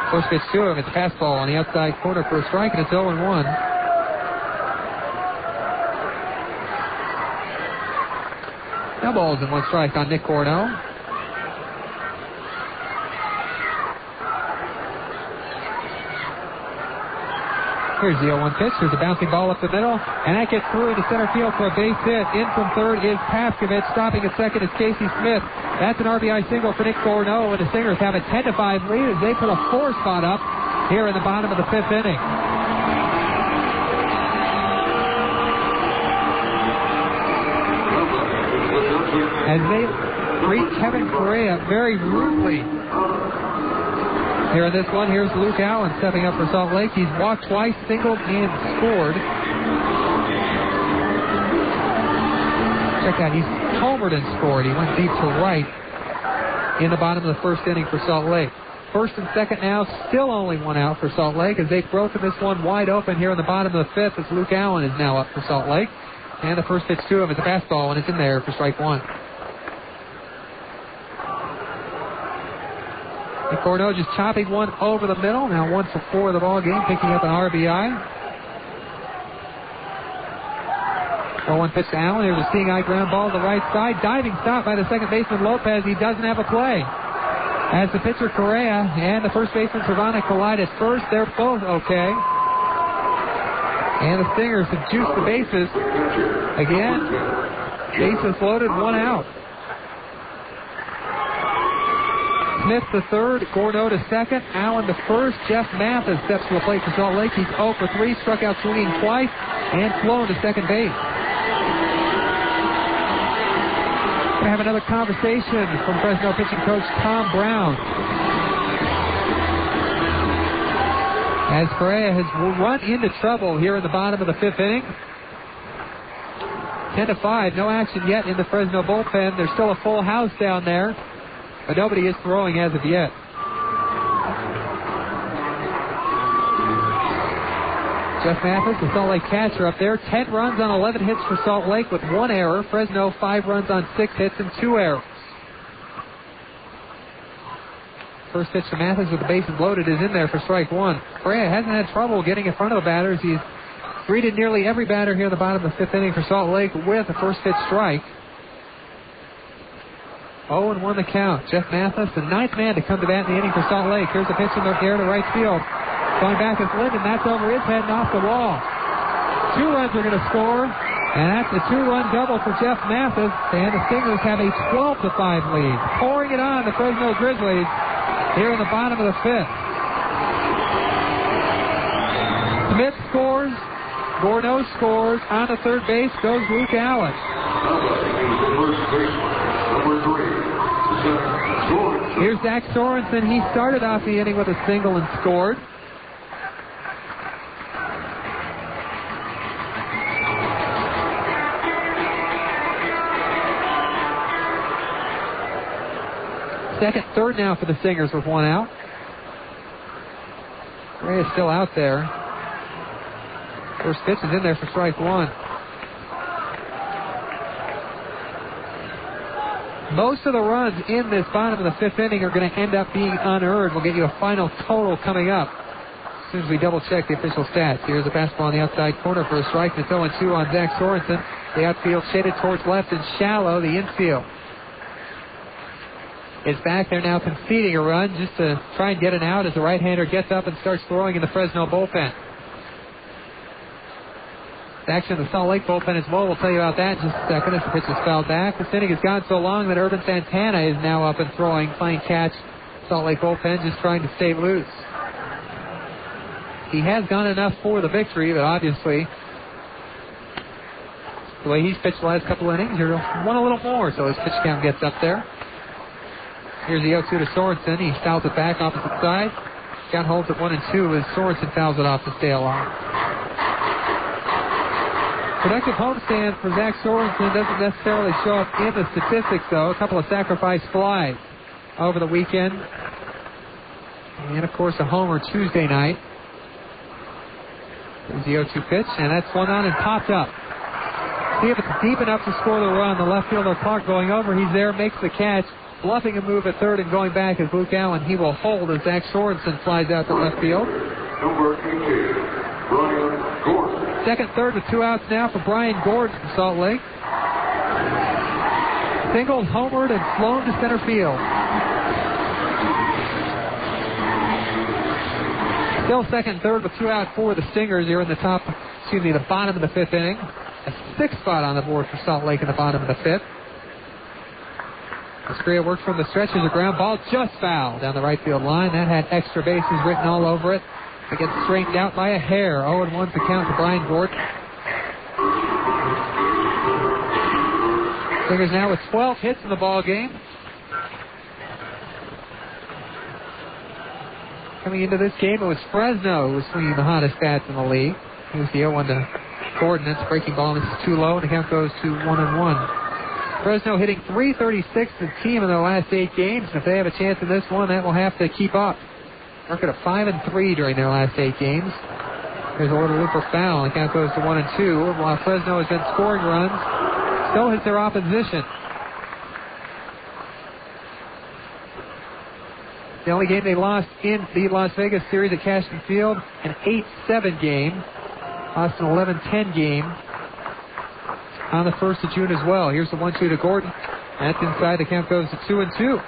First pitch to him, it's fastball on the outside corner for a strike, and it's 0-1. No balls and 1 strike on Nick Corneau. Here's the 0-1 pitch. There's a bouncing ball up the middle, and that gets through into center field for a base hit. In from third is Pavkovich. Stopping at second is Casey Smith. That's an RBI single for Nick Corneau, and the Stingers have a 10-5 lead as they put a 4 spot up here in the bottom of the 5th inning. As they treat Kevin Correa very rudely here in this one. Here's Luke Allen stepping up for Salt Lake. He's walked twice, singled, and scored. Check out, he's homered and scored. He went deep to right in the bottom of the 1st inning for Salt Lake. First and second now, still only 1 out for Salt Lake as they've broken this one wide open here in the bottom of the 5th as Luke Allen is now up for Salt Lake. And the first pitch to him is a fastball, and it's in there for strike 1. And Corneau just chopping one over the middle. Now 1 for 4 of the ball game, picking up an RBI. 1 pitch to Allen. Here's a seeing eye ground ball to the right side. Diving stop by the second baseman Lopez. He doesn't have a play. As the pitcher Correa and the first baseman Cervana collide at first, they're both okay. And the Stingers have juiced the bases. Again, bases loaded, 1 out. Smith to third, Gordo to second, Allen to first. Jeff Mathis steps to the plate for Salt Lake. He's 0 for 3, struck out swinging twice, and flown to second base. We're going to have another conversation from Fresno pitching coach Tom Brown. As Correa has run into trouble here in the bottom of the 5th inning. 10-5, no action yet in the Fresno bullpen. There's still a full house down there, but nobody is throwing as of yet. Jeff Mathis, the Salt Lake catcher up there. 10 runs on 11 hits for Salt Lake with 1 error. Fresno, 5 runs on 6 hits and 2 errors. First pitch to Mathis with the bases loaded is in there for strike 1. Correa hasn't had trouble getting in front of the batters. He's greeted nearly every batter here in the bottom of the 5th inning for Salt Lake with a first pitch strike. 0-1 the count. Jeff Mathis, the 9th man to come to bat in the inning for Salt Lake. Here's a pitch in the air to right field. Going back is Linden. That's over his head and off the wall. 2 runs are going to score, and that's a 2-run double for Jeff Mathis. And the Stingers have a 12-5 lead. Pouring it on the Fresno Grizzlies here in the bottom of the 5th. Smith scores. Gordo scores. On to third base goes Luke Allen. Here's Zach Sorensen. He started off the inning with a single and scored. Second, third now for the Stingers with 1 out. Ray is still out there. First pitch is in there for strike 1. Most of the runs in this bottom of the 5th inning are going to end up being unearned. We'll get you a final total coming up as soon as we double check the official stats. Here's a fastball on the outside corner for a strike. It's 0-2 on Zach Sorensen. The outfield shaded towards left and shallow. The infield is back there now conceding a run just to try and get an out as the right-hander gets up and starts throwing in the Fresno bullpen. Action in the Salt Lake bullpen as well. We'll tell you about that in just a second as the pitch is fouled back. This inning has gone so long that Urban Santana is now up and throwing, playing catch. Salt Lake bullpen just trying to stay loose. He has gone enough for the victory, but obviously the way he's pitched the last couple innings, he'll want a little more, so his pitch count gets up there. Here's the 0-2 to Sorensen. He fouls it back opposite side. Count holds at 1-2 as Sorensen fouls it off to stay alive. Productive homestand for Zach Sorensen doesn't necessarily show up in the statistics, though. A couple of sacrifice flies over the weekend. And, of course, a homer Tuesday night. There's the 0-2 pitch, and that's one on and popped up. See if it's deep enough to score the run. The left fielder Clark going over. He's there, makes the catch. Bluffing a move at third and going back is Luke Allen. He will hold as Zach Sorensen flies out to left field. Number 18, Brian Gordon. Second, third with 2 outs now for Brian Gordon from Salt Lake. Singled, homered, and flown to center field. Still second, third with 2 out for the Stingers here in the bottom of the 5th inning. A 6th spot on the board for Salt Lake in the bottom of the 5th. Escria worked from the stretch as a ground ball just foul down the right field line. That had extra bases written all over it. It gets straightened out by a hair. 0-1's the count to Brian Gordon. Stingers now with 12 hits in the ball game. Coming into this game, it was Fresno who was swinging the hottest bats in the league. Here's the 0-1 to Gordon. It's breaking ball. This is too low, and the count goes to 1-1. Fresno hitting .336 as a team in their last 8 games. And if they have a chance in this one, that will have to keep up. Record of 5-3 during their last 8 games. There's a little looper foul. The count goes to 1-2. While Fresno has been scoring runs, so has their opposition. The only game they lost in the Las Vegas series at Cashman Field, an 8-7 game. Lost an 11-10 game on the 1st of June as well. Here's the 1-2 to Gordon. That's inside. The count goes to 2-2.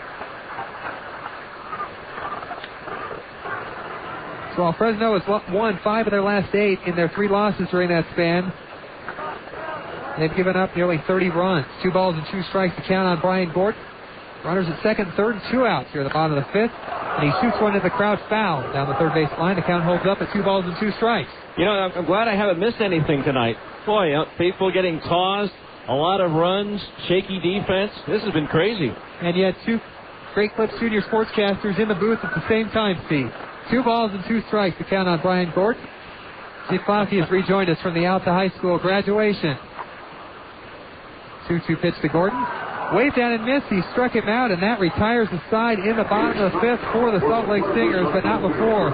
So while Fresno has won 5 of their last 8 in their 3 losses during that span, they've given up nearly 30 runs. 2 balls and 2 strikes to count on Brian Gordon. Runners at second, third, and 2 outs here at the bottom of the 5th. And he shoots one to the crowd foul down the third base line. The count holds up at 2 balls and 2 strikes. You know, I'm glad I haven't missed anything tonight. Boy, people getting tossed, a lot of runs, shaky defense. This has been crazy. And you had 2 Great Clips Junior sportscasters in the booth at the same time, Steve. 2 balls and 2 strikes to count on Brian Gordon. Steve Coffey has rejoined us from the Alta High School graduation. 2-2 pitch to Gordon. Waved down and missed. He struck him out, and that retires the side in the bottom of the 5th for the Salt Lake Stingers, but not before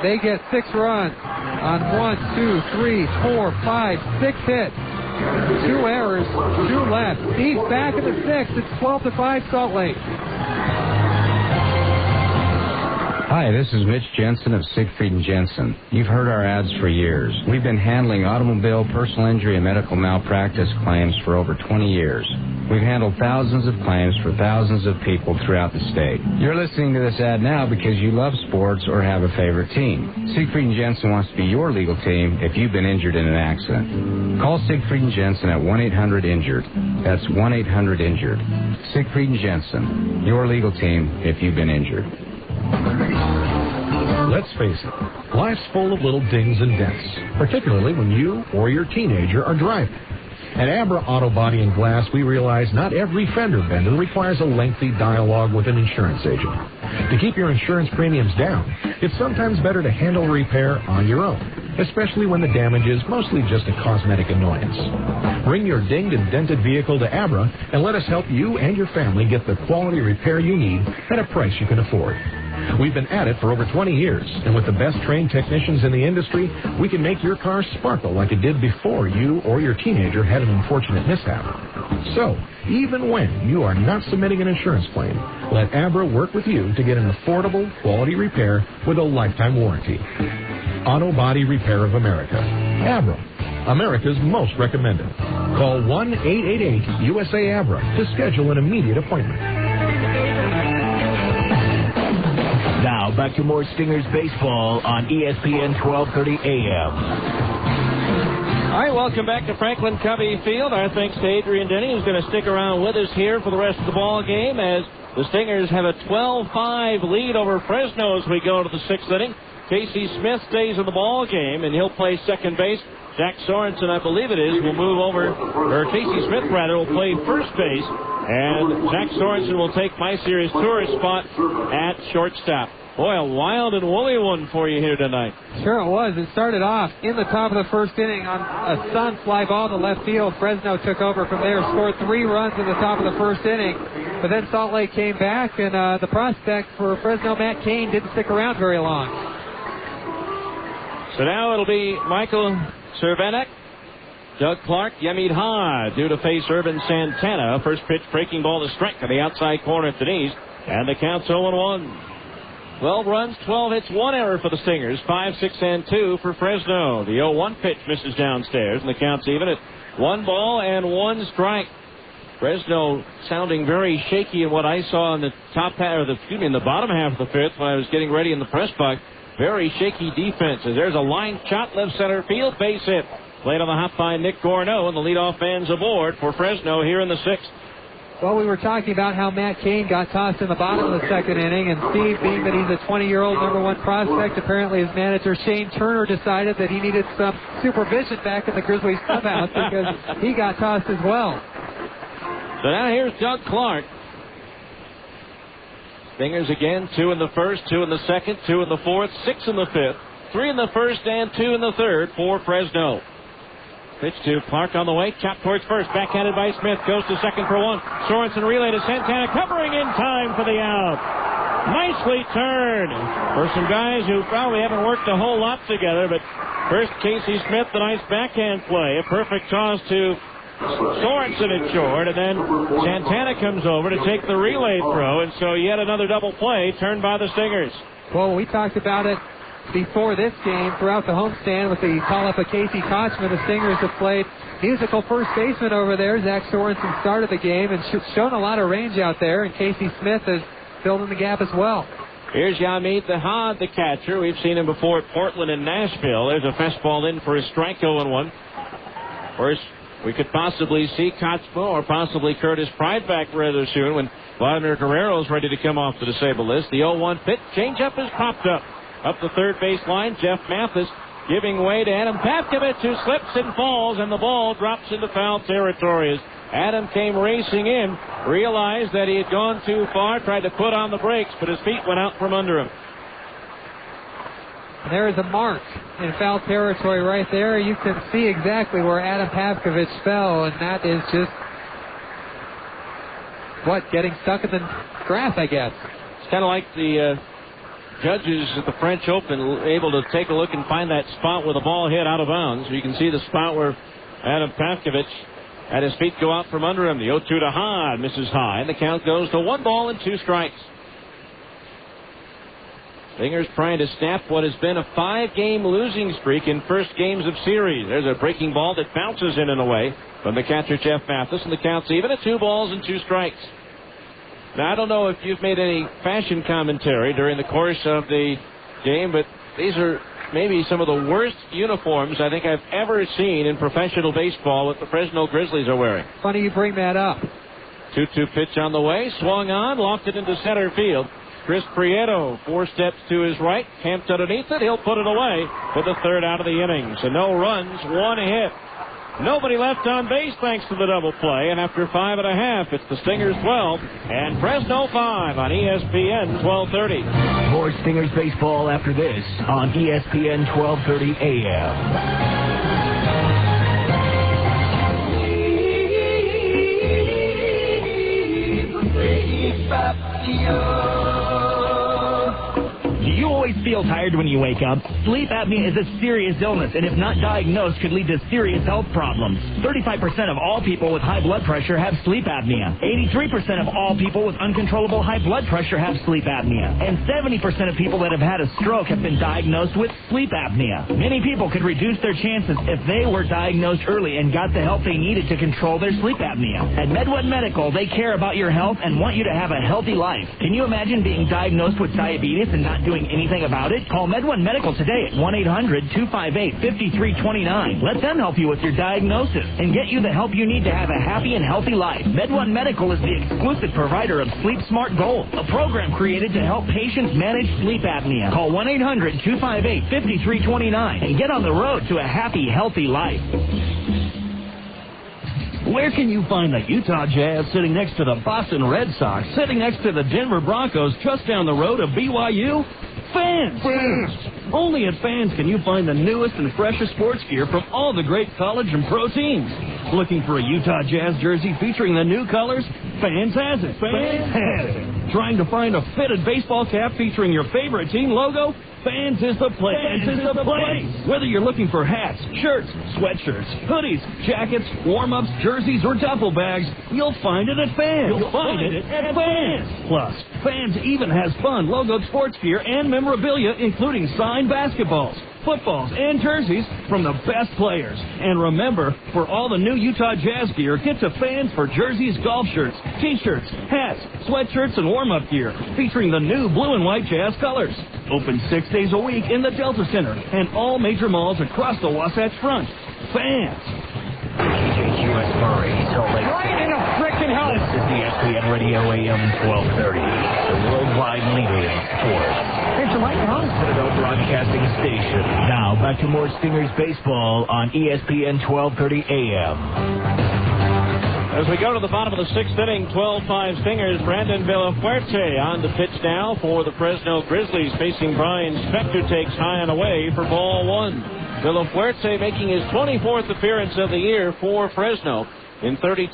they get 6 runs on 1, 2, 3, 4, 5, 6 hits. 2 errors, 2 left. He's back in the 6th. It's 12-5 Salt Lake. Hi, this is Mitch Jensen of Siegfried & Jensen. You've heard our ads for years. We've been handling automobile, personal injury, and medical malpractice claims for over 20 years. We've handled thousands of claims for thousands of people throughout the state. You're listening to this ad now because you love sports or have a favorite team. Siegfried & Jensen wants to be your legal team if you've been injured in an accident. Call Siegfried & Jensen at 1-800-INJURED. That's 1-800-INJURED. Siegfried & Jensen, your legal team if you've been injured. Let's face it, life's full of little dings and dents, particularly when you or your teenager are driving. At Abra Auto Body and Glass, we realize not every fender bender requires a lengthy dialogue with an insurance agent. To keep your insurance premiums down, it's sometimes better to handle a repair on your own, especially when the damage is mostly just a cosmetic annoyance. Bring your dinged and dented vehicle to Abra and let us help you and your family get the quality repair you need at a price you can afford. We've been at it for over 20 years, and with the best trained technicians in the industry, we can make your car sparkle like it did before you or your teenager had an unfortunate mishap. So, even when you are not submitting an insurance claim, let Abra work with you to get an affordable, quality repair with a lifetime warranty. Auto Body Repair of America. Abra, America's most recommended. Call 1-888-USA-ABRA to schedule an immediate appointment. Now, back to more Stingers baseball on ESPN 1230 AM. All right, welcome back to Franklin Covey Field. Our thanks to Adrian Denny, who's going to stick around with us here for the rest of the ball game as the Stingers have a 12-5 lead over Fresno as we go to the 6th inning. Casey Smith stays in the ball game, and he'll play second base. Jack Sorensen, I believe it is, will move over, or Casey Smith, rather, will play first base, and Jack Sorensen will take my series tourist spot at shortstop. Boy, a wild and woolly one for you here tonight. Sure it was. It started off in the top of the 1st inning on a sun fly ball to left field. Fresno took over from there, scored 3 runs in the top of the 1st inning. But then Salt Lake came back, and the prospect for Fresno, Matt Cain, didn't stick around very long. So now it'll be Michael Cervenek, Doug Clark, Yemid Ha due to face Urban Santana. First pitch, breaking ball to strike on the outside corner at the knees. And the count's 0-1. 12 runs, 12 hits, 1 error for the Stingers. 5, 6, and 2 for Fresno. The 0-1 pitch misses downstairs, and the count's even at 1 ball and 1 strike. Fresno sounding very shaky in what I saw in the in the bottom half of the 5th when I was getting ready in the press box. Very shaky defense. As there's a line shot left center field, base hit. Played on the hop by Nick Gorneau, and the leadoff man's aboard for Fresno here in the 6th. Well, we were talking about how Matt Cain got tossed in the bottom of the 2nd inning, and Steve, being that he's a 20-year-old number 1 prospect, apparently his manager Shane Turner decided that he needed some supervision back in the Grizzlies clubhouse because he got tossed as well. So now here's Doug Clark. Stingers again, 2 in the 1st, 2 in the 2nd, 2 in the 4th, 6 in the 5th, 3 in the 1st, and 2 in the 3rd for Fresno. Pitch to Clark on the way, chopped towards first, backhanded by Smith, goes to second for 1. Sorensen relay to Santana, covering in time for the out. Nicely turned for some guys who probably haven't worked a whole lot together, but first Casey Smith, the nice backhand play, a perfect toss to Sorensen at short, and then Santana comes over to take the relay throw, and so yet another double play turned by the Stingers. Well, we talked about it before this game throughout the homestand with the call-up of Casey Kochman. The Stingers have played musical first baseman over there. Zach Sorensen started the game and shown a lot of range out there, and Casey Smith has filled in the gap as well. Here's Yamid Dahad, the catcher. We've seen him before at Portland and Nashville. There's a fastball in for a strike, 0-1. First, we could possibly see Kochma or possibly Curtis Pride back rather soon when Vladimir Guerrero is ready to come off the disabled list. The 0-1 pitch, changeup is popped up. Up the third base line, Jeff Mathis giving way to Adam Pavkovich, who slips and falls, and the ball drops into foul territory. As Adam came racing in, realized that he had gone too far, tried to put on the brakes, but his feet went out from under him. There is a mark in foul territory right there. You can see exactly where Adam Pavkovich fell, and that is just, getting stuck in the grass, I guess. It's kind of like the judges at the French Open able to take a look and find that spot where the ball hit out of bounds. You can see the spot where Adam Pavkovich had his feet go out from under him. The 0-2 to Hahn misses high, and the count goes to 1-2 strikes. Stingers trying to snap what has been a 5-game losing streak in first games of series. There's a breaking ball that bounces in and away from the catcher Jeff Mathis, and the count's even at 2-2 strikes. Now, I don't know if you've made any fashion commentary during the course of the game, but these are maybe some of the worst uniforms I think I've ever seen in professional baseball what the Fresno Grizzlies are wearing. Funny you bring that up. 2-2 pitch on the way, swung on, locked it into center field. Chris Prieto, 4 steps to his right, camped underneath it. He'll put it away with the third out of the inning. So no runs, 1 hit. Nobody left on base thanks to the double play, and after 5.5, it's the Stingers 12 and Fresno 5 on ESPN 1230. More Stingers baseball after this on ESPN 1230 AM. Do you always feel tired when you wake up? Sleep apnea is a serious illness, and if not diagnosed, could lead to serious health problems. 35% of all people with high blood pressure have sleep apnea. 83% of all people with uncontrollable high blood pressure have sleep apnea. And 70% of people that have had a stroke have been diagnosed with sleep apnea. Many people could reduce their chances if they were diagnosed early and got the help they needed to control their sleep apnea. At MedOne Medical, they care about your health and want you to have a healthy life. Can you imagine being diagnosed with diabetes and not doing anything about it? Call MedOne Medical today at 1-800-258-5329. Let them help you with your diagnosis and get you the help you need to have a happy and healthy life. MedOne Medical is the exclusive provider of Sleep Smart Gold, a program created to help patients manage sleep apnea. Call 1-800-258-5329 and get on the road to a happy, healthy life. Where can you find the Utah Jazz sitting next to the Boston Red Sox, sitting next to the Denver Broncos, just down the road of BYU? Fans! Only at Fans can you find the newest and freshest sports gear from all the great college and pro teams. Looking for a Utah Jazz jersey featuring the new colors? Fans has it. Fans has it. Trying to find a fitted baseball cap featuring your favorite team logo? Fans is the place. Fans is the place. Whether you're looking for hats, shirts, sweatshirts, hoodies, jackets, warm-ups, jerseys, or duffel bags, you'll find it at Fans. You'll find it at Fans. Plus, Fans even has fun logoed sports gear and memorabilia, including signed basketballs, footballs, and jerseys from the best players. And remember, for all the new Utah Jazz gear, get to Fans for jerseys, golf shirts, t-shirts, hats, sweatshirts, and warm-up gear featuring the new blue and white Jazz colors. Open 6 days a week in the Delta Center and all major malls across the Wasatch Front. Fans. KJQS Murray, Salt Lake City. Right in a frickin' house. This is the ESPN Radio AM 1230, the worldwide leader in sports. It's the Mike Hahn Citadel Broadcasting Station. Now, back to more Stingers baseball on ESPN 1230 AM. As we go to the bottom of the 6th inning, 12-5 Stingers, Brandon Villafuerte on the pitch now for the Fresno Grizzlies. Facing Brian Spector, takes high and away for ball 1. Villafuerte making his 24th appearance of the year for Fresno. In 30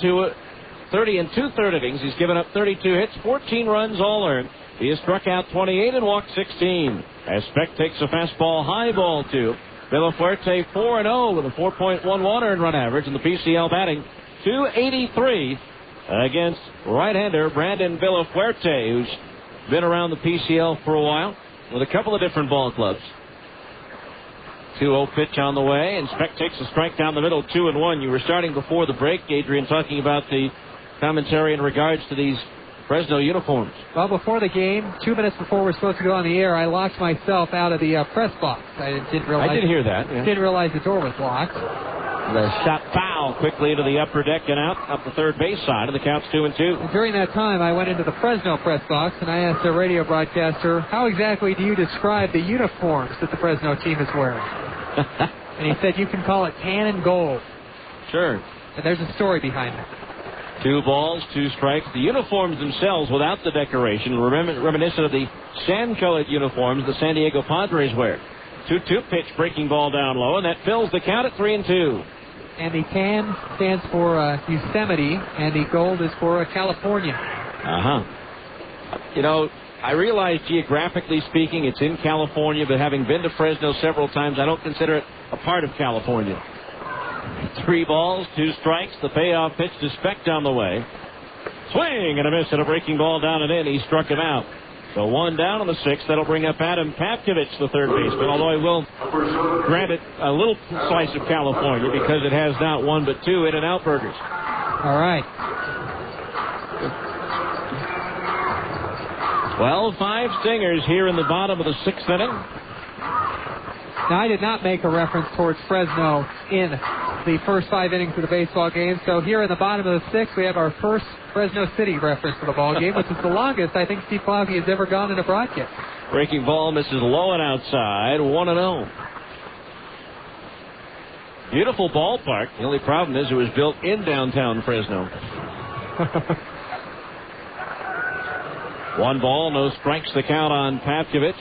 and two-third innings, he's given up 32 hits, 14 runs, all earned. He has struck out 28 and walked 16. As Speck takes a fastball high, ball 2. Villafuerte 4-0 with a 4.11 earned run average, and the PCL batting .283 against right-hander Brandon Villafuerte, who's been around the PCL for a while with a couple of different ball clubs. 2-0 pitch on the way, and Speck takes a strike down the middle, 2-1. You were starting before the break, Adrian, talking about the commentary in regards to these Fresno uniforms. Well, before the game, 2 minutes before we're supposed to go on the air, I locked myself out of the press box. I didn't realize. I did hear that. Yeah. Didn't realize the door was locked. The shot foul quickly into the upper deck and out up the third base side, and the count's 2-2. And during that time, I went into the Fresno press box, and I asked the radio broadcaster, how exactly do you describe the uniforms that the Fresno team is wearing? And he said, you can call it tan and gold. Sure. And there's a story behind it. 2 balls, 2 strikes. The uniforms themselves, without the decoration, reminiscent of the sand-colored uniforms the San Diego Padres wear. 2-2 pitch, breaking ball down low, and that fills the count at 3-2. And the tan stands for Yosemite, and the gold is for California. You know, I realize geographically speaking it's in California, but having been to Fresno several times, I don't consider it a part of California. 3 balls, 2 strikes. The payoff pitch to Speck on the way. Swing and a miss and a breaking ball down and in. He struck him out. So 1 down on the 6th. That'll bring up Adam Papkevich, the third baseman, although I will grant it a little slice of California because it has not 1 but 2 In-N-Out burgers. All right. 12-5 Stingers here in the bottom of the 6th inning. Now, I did not make a reference towards Fresno in the first 5 innings of the baseball game. So here in the bottom of the 6th, we have our first Fresno City reference to the ball game, which is the longest I think Steve Clowney has ever gone in a broadcast. Breaking ball misses low and outside, 1-0. Beautiful ballpark. The only problem is it was built in downtown Fresno. 1 ball, no strikes, the count on Papkevich.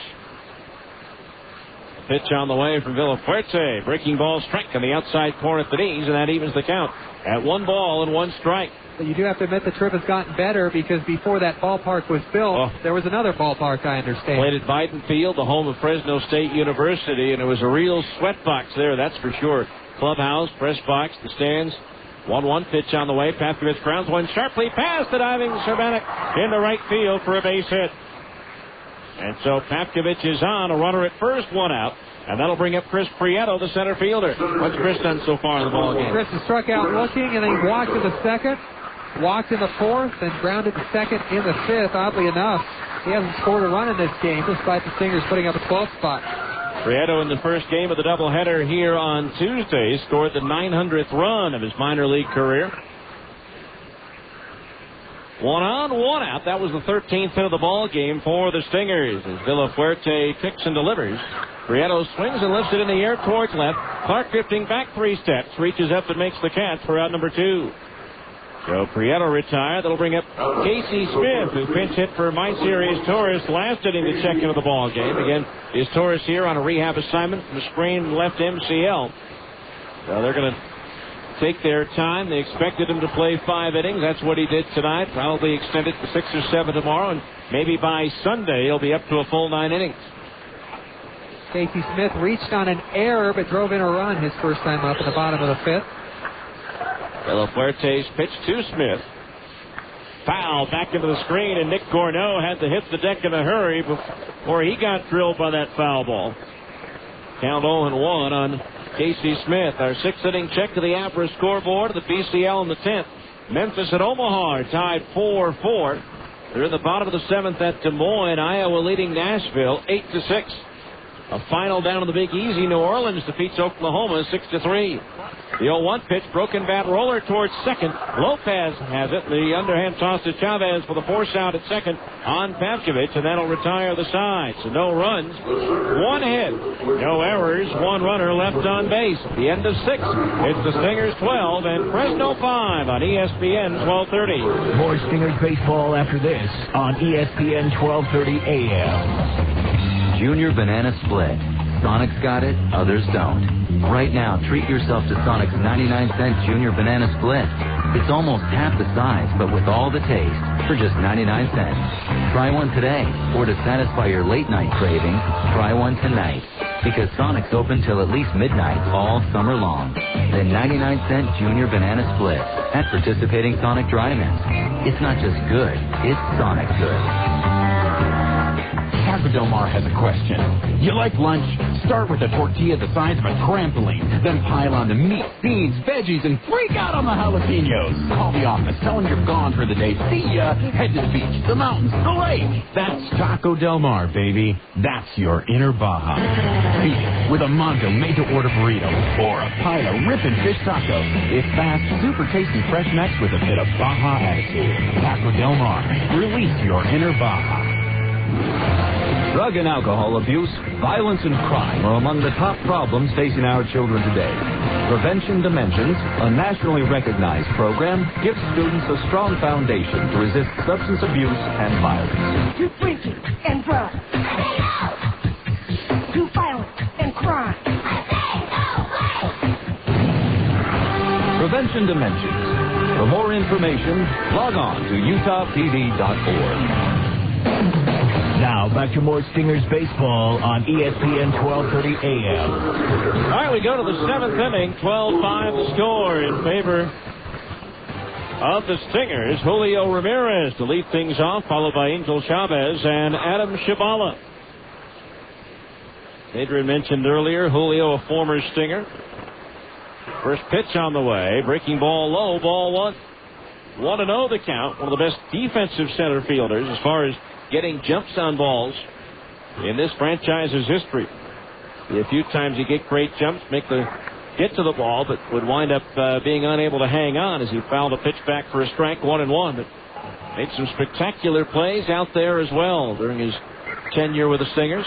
Pitch on the way from Villafuerte. Breaking ball strike on the outside corner at the knees, and that evens the count at 1 ball and 1 strike. But you do have to admit the trip has gotten better because before that ballpark was built, there was another ballpark, I understand. Played at Biden Field, the home of Fresno State University, and it was a real sweatbox there, that's for sure. Clubhouse, press box, the stands. 1-1 pitch on the way. Papkevich grounds one sharply past the diving Cervanek in the right field for a base hit. And so Papkevich is on, a runner at first, 1 out. And that'll bring up Chris Prieto, the center fielder. What's Chris done so far in the ball game? Chris has struck out looking, and then he walked in the 2nd, walked in the 4th, and grounded the 2nd in the 5th. Oddly enough, he hasn't scored a run in this game, despite the Stingers putting up a 12th spot. Prieto in the first game of the doubleheader here on Tuesday scored the 900th run of his minor league career. 1 on, 1 out. That was the 13th hit of the ball game for the Stingers as Villafuerte kicks and delivers. Prieto swings and lifts it in the air towards left. Clark drifting back 3 steps, reaches up and makes the catch for out number 2. So Prieto retired. That'll bring up Casey Smith, who pinch hit for My Series Torres last inning to check into the ball game. Again, is Torres here on a rehab assignment from a sprained left MCL. So they're going to take their time. They expected him to play 5 innings. That's what he did tonight. Probably extend it to 6 or 7 tomorrow, and maybe by Sunday he'll be up to a full 9 innings. Casey Smith reached on an error but drove in a run his first time up in the bottom of the 5th. Villafuerte's pitch to Smith. Foul back into the screen, and Nick Gorneau had to hit the deck in a hurry before he got drilled by that foul ball. Count 0-1 on Casey Smith. Our 6th inning check to the APRA scoreboard of the BCL in the 10th. Memphis at Omaha are tied 4-4. They're in the bottom of the 7th at Des Moines. Iowa leading Nashville 8-6. A final down in the Big Easy. New Orleans defeats Oklahoma 6-3. The 0-1 pitch, broken bat roller towards second. Lopez has it. The underhand toss to Chavez for the force out at second on Papkevich, and that'll retire the side. So no runs, 1 hit, no errors, 1 runner left on base. At the end of 6, it's the Stingers 12 and Fresno 5 on ESPN 1230. More Stingers baseball after this on ESPN 1230 AM. Junior Banana Split. Sonic's got it, others don't. Right now, treat yourself to Sonic's 99-cent Junior Banana Split. It's almost half the size, but with all the taste, for just 99 cents. Try one today, or to satisfy your late-night cravings, try one tonight. Because Sonic's open till at least midnight all summer long. The 99-cent Junior Banana Split at participating Sonic drive-ins. It's not just good, it's Sonic good. Have Taco Del Mar has a question. You like lunch? Start with a tortilla the size of a trampoline. Then pile on the meat, beans, veggies, and freak out on the jalapenos. Call the office. Tell them you're gone for the day. See ya. Head to the beach, the mountains, the lake. That's Taco Del Mar, baby. That's your inner Baja. Beat it with a Mondo made-to-order burrito or a pile of ripping fish tacos. It's fast, super tasty, fresh mix with a bit of Baja attitude. Taco Del Mar. Release your inner Baja. Drug and alcohol abuse, violence, and crime are among the top problems facing our children today. Prevention Dimensions, a nationally recognized program, gives students a strong foundation to resist substance abuse and violence. Too freaky and drugs. Too violent and crime. Prevention Dimensions. For more information, log on to utahpd.org. Now, back to more Stingers baseball on ESPN 1230 AM. All right, we go to the seventh inning. 12-5 the score in favor of the Stingers. Julio Ramirez to lead things off, followed by Angel Chavez and Adam Shibala. Adrian mentioned earlier, Julio, a former Stinger. First pitch on the way. Breaking ball low, ball one. 1-0 the count. One of the best defensive center fielders as far as getting jumps on balls in this franchise's history. A few times you get great jumps, get to the ball, but would wind up being unable to hang on as he fouled a pitch back for a strike, 1-1. But made some spectacular plays out there as well during his tenure with the Stingers.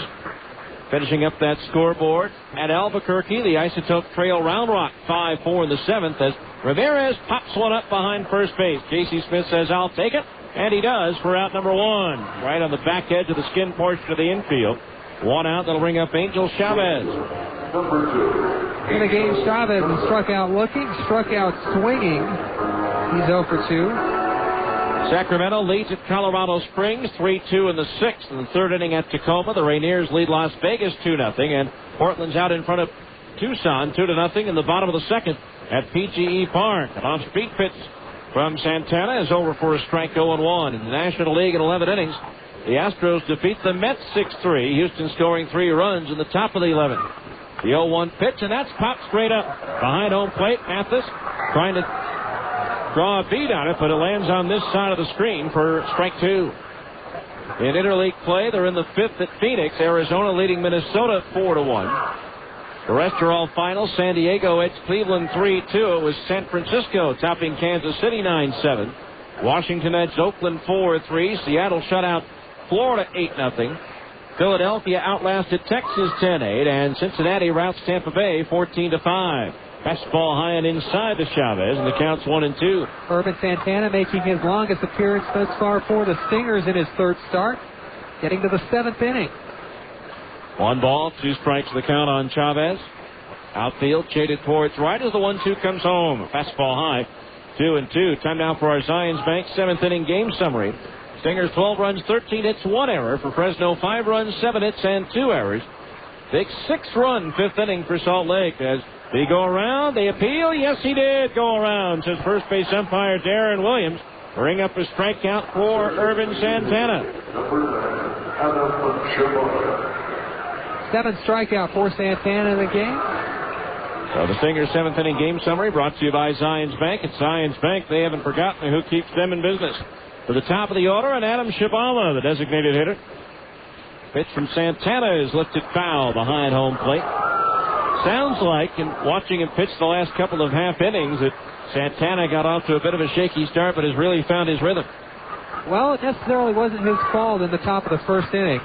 Finishing up that scoreboard at Albuquerque, the Isotope Trail Round Rock 5-4 in the seventh as Ramirez pops one up behind first base. J.C. Smith says, "I'll take it." And he does for out number one. Right on the back edge of the skin portion of the infield. One out, that'll bring up Angel Chavez. In the game, Chavez struck out looking, struck out swinging. He's 0 for 2. Sacramento leads at Colorado Springs 3-2 in the sixth. In the third inning at Tacoma, the Rainiers lead Las Vegas 2-0. And Portland's out in front of Tucson 2-0 in the bottom of the second at PGE Park. An off-speed pitch from Santana is over for a strike, 0-1. In the National League in 11 innings, the Astros defeat the Mets 6-3. Houston scoring 3 runs in the top of the 11th. The 0-1 pitch, and that's popped straight up behind home plate. Mathis trying to draw a beat on it, but it lands on this side of the screen for strike 2. In interleague play, they're in the fifth at Phoenix. Arizona leading Minnesota 4-1. The rest are all final. San Diego edged Cleveland 3-2. It was San Francisco topping Kansas City 9-7. Washington edged Oakland 4-3. Seattle shut out Florida 8-0. Philadelphia outlasted Texas 10-8. And Cincinnati routs Tampa Bay 14-5. Fastball high and inside to Chavez, and the count's 1-2. Urban Santana making his longest appearance thus far for the Stingers in his third start, getting to the seventh inning. 1 ball, 2 strikes the count on Chavez. Outfield shaded towards right as the 1-2 comes home. Fastball high, 2-2. Time now for our Zions Bank seventh inning game summary. Stingers 12 runs, 13 hits, 1 error. For Fresno, 5 runs, 7 hits, and 2 errors. Big 6-run fifth inning for Salt Lake as they go around. They appeal. Yes, he did go around, says first base umpire Darren Williams. Bring up a strikeout for Urban Santana. 7th strikeout for Santana in the game. So the Stingers' seventh inning game summary brought to you by Zions Bank. At Zions Bank, they haven't forgotten who keeps them in business. To the top of the order, and Adam Shibala, the designated hitter. Pitch from Santana is lifted foul behind home plate. Sounds like, in watching him pitch the last couple of half innings, that Santana got off to a bit of a shaky start, but has really found his rhythm. Well, it necessarily wasn't his fault in the top of the first inning.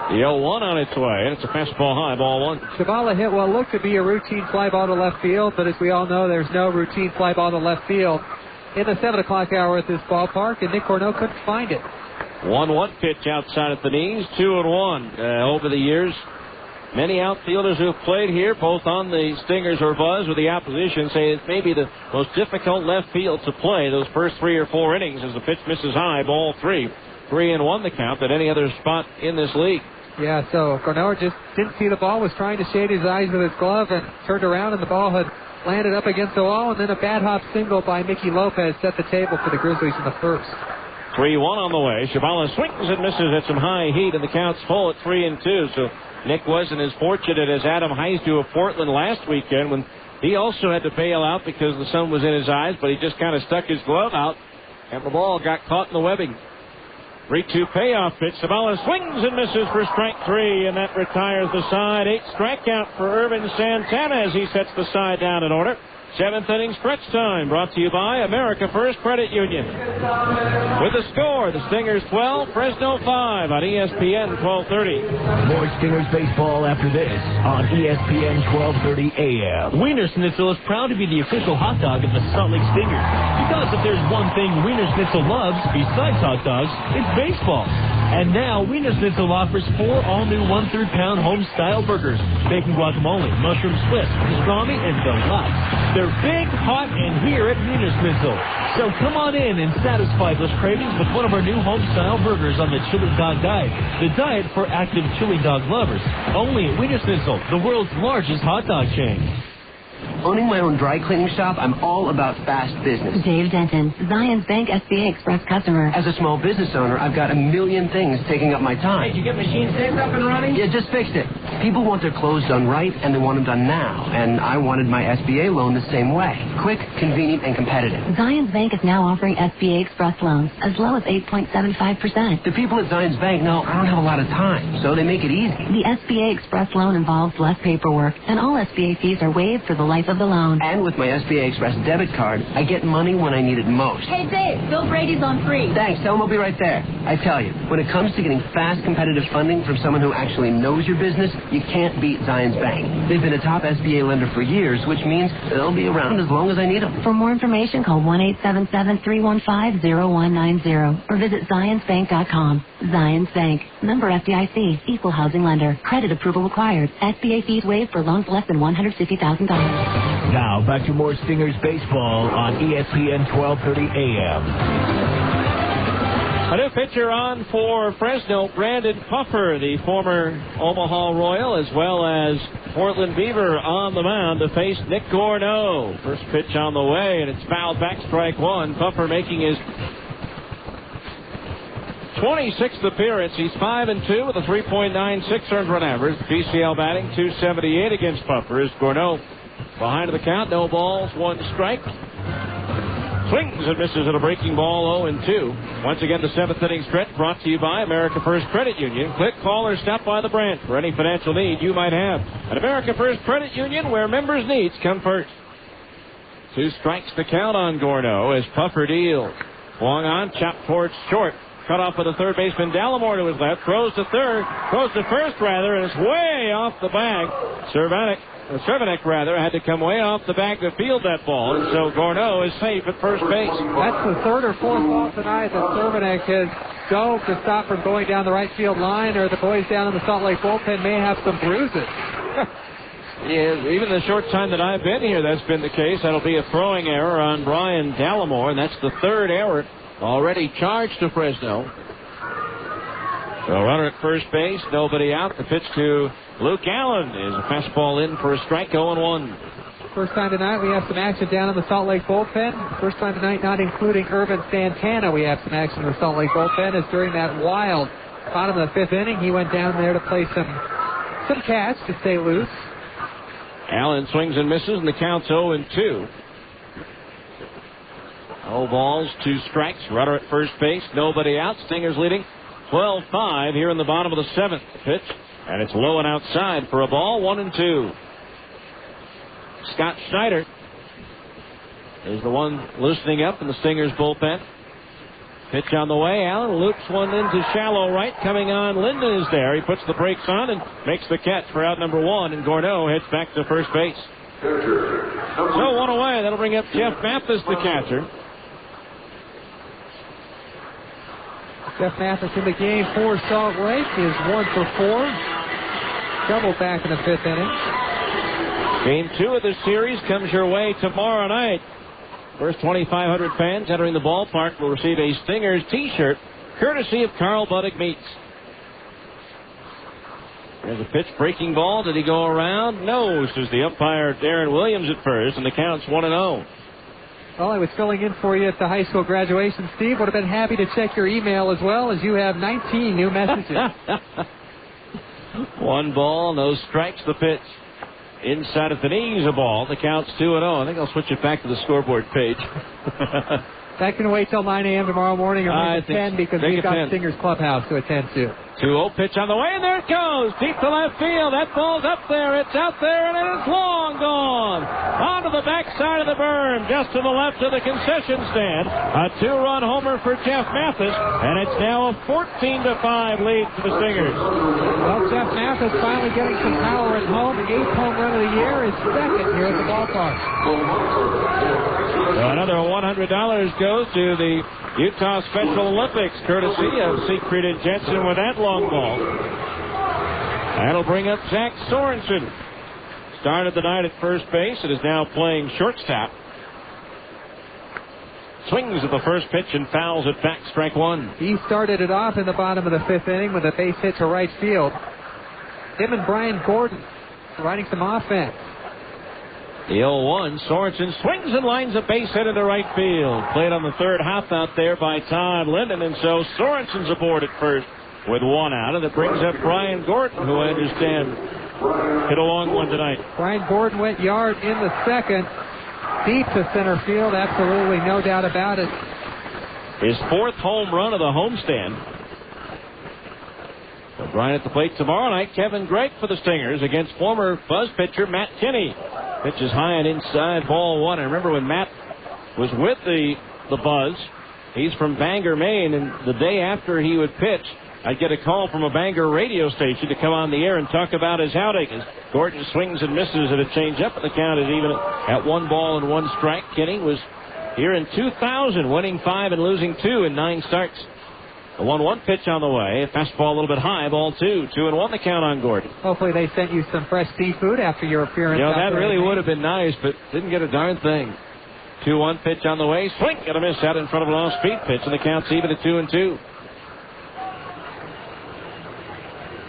The 0-1 on its way, and it's a fastball high, ball 1. Shibala hit what looked to be a routine fly ball to left field, but as we all know, there's no routine fly ball to left field in the 7 o'clock hour at this ballpark, and Nick Corneau couldn't find it. 1-1 pitch outside at the knees, 2-1 over the years. Many outfielders who have played here, both on the Stingers or Buzz with the opposition, say it may be the most difficult left field to play those first 3 or 4 innings as the pitch misses high, ball 3. 3-1 the count at any other spot in this league. Yeah, so Corneau just didn't see the ball, was trying to shade his eyes with his glove, and turned around, and the ball had landed up against the wall, and then a bad hop single by Mickey Lopez set the table for the Grizzlies in the first. 3-1 on the way. Shabala swings and misses at some high heat, and the count's full at 3-2. So Nick wasn't as fortunate as Adam Heisdu of Portland last weekend when he also had to bail out because the sun was in his eyes, but he just kind of stuck his glove out, and the ball got caught in the webbing. 3-2 payoff pitch. Shabala swings and misses for strike 3, and that retires the side. 8 strikeout for Irvin Santana as he sets the side down in order. 7th inning stretch time, brought to you by America First Credit Union. With the score, the Stingers 12, Fresno 5 on ESPN 1230. More Stingers baseball after this on ESPN 1230 AM. Wiener Schnitzel is proud to be the official hot dog of the Salt Lake Stingers. Because if there's one thing Wiener Schnitzel loves, besides hot dogs, it's baseball. And now, Wiener Schnitzel offers 4 all-new 1/3 pound home-style burgers, bacon guacamole, mushroom Swiss, pastrami, and deluxe. They're big, hot, and here at Wiener Schnitzel. So come on in and satisfy those cravings with one of our new home-style burgers on the chili dog diet, the diet for active chili dog lovers. Only at Wiener Schnitzel, the world's largest hot dog chain. Owning my own dry cleaning shop, I'm all about fast business. Dave Denton, Zions Bank SBA Express customer. As a small business owner, I've got a million things taking up my time. Did you get machine saved up and running? Yeah, just fixed it. People want their clothes done right, and they want them done now. And I wanted my SBA loan the same way. Quick, convenient, and competitive. Zions Bank is now offering SBA Express loans as low as 8.75%. The people at Zions Bank know I don't have a lot of time, so they make it easy. The SBA Express loan involves less paperwork, and all SBA fees are waived for the life of the loan. And with my SBA Express debit card, I get money when I need it most. Hey, Dave, Bill Brady's on free. Thanks. Tell him I'll be right there. I tell you, when it comes to getting fast, competitive funding from someone who actually knows your business, you can't beat Zions Bank. They've been a top SBA lender for years, which means they'll be around as long as I need them. For more information, call 1-877-315-0190 or visit zionsbank.com. Zions Bank. Member FDIC. Equal housing lender. Credit approval required. SBA fees waived for loans less than $150,000. Now, back to more Stingers baseball on ESPN 1230 AM. A new pitcher on for Fresno, Brandon Puffer, the former Omaha Royal, as well as Portland Beaver on the mound to face Nick Gorneau. First pitch on the way, and it's fouled back, strike 1. Puffer making his 26th appearance. He's 5-2 with a 3.96 earned run average. PCL batting .278 against Puffer as Gorneau behind the count. No balls, 1 strike. Swings and misses at a breaking ball, 0-2. Once again, the 7th inning stretch brought to you by America First Credit Union. Click, call, or stop by the branch for any financial need you might have. At America First Credit Union, where members' needs come first. 2 strikes to count on Gorneau as Puffer deals. Swung on, chopped towards short. Cut off with the third baseman Dallimore to his left. Throws to first, and it's way off the bag. Cervenek had to come way off the bag to field that ball, and so Gorneau is safe at first base. That's the 3rd or 4th ball tonight that Cervenek has dove to stop from going down the right field line, or the boys down in the Salt Lake bullpen may have some bruises. Yeah, even the short time that I've been here, that's been the case. That'll be a throwing error on Brian Dallimore, and that's the 3rd error already charged to Fresno. So runner at first base, nobody out. The pitch to Luke Allen is a fastball in for a strike, 0-1. First time tonight we have some action down in the Salt Lake bullpen. First time tonight not including Irvin Santana we have some action in the Salt Lake bullpen, as during that wild bottom of the 5th inning he went down there to play some catch to stay loose. Allen swings and misses, and the count's 0-2. No balls, 2 strikes. Runner at first base, nobody out. Stingers leading 12-5 here in the bottom of the 7th pitch. And it's low and outside for a ball, 1-2. Scott Schneider is the one loosening up in the Stingers bullpen. Pitch on the way. Allen loops one into shallow right. Coming on, Linden is there. He puts the brakes on and makes the catch for out number 1. And Gorneau heads back to first base. So 1 away. That'll bring up Jeff Mathis, the catcher. Jeff Mathis in the game for Salt Lake is 1 for 4. Double back in the 5th inning. Game 2 of the series comes your way tomorrow night. First 2,500 fans entering the ballpark will receive a Stingers t-shirt courtesy of Carl Buddig Meats. There's a pitch, breaking ball. Did he go around? No, says the umpire, Darren Williams at first, and the count's 1-0. Well, I was filling in for you at the high school graduation, Steve. Would have been happy to check your email as well, as you have 19 new messages. 1 ball, no strikes, the pitch. Inside of the knees, a ball. The count's 2-0. I think I'll switch it back to the scoreboard page. That can wait till 9 a.m. tomorrow morning or maybe 10 because we've got Stingers Clubhouse to attend to. 2-0 pitch on the way, and there it goes. Deep to left field. That ball's up there. It's out there, and it is long gone. Onto the backside of the berm, just to the left of the concession stand. A 2-run homer for Jeff Mathis, and it's now a 14-5 lead for the Stingers. Well, Jeff Mathis finally getting some power at home. 8th home run of the year, his second here at the ballpark. So another $100 goes to the Utah Special Olympics, courtesy of Siegfried and Jensen with that long ball. That'll bring up Zach Sorensen. Started the night at first base and is now playing shortstop. Swings at the first pitch and fouls it back, strike 1. He started it off in the bottom of the 5th inning with a base hit to right field. Him and Brian Gordon riding some offense. The 0-1, Sorensen swings and lines a base hit into right field. Played on the third hop out there by Todd Linden, and so Sorensen's aboard at first with 1 out, and it brings up Brian Gordon, who I understand hit a long one tonight. Brian Gordon went yard in the second, deep to center field, absolutely no doubt about it. His 4th home run of the homestand. So Brian at the plate tomorrow night. Kevin Gregg for the Stingers against former Buzz pitcher Matt Kinney. Pitch is high and inside, ball 1. I remember when Matt was with the Buzz. He's from Bangor, Maine, and the day after he would pitch, I'd get a call from a Bangor radio station to come on the air and talk about his outing. As Gordon swings and misses at a changeup, and the count is even at 1 ball and 1 strike. Kinney was here in 2000, winning 5 and losing 2 in 9 starts. A 1-1 pitch on the way. A fastball a little bit high. Ball 2. 2-1 the count on Gordon. Hopefully they sent you some fresh seafood after your appearance. You know, that really would have been nice, but didn't get a darn thing. 2-1 pitch on the way. Swing and a miss out in front of an off-speed pitch, and the count's even at 2-2.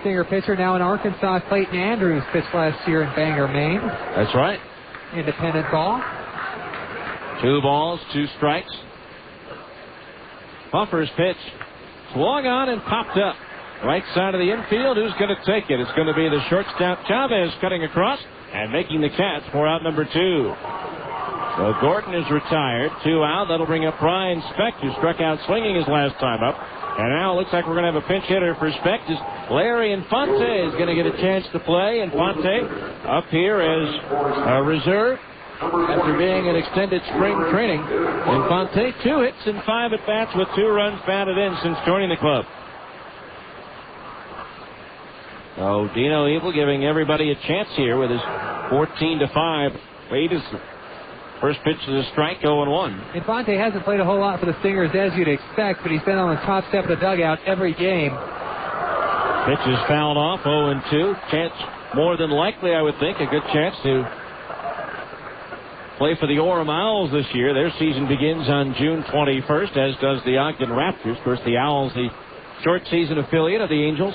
Stinger pitcher now in Arkansas, Clayton Andrews, pitched last year in Bangor, Maine. That's right. Independent ball. 2 balls, 2 strikes. Buffer's pitch. Swung on and popped up. Right side of the infield. Who's going to take it? It's going to be the shortstop Chavez cutting across and making the catch for out number 2. So Gordon is retired. 2 out. That'll bring up Brian Speck, who struck out swinging his last time up. And now it looks like we're going to have a pinch hitter for Speck. Larry Infante is going to get a chance to play. Infante up here as a reserve after being in extended spring training. Infante, 2 hits and 5 at-bats with 2 runs batted in since joining the club. So Dino Evil giving everybody a chance here with his 14-5 lead. His first pitch is a strike, 0-1. Infante hasn't played a whole lot for the Stingers, as you'd expect, but he's been on the top step of the dugout every game. Pitch is fouled off, 0-2. Chance, more than likely, I would think, a good chance to play for the Orem Owls this year. Their season begins on June 21st, as does the Ogden Raptors. Of course, the Owls, the short season affiliate of the Angels.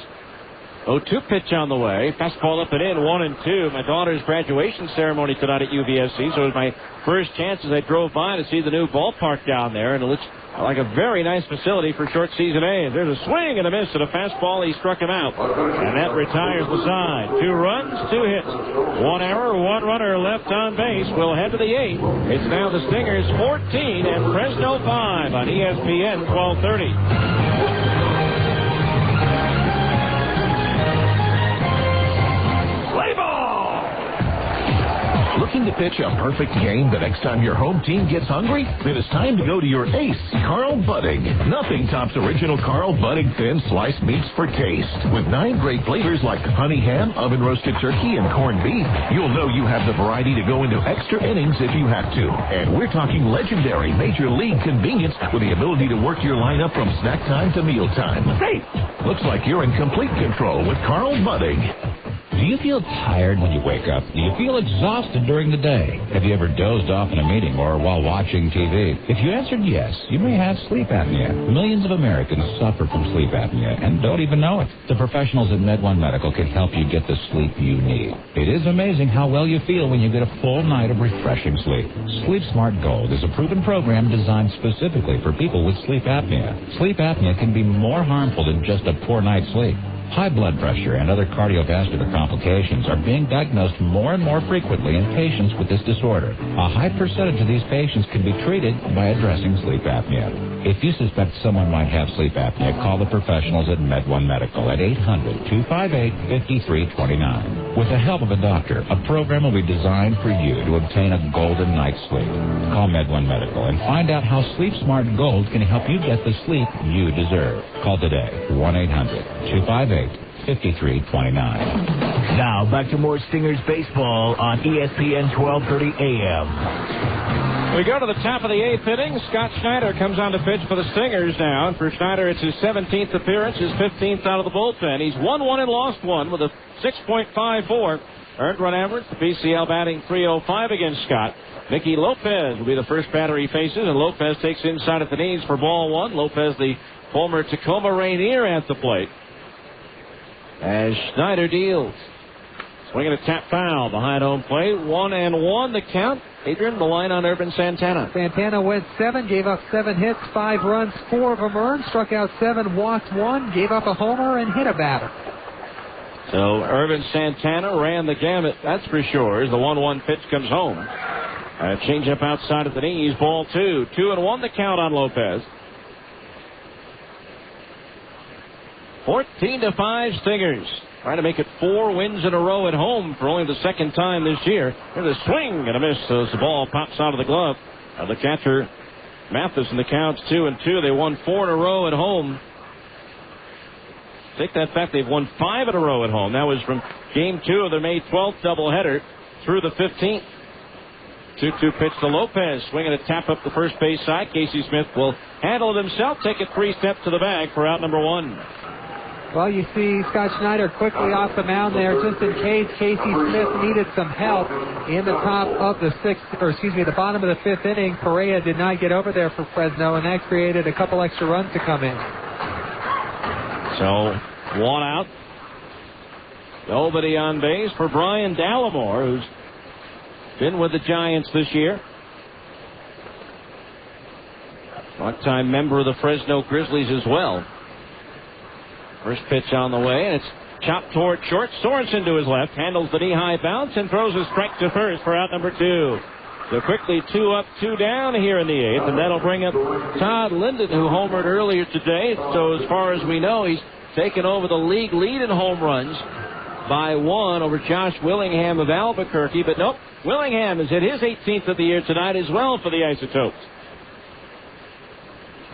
0-2 pitch on the way. Fastball up and in, 1-2. My daughter's graduation ceremony tonight at UVSC, so it was my first chance as I drove by to see the new ballpark down there, and it looks like a very nice facility for short season A. There's a swing and a miss at a fastball. He struck him out, and that retires the side. 2 runs, 2 hits, 1 error, 1 runner left on base. We'll head to the 8th. It's now the Stingers 14 and Fresno 5 on ESPN 1230. Looking to pitch a perfect game the next time your home team gets hungry? Then it's time to go to your ace, Carl Budding. Nothing tops original Carl Budding thin sliced meats for taste. With 9 great flavors like honey ham, oven roasted turkey, and corned beef, you'll know you have the variety to go into extra innings if you have to. And we're talking legendary Major League convenience with the ability to work your lineup from snack time to meal time. Hey, looks like you're in complete control with Carl Budding. Do you feel tired when you wake up? Do you feel exhausted during the day? Have you ever dozed off in a meeting or while watching TV? If you answered yes, you may have sleep apnea. Millions of Americans suffer from sleep apnea and don't even know it. The professionals at Med1 Medical can help you get the sleep you need. It is amazing how well you feel when you get a full night of refreshing sleep. Sleep Smart Gold is a proven program designed specifically for people with sleep apnea. Sleep apnea can be more harmful than just a poor night's sleep. High blood pressure and other cardiovascular complications are being diagnosed more and more frequently in patients with this disorder. A high percentage of these patients can be treated by addressing sleep apnea. If you suspect someone might have sleep apnea, call the professionals at Med1 Medical at 800-258-5329. With the help of a doctor, a program will be designed for you to obtain a golden night's sleep. Call Med1 Medical and find out how Sleep Smart Gold can help you get the sleep you deserve. Call today, 1-800-258-5329. Now, back to more Stingers baseball on ESPN 1230 AM. We go to the top of the 8th inning. Scott Schneider comes on to pitch for the Stingers now. And for Schneider, it's his 17th appearance, his 15th out of the bullpen. He's won one and lost one with a 6.54 earned run average. The PCL batting .305 against Scott. Mickey Lopez will be the first batter he faces, and Lopez takes inside at the knees for ball one. Lopez, the former Tacoma Rainier, at the plate as Schneider deals. Swinging a tap foul behind home plate. 1-1 the count. Adrian, the line on Irvin Santana. Santana went 7, gave up 7 hits, 5 runs, 4 of them earned, struck out 7, walked 1, gave up a homer, and hit a batter. So Irvin Santana ran the gamut, that's for sure, as the 1-1 pitch comes home. Change up outside of the knees, ball 2. 2-1 the count on Lopez. 14-5 Stingers. Trying to make it 4 wins in a row at home for only the second time this year. Here's a swing and a miss as the ball pops out of the glove of the catcher, Mathis, and the count's 2-2. They won 4 in a row at home. Take that back. They've won 5 in a row at home. That was from Game 2 of their May 12th doubleheader through the 15th. 2-2 pitch to Lopez. Swinging a tap up the first base side. Casey Smith will handle it himself. Take it 3 steps to the bag for out number 1. Well, you see Scott Schneider quickly off the mound there just in case Casey Smith needed some help in the top of the the bottom of the 5th inning. Perea did not get over there for Fresno, and that created a couple extra runs to come in. So, 1 out. Nobody on base for Brian Dallimore, who's been with the Giants this year. Long-time member of the Fresno Grizzlies as well. First pitch on the way, and it's chopped toward short. Sorensen to his left, handles the knee-high bounce, and throws a strike to first for out number 2. So quickly 2 up, 2 down here in the 8th, and that'll bring up Todd Linden, who homered earlier today. So as far as we know, he's taken over the league lead in home runs by 1 over Josh Willingham of Albuquerque. But nope, Willingham has hit his 18th of the year tonight as well for the Isotopes.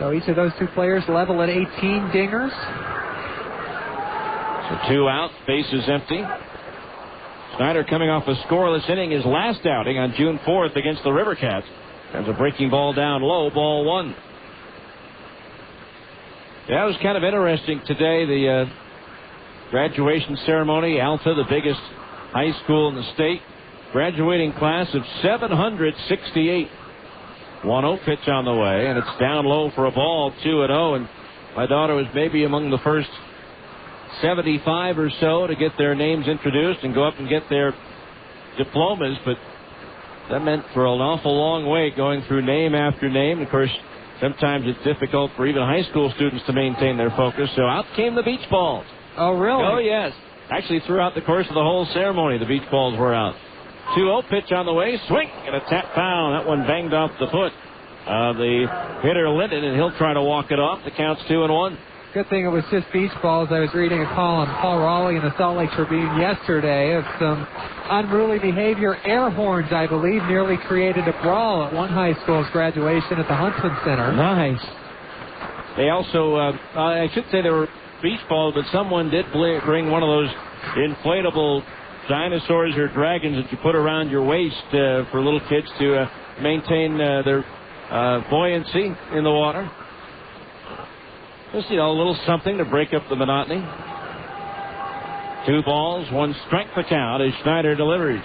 So each of those 2 players level at 18 dingers. So 2 outs, bases empty. Schneider coming off a scoreless inning, his last outing on June 4th against the River Cats. There's a breaking ball down low, ball 1. Yeah, it was kind of interesting today, the graduation ceremony. Alta, the biggest high school in the state, graduating class of 768. 1-0 pitch on the way, and it's down low for a ball, 2-0. And my daughter was maybe among the first 75 or so to get their names introduced and go up and get their diplomas, but that meant for an awful long wait going through name after name. Of course, sometimes it's difficult for even high school students to maintain their focus, so out came the beach balls. Oh, really? Oh, yes. Actually, throughout the course of the whole ceremony, the beach balls were out. 2-0 pitch on the way, swing, and a tap foul. That one banged off the foot of the hitter Linden, and he'll try to walk it off. The count's 2-1. Good thing it was just beach balls. I was reading a call on Paul Raleigh in the Salt Lake Tribune yesterday of some unruly behavior. Air horns, I believe, nearly created a brawl at one high school's graduation at the Huntsman Center. Nice. They also, I should say they were beach balls, but someone did bring one of those inflatable dinosaurs or dragons that you put around your waist for little kids to maintain their buoyancy in the water. Just, a little something to break up the monotony. 2 balls, 1 strike the count as Schneider delivers.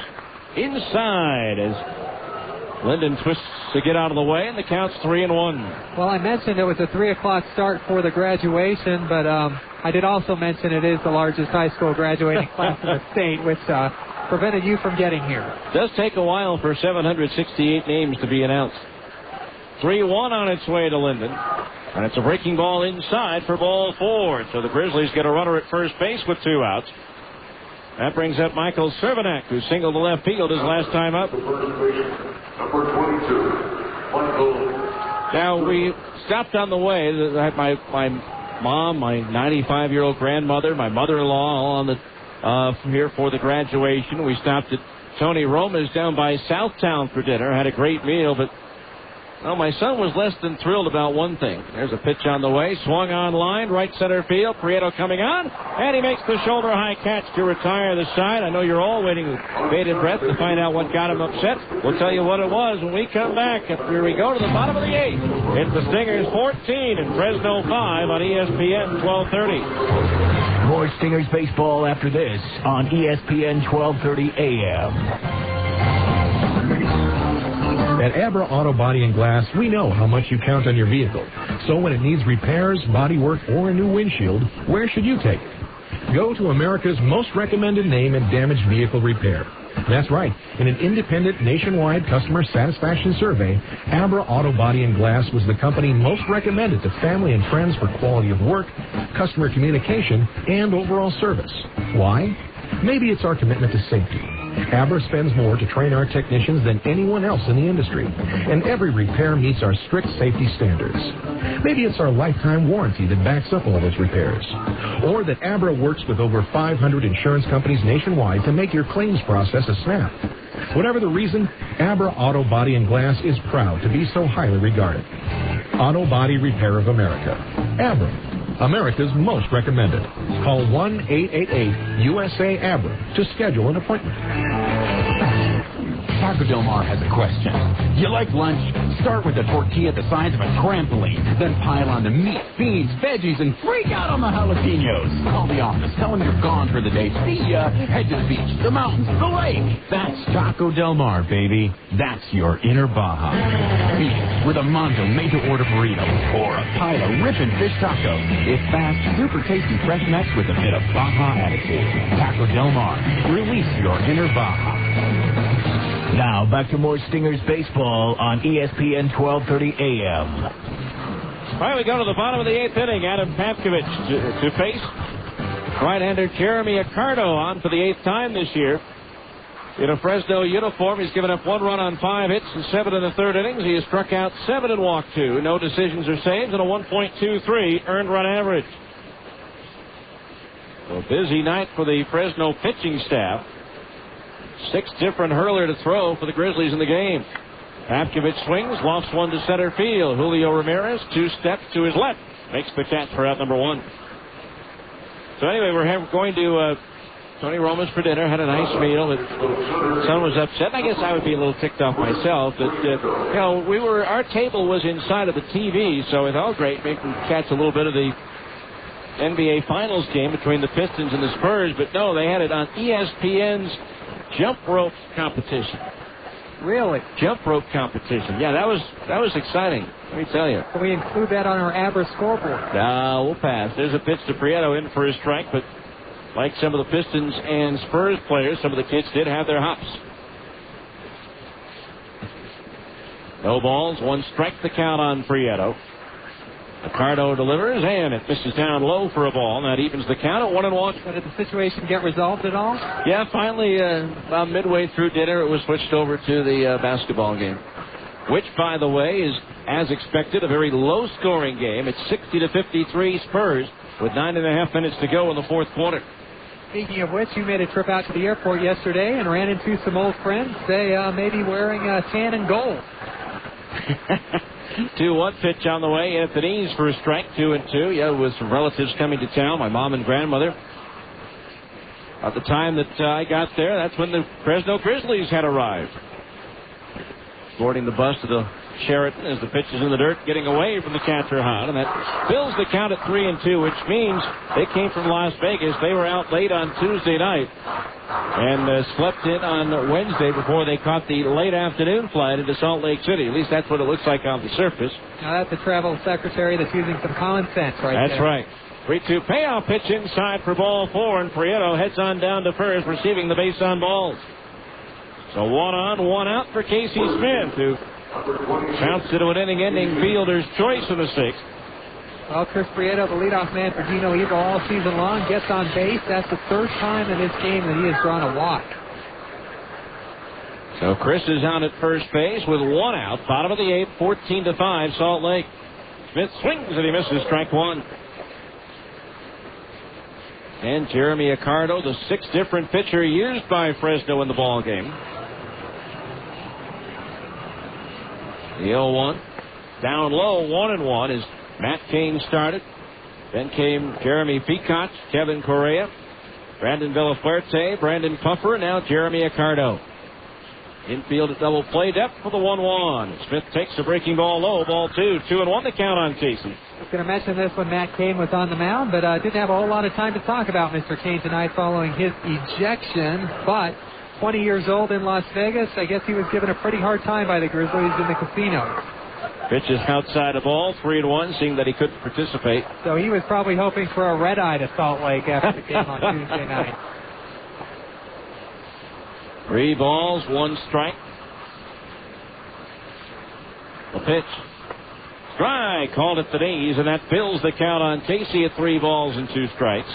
Inside as Linden twists to get out of the way, and the count's 3-1. Well, I mentioned it was a 3 o'clock start for the graduation, but I did also mention it is the largest high school graduating class in the state, which prevented you from getting here. It does take a while for 768 names to be announced. 3-1 on its way to Linden. And it's a breaking ball inside for ball 4. So the Grizzlies get a runner at first base with 2 outs. That brings up Michael Cervenak, who singled to left field his last time up. Number 22, Michael. Now, we stopped on the way. My mom, my 95-year-old grandmother, my mother-in-law, all on the here for the graduation. We stopped at Tony Roma's down by Southtown for dinner. Had a great meal, but well, my son was less than thrilled about one thing. There's a pitch on the way. Swung on line, right center field. Prieto coming on, and he makes the shoulder-high catch to retire the side. I know you're all waiting with bated breath to find out what got him upset. We'll tell you what it was when we come back. Here we go to the bottom of the 8th. It's the Stingers 14 and Fresno 5 on ESPN 1230. More Stingers baseball after this on ESPN 1230 AM. At Abra Auto Body and Glass, we know how much you count on your vehicle. So when it needs repairs, body work, or a new windshield, where should you take it? Go to America's most recommended name in damaged vehicle repair. That's right. In an independent nationwide customer satisfaction survey, Abra Auto Body and Glass was the company most recommended to family and friends for quality of work, customer communication, and overall service. Why? Maybe it's our commitment to safety. Abra spends more to train our technicians than anyone else in the industry, and every repair meets our strict safety standards. Maybe it's our lifetime warranty that backs up all those repairs, or that Abra works with over 500 insurance companies nationwide to make your claims process a snap. Whatever the reason, Abra Auto Body and Glass is proud to be so highly regarded. Auto Body Repair of America. Abra. America's most recommended. Call 1-888-USA-ABRA to schedule an appointment. Taco Del Mar has a question. You like lunch? Start with a tortilla the size of a trampoline. Then pile on the meat, beans, veggies, and freak out on the jalapenos. Call the office. Tell them you're gone for the day. See ya. Head to the beach, the mountains, the lake. That's Taco Del Mar, baby. That's your inner Baja. Beat it with a Mondo made-to-order burrito or a pile of ripping fish taco. It's fast, super tasty fresh mix with a bit of Baja attitude. Taco Del Mar. Release your inner Baja. Now, back to more Stingers baseball on ESPN 1230 AM. All right, we go to the bottom of the 8th inning. Adam Papkovich to face right-hander Jeremy Accardo on for the 8th time this year. In a Fresno uniform, he's given up 1 run on 5 hits and 7 in the 3rd innings. He has struck out 7 and walked 2. No decisions or saves and a 1.23 earned run average. A busy night for the Fresno pitching staff. 6 different hurler to throw for the Grizzlies in the game. Papkovich swings, lofts one to center field. Julio Ramirez, 2 steps to his left, makes the catch for out number 1. So anyway, we're going to Tony Roma's for dinner. Had a nice meal. But son was upset. I guess I would be a little ticked off myself. But our table was inside of the TV, so it's all great. We can catch a little bit of the NBA Finals game between the Pistons and the Spurs. But no, they had it on ESPN's jump rope competition. Really? Jump rope competition. Yeah, that was exciting. Let me tell you. Can we include that on our Abra scoreboard? No, we'll pass. There's a pitch to Prieto in for a strike, but like some of the Pistons and Spurs players, some of the kids did have their hops. No balls, 1 strike the count on Prieto. Accardo delivers, and it misses down low for a ball. That evens the count at 1-1. So did the situation get resolved at all? Yeah, finally, about midway through dinner, it was switched over to the basketball game, which, by the way, is, as expected, a very low-scoring game. It's 60-53 Spurs with 9.5 minutes to go in the 4th quarter. Speaking of which, you made a trip out to the airport yesterday and ran into some old friends. They may be wearing tan and gold. 2-1 pitch on the way. Anthony's for a strike, 2-2. Yeah, with some relatives coming to town, my mom and grandmother. At the time that I got there, that's when the Fresno Grizzlies had arrived. Boarding the bus to the Sheraton as the pitch is in the dirt, getting away from the catcher Hahn, and that fills the count at 3-2, which means they came from Las Vegas. They were out late on Tuesday night and slept in on Wednesday before they caught the late afternoon flight into Salt Lake City. At least that's what it looks like on the surface. Now that's a travel secretary that's using some common sense right there. That's right. 3-2 payoff pitch inside for ball 4, and Prieto heads on down to first, receiving the base on balls. So 1 on, 1 out for Casey Smith, who counts into an inning-ending fielder's choice in the 6th. Well, Chris Prieto, the leadoff man for Dino Ebel all season long, gets on base. That's the 3rd time in this game that he has drawn a walk. So Chris is out at first base with 1 out. Bottom of the 8th, 14-5, Salt Lake. Smith swings and he misses, strike 1. And Jeremy Accardo, the 6th different pitcher used by Fresno in the ball game. The 0-1. Down low, 1-1 as Matt Cain started. Then came Jeremy Peacock, Kevin Correa, Brandon Villafuerte, Brandon Puffer, and now Jeremy Accardo. Infield at double play depth for the 1-1. Smith takes the breaking ball low, ball 2. 2-1 the count on Casey. I was going to mention this when Matt Cain was on the mound, but didn't have a whole lot of time to talk about Mr. Cain tonight following his ejection. But 20 years old in Las Vegas, I guess he was given a pretty hard time by the Grizzlies in the casino. Pitch is outside the ball, 3-1, seeing that he couldn't participate. So he was probably hoping for a red eye to Salt Lake after the game on Tuesday night. 3 balls, 1 strike. The pitch. Strike, called at the knees, and that fills the count on Casey at 3 balls and 2 strikes.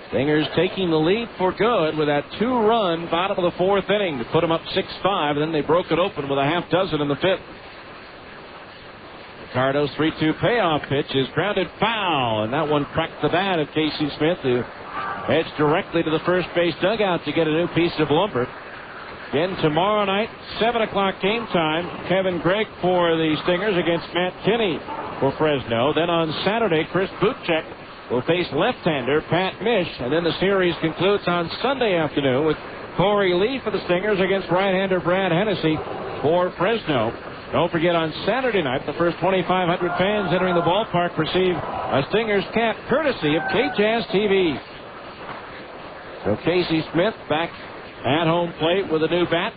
Stingers taking the lead for good with that 2-run bottom of the 4th inning to put them up 6-5, and then they broke it open with a half dozen in the 5th. Ricardo's 3-2 payoff pitch is grounded foul, and that one cracked the bat of Casey Smith, who heads directly to the first base dugout to get a new piece of lumber. Again tomorrow night, 7 o'clock game time, Kevin Gregg for the Stingers against Matt Kinney for Fresno. Then on Saturday, Chris Butchek will face left-hander Pat Mish, and then the series concludes on Sunday afternoon with Corey Lee for the Stingers against right-hander Brad Hennessy for Fresno. Don't forget, on Saturday night, the first 2,500 fans entering the ballpark receive a Stingers cap courtesy of KJazz TV. So Casey Smith back at home plate with a new bat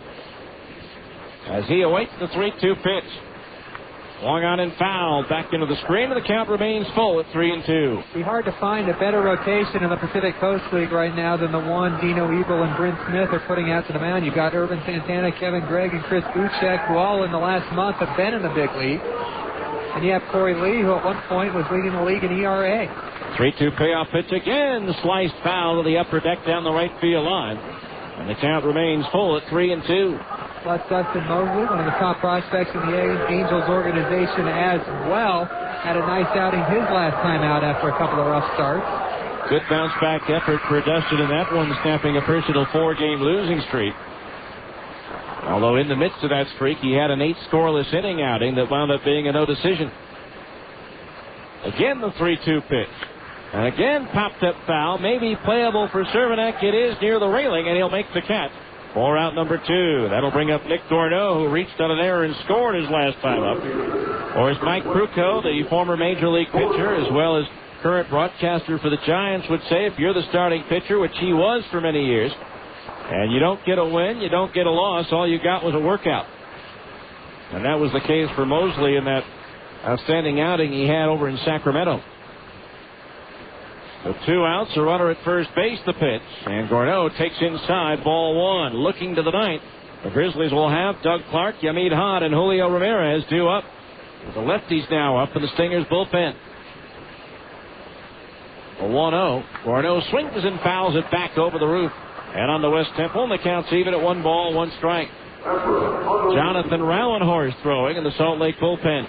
as he awaits the 3-2 pitch. Swung on and fouled back into the screen, and the count remains full at 3-2. It'd be hard to find a better rotation in the Pacific Coast League right now than the one Dino Ebel and Brent Smith are putting out to the mound. You've got Urban Santana, Kevin Gregg, and Chris Butchek, who all in the last month have been in the big league. And you have Corey Lee, who at one point was leading the league in ERA. 3-2 payoff pitch again, sliced foul to the upper deck down the right field line. And the count remains full at 3-2. Plus Dustin Mosley, one of the top prospects in the Angels organization as well, had a nice outing his last time out after a couple of rough starts. Good bounce-back effort for Dustin in that one, snapping a personal 4-game losing streak. Although in the midst of that streak, he had an 8 scoreless inning outing that wound up being a no decision. Again, the 3-2 pitch. And again, popped up foul. Maybe playable for Cervenek. It is near the railing, and he'll make the catch. 4 out number 2. That'll bring up Nick Dorneau, who reached on an error and scored his last time up. Or as Mike Krukow, the former Major League pitcher, as well as current broadcaster for the Giants, would say, if you're the starting pitcher, which he was for many years, and you don't get a win, you don't get a loss, all you got was a workout. And that was the case for Mosley in that outstanding outing he had over in Sacramento. So 2 outs, a runner at first base, the pitch. And Gorneau takes inside, ball 1. Looking to the 9th. The Grizzlies will have Doug Clark, Yamid Hahn, and Julio Ramirez due up. The lefties now up in the Stingers bullpen. A 1-0. Gorneau swings and fouls it back over the roof. And on the West Temple, and the count's even at 1 ball, 1 strike. Jonathan Rowenhorst throwing in the Salt Lake bullpen.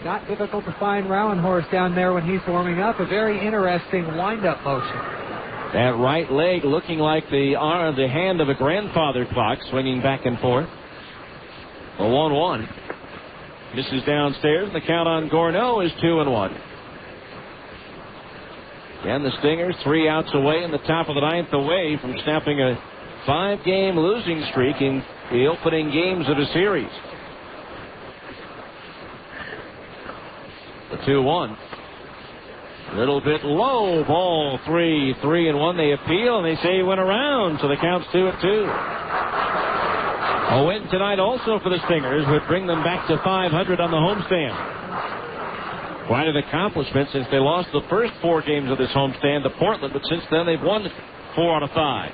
Not difficult to find Rowenhorst down there when he's warming up. A very interesting wind-up motion. That right leg looking like the hand of a grandfather clock, swinging back and forth. A 1-1. Misses downstairs. The count on Gorneau is 2-1. And the Stingers 3 outs away in the top of the 9th, away from snapping a 5-game losing streak in the opening games of the series. The 2-1. A little bit low. Ball 3-1. They appeal, and they say he went around, so the count's 2-2. A win tonight also for the Stingers would bring them back to 500 on the homestand. Quite an accomplishment since they lost the first 4 games of this homestand to Portland, but since then they've won 4 out of 5.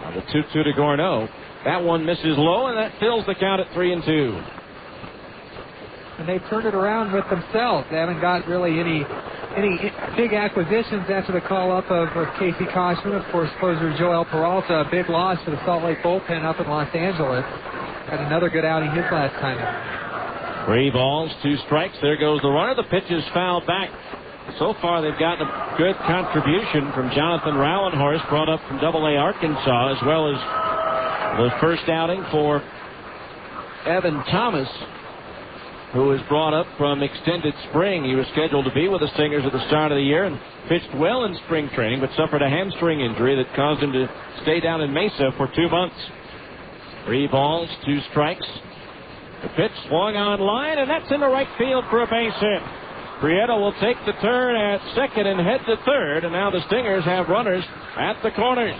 Now the 2-2 to Gorneau. That one misses low, and that fills the count at 3-2. And they've turned it around with themselves. They haven't got really any big acquisitions after the call-up of Casey Koshman. Of course, closer Joel Peralta, a big loss for the Salt Lake bullpen up in Los Angeles. Had another good outing his last time out. 3 balls, 2 strikes. There goes the runner. The pitch is fouled back. So far, they've gotten a good contribution from Jonathan Rowenhorst, brought up from AA Arkansas, as well as the first outing for Evan Thomas, who was brought up from extended spring. He was scheduled to be with the Stingers at the start of the year and pitched well in spring training, but suffered a hamstring injury that caused him to stay down in Mesa for 2 months. 3 balls, 2 strikes. The pitch swung on line, and that's into right field for a base hit. Prieto will take the turn at second and head to third, and now the Stingers have runners at the corners.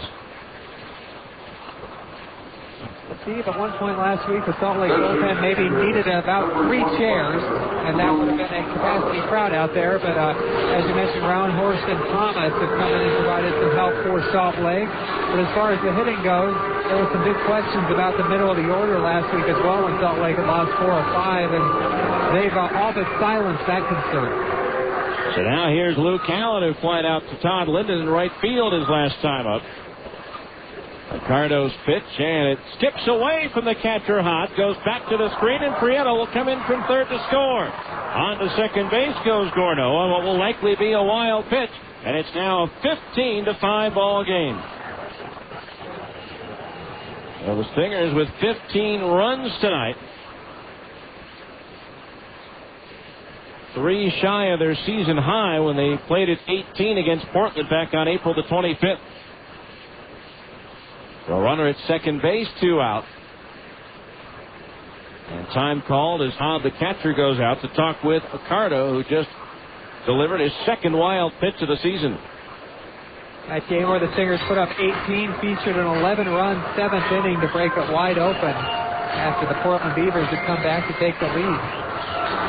Steve, at one point last week, the Salt Lake bullpen maybe needed about 3 chairs, and that would have been a capacity crowd out there. But as you mentioned, Rowenhorst and Thomas have come in and provided some help for Salt Lake. But as far as the hitting goes, there were some big questions about the middle of the order last week as well when Salt Lake had lost 4 or 5, and they've all but silenced that concern. So now here's Luke Allen, who flied out to Todd Linden in right field his last time up. Ricardo's pitch, and it skips away from the catcher hot, goes back to the screen, and Prieto will come in from third to score. On to second base goes Gorneau on what will likely be a wild pitch, and it's now a 15-5 ball game. Well, the Stingers with 15 runs tonight. 3 shy of their season high when they played at 18 against Portland back on April the 25th. The runner at second base, 2 out. And time called as Hobb, the catcher, goes out to talk with Ricardo, who just delivered his second wild pitch of the season. That game where the Stingers put up 18 featured an 11-run 7th inning to break it wide open after the Portland Beavers had come back to take the lead.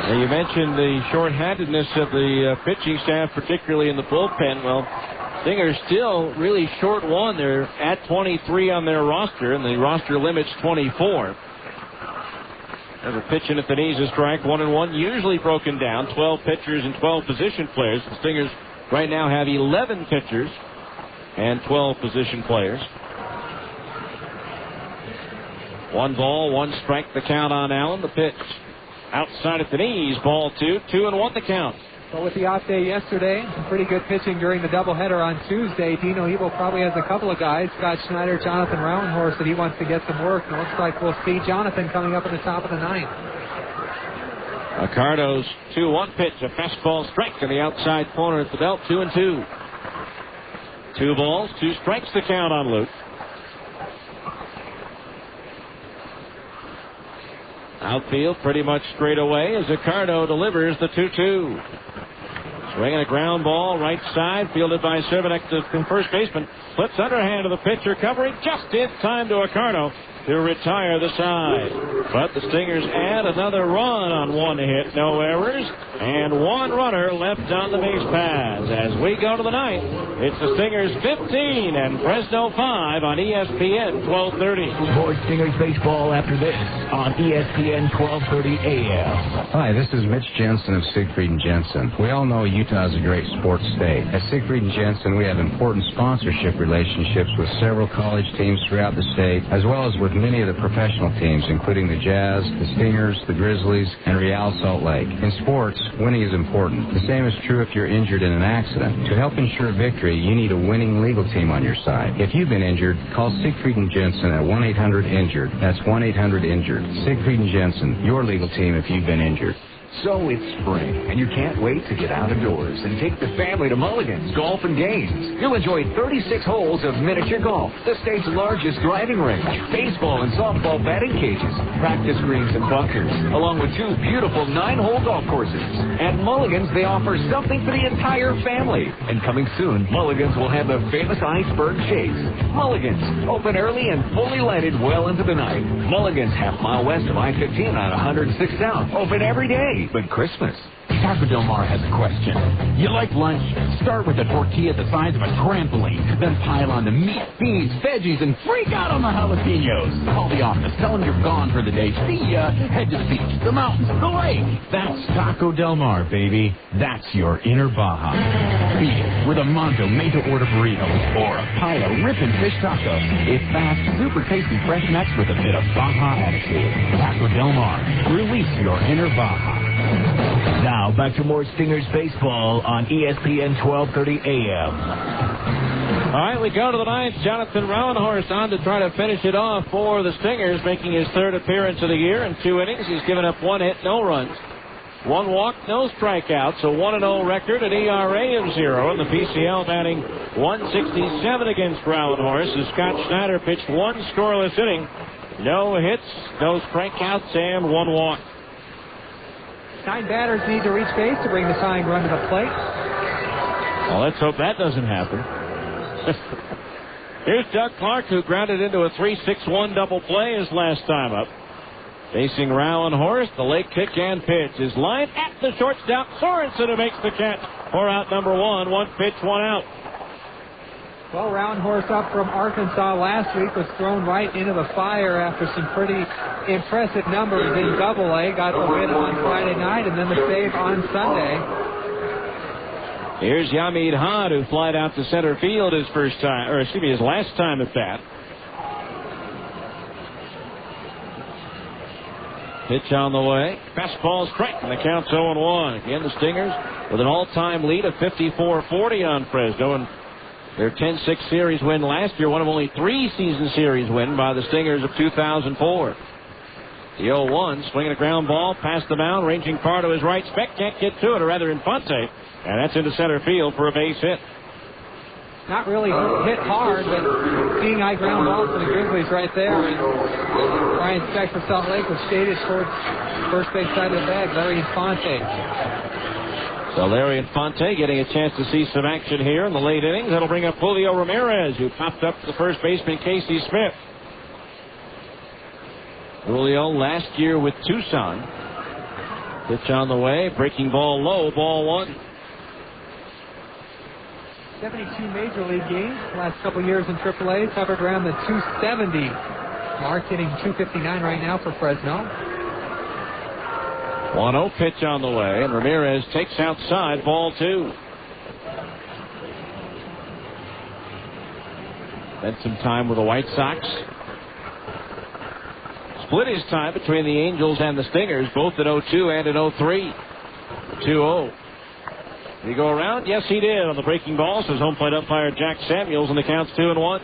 Now you mentioned the shorthandedness of the pitching staff, particularly in the bullpen. Well, Stingers still really short one. They're at 23 on their roster, and the roster limit's 24. There's a pitch in at the knees, a strike, 1-1, usually broken down. 12 pitchers and 12 position players. The Stingers right now have 11 pitchers and 12 position players. 1 ball, 1 strike, the count on Allen. The pitch outside at the knees, ball 2, 2-1 the count. But with the off day yesterday, some pretty good pitching during the doubleheader on Tuesday. Dino Evil probably has a couple of guys, Scott Schneider, Jonathan Rowenhorst, that he wants to get some work. And it looks like we'll see Jonathan coming up in the top of the 9th. Ricardo's 2-1 pitch, a fastball strike in the outside corner at the belt, 2-2. 2 balls, 2 strikes the count on Luke. Outfield pretty much straight away as Ricardo delivers the 2-2. Swinging a ground ball right side, fielded by Cervenek, the first baseman. Flips underhand to the pitcher, covering just in time to Ricardo to retire the side. But the Stingers add another run on 1 hit, no errors, and 1 runner left on the base paths. As we go to the 9th, it's the Stingers 15 and Fresno 5 on ESPN 1230. More Stingers baseball after this on ESPN 1230 AM. Hi, this is Mitch Jensen of Siegfried & Jensen. We all know Utah is a great sports state. At Siegfried & Jensen, we have important sponsorship relationships with several college teams throughout the state, as well as with many of the professional teams, including the Jazz, the Stingers, the Grizzlies, and Real Salt Lake. In sports, winning is important. The same is true if you're injured in an accident. To help ensure victory, you need a winning legal team on your side. If you've been injured, call Siegfried & Jensen at 1-800-INJURED. That's 1-800-INJURED. Siegfried & Jensen, your legal team if you've been injured. So it's spring, and you can't wait to get out of doors and take the family to Mulligan's Golf and Games. You'll enjoy 36 holes of miniature golf, the state's largest driving range, baseball and softball batting cages, practice greens and bunkers, along with 2 beautiful 9-hole golf courses. At Mulligan's, they offer something for the entire family. And coming soon, Mulligan's will have the famous iceberg chase. Mulligan's, open early and fully lighted well into the night. Mulligan's, half-mile west of I-15 on 106 South, open every day but Christmas. Taco Del Mar has a question. You like lunch? Start with a tortilla the size of a trampoline. Then pile on the meat, beans, veggies, and freak out on the jalapenos. Call the office. Tell them you're gone for the day. See ya. Head to the beach, the mountains, the lake. That's Taco Del Mar, baby. That's your inner Baja. Beat it with a Monto made-to-order burrito or a pile of ripping fish taco. It's fast, super tasty, fresh next with a bit of Baja attitude. Taco Del Mar. Release your inner Baja. Now, back to more Stingers baseball on ESPN 1230 AM. All right, we go to the ninth. Jonathan Rowenhorst on to try to finish it off for the Stingers, making his 3rd appearance of the year in 2 innings. He's given up 1 hit, no runs, 1 walk, no strikeouts, a 1-0 record, an ERA of 0, and the PCL batting 167 against Rowenhorst as Scott Schneider pitched 1 scoreless inning, no hits, no strikeouts, and 1 walk. 9 batters need to reach base to bring the tying run to the plate. Well, let's hope that doesn't happen. Here's Doug Clark, who grounded into a 3-6-1 double play his last time up. Facing Rowenhorst, the late kick and pitch is lined at the shortstop. Sorensen who makes the catch for out number 1. 1 pitch, 1 out. Well, Rowenhorst up from Arkansas last week was thrown right into the fire after some pretty impressive numbers in Double-A. Got the win on Friday night and then the save on Sunday. Here's Yamid Had, who flied out to center field his last time at bat. Pitch on the way. Fastball strike, and the count's 0-1. Again, the Stingers with an all-time lead of 54-40 on Fresno, and their 10-6 series win last year, one of only 3 season series win by the Stingers of 2004. The 0-1, swinging a ground ball past the mound, ranging far to his right. Speck can't get to it, or rather Infante, and that's into center field for a base hit. Not really hit hard, but seeing high ground balls for the Grizzlies right there. And Brian Speck for Salt Lake was shaded towards first base side of the bag, Larry Infante. So Larry Infante getting a chance to see some action here in the late innings. That'll bring up Julio Ramirez, who popped up to the first baseman Casey Smith. Julio last year with Tucson. Pitch on the way, breaking ball low, ball 1. 72 major league games, last couple years in AAA, hovered around the 270 mark, hitting 259 right now for Fresno. 1-0 pitch on the way, and Ramirez takes outside, ball 2. Spent some time with the White Sox. Split his time between the Angels and the Stingers, both in 0-2 and in 0-3. 2-0. Did he go around? Yes, he did on the breaking ball, says home plate umpire Jack Samuels, and the count's 2-1.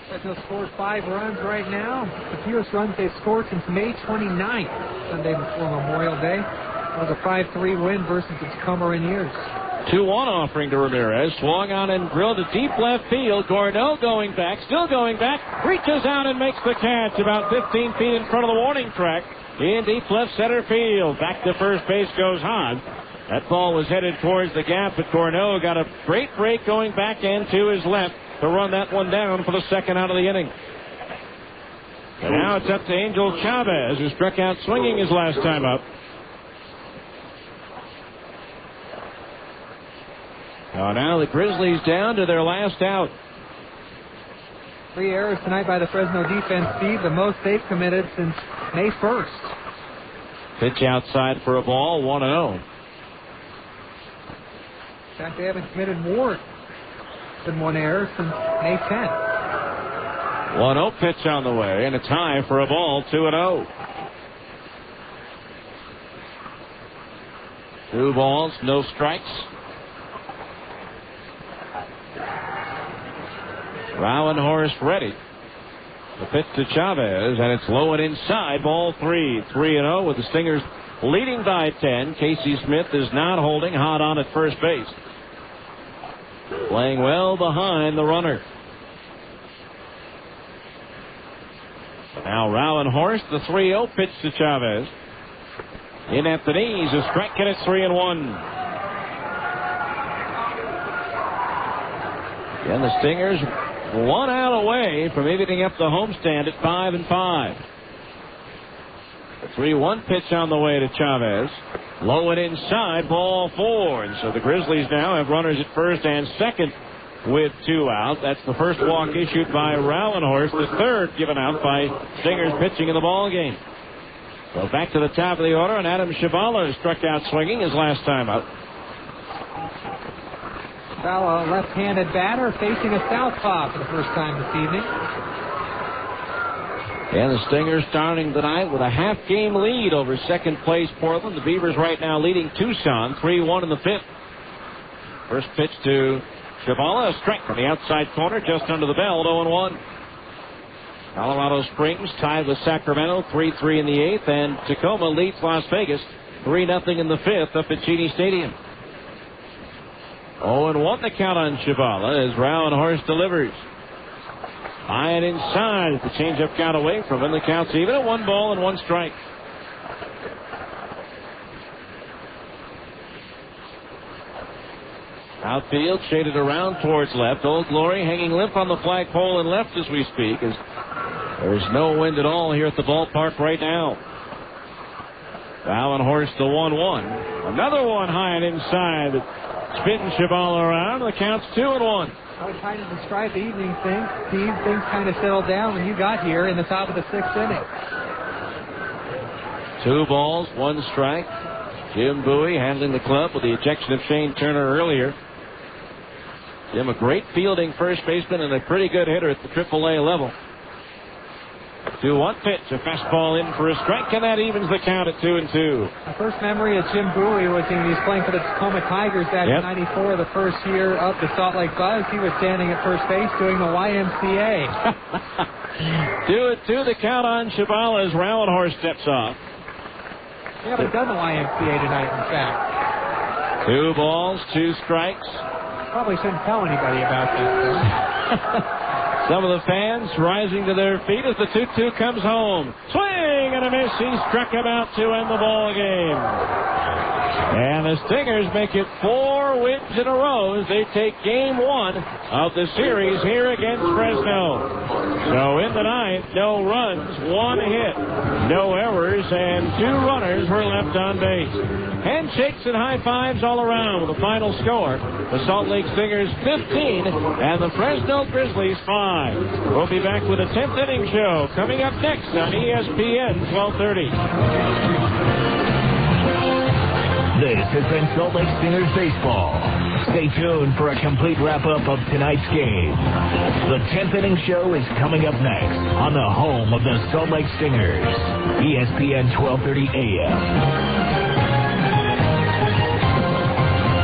Fresno scored 5 runs right now. The fewest runs they've scored since May 29th, Sunday before Memorial Day. It was a 5-3 win versus the Tacoma Rainiers. 2-1 offering to Ramirez. Swung on and drilled to deep left field. Gordeau going back, still going back. Reaches out and makes the catch about 15 feet in front of the warning track. In deep left center field. Back to first base goes Hahn. That ball was headed towards the gap, but Gordeau got a great break going back and to his left to run that one down for the second out of the inning. And now it's up to Angel Chavez, who struck out swinging his last time up. Now the Grizzlies down to their last out. 3 errors tonight by the Fresno defense, Steve, the most they've committed since May 1st. Pitch outside for a ball, 1-0. In fact, they haven't committed more than 1 error since May 10th. 1-0 pitch on the way, and a tie for a ball, 2-0. 2 balls, no strikes. Rowenhorst ready. The pitch to Chavez, and it's low and inside, ball 3. 3-0 with the Stingers leading by 10. Casey Smith is not holding, hot on at first base. Playing well behind the runner. Now Rauenhorst, the 3-0 pitch to Chavez. In at the knees, a strike, and it's 3-1. And the Stingers 1 out away from evening up the homestand at 5-5. The 3-1 pitch on the way to Chavez. Low and inside, ball 4. And so the Grizzlies now have runners at first and second with 2 out. That's the first walk issued by Rauenhorst, the third given out by Stingers pitching in the ball game. So back to the top of the order, and Adam Chavala struck out swinging his last time up. Chavala, a left-handed batter, facing a southpaw for the first time this evening. And the Stingers starting tonight with a half-game lead over second-place Portland. The Beavers right now leading Tucson 3-1 in the 5th. First pitch to Chavala, a strike from the outside corner, just under the belt, 0-1. Colorado Springs tied with Sacramento, 3-3 in the 8th, and Tacoma leads Las Vegas 3-0 in the 5th up at Cheney Stadium. 0-1 the count on Chavala as Rauenhorst delivers. High and inside, the changeup count away from him. The count's even at 1 ball and 1 strike. Outfield shaded around towards left. Old Glory hanging limp on the flagpole and left as we speak, as there's no wind at all here at the ballpark right now. Rauenhorst the 1-1. Another one high and inside. Spitting Chavala around. The count's 2-1. I was trying to describe the evening thing. Steve, things kind of settled down when you got here in the top of the 6th inning. 2 balls, 1 strike. Jim Bowie handling the club with the ejection of Shane Turner earlier. Jim, a great fielding first baseman and a pretty good hitter at the AAA level. 2-1 pitch, a fastball in for a strike, and that evens the count at 2-2. My first memory of Jim Bowie was when he was playing for the Tacoma Tigers back in '94, the first year of the Salt Lake Buzz. He was standing at first base doing the YMCA. 2-2 the count on Chavala as Rauenhorst steps off. We haven't done the YMCA tonight, in fact. 2 balls, 2 strikes. Probably shouldn't tell anybody about that. Some of the fans rising to their feet as the 2-2 comes home. Swing and a miss. He struck him out to end the ball game. And the Stingers make it 4 wins in a row as they take game 1 of the series here against Fresno. So in the 9th, no runs, 1 hit, no errors, and 2 runners were left on base. Handshakes and high fives all around with the final score. The Salt Lake Stingers 15 and the Fresno Grizzlies 5. We'll be back with a 10th inning show coming up next on ESPN 1230. This has been Salt Lake Stingers baseball. Stay tuned for a complete wrap-up of tonight's game. The 10th inning show is coming up next on the home of the Salt Lake Stingers, ESPN 1230 AM.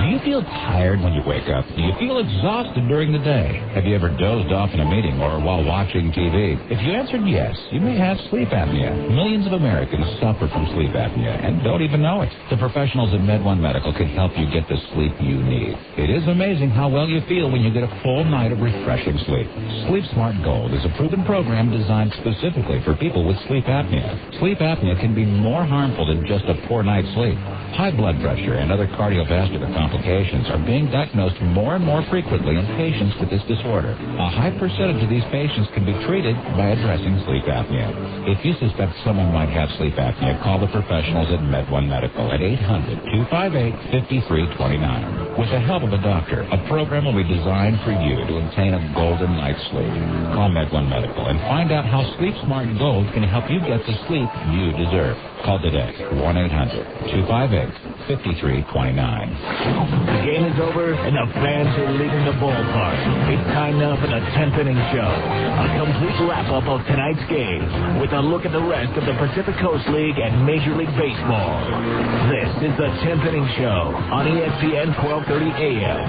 Do you feel tired when you wake up? Do you feel exhausted during the day? Have you ever dozed off in a meeting or while watching TV? If you answered yes, you may have sleep apnea. Millions of Americans suffer from sleep apnea and don't even know it. The professionals at Med1 Medical can help you get the sleep you need. It is amazing how well you feel when you get a full night of refreshing sleep. Sleep Smart Gold is a proven program designed specifically for people with sleep apnea. Sleep apnea can be more harmful than just a poor night's sleep. High blood pressure and other cardiovascular complications are being diagnosed more and more frequently in patients with this disorder. A high percentage of these patients can be treated by addressing sleep apnea. If you suspect someone might have sleep apnea, call the professionals at Med1 Medical at 800-258-5329. With the help of a doctor, a program will be designed for you to obtain a golden night's sleep. Call Med1 Medical and find out how Sleep Smart Gold can help you get the sleep you deserve. Call today, 1-800-258-5329. The game is over, and the fans are leaving the ballpark. It's time now for the 10th inning show. A complete wrap-up of tonight's game with a look at the rest of the Pacific Coast League and Major League Baseball. This is the 10th inning show on ESPN 1230 AM.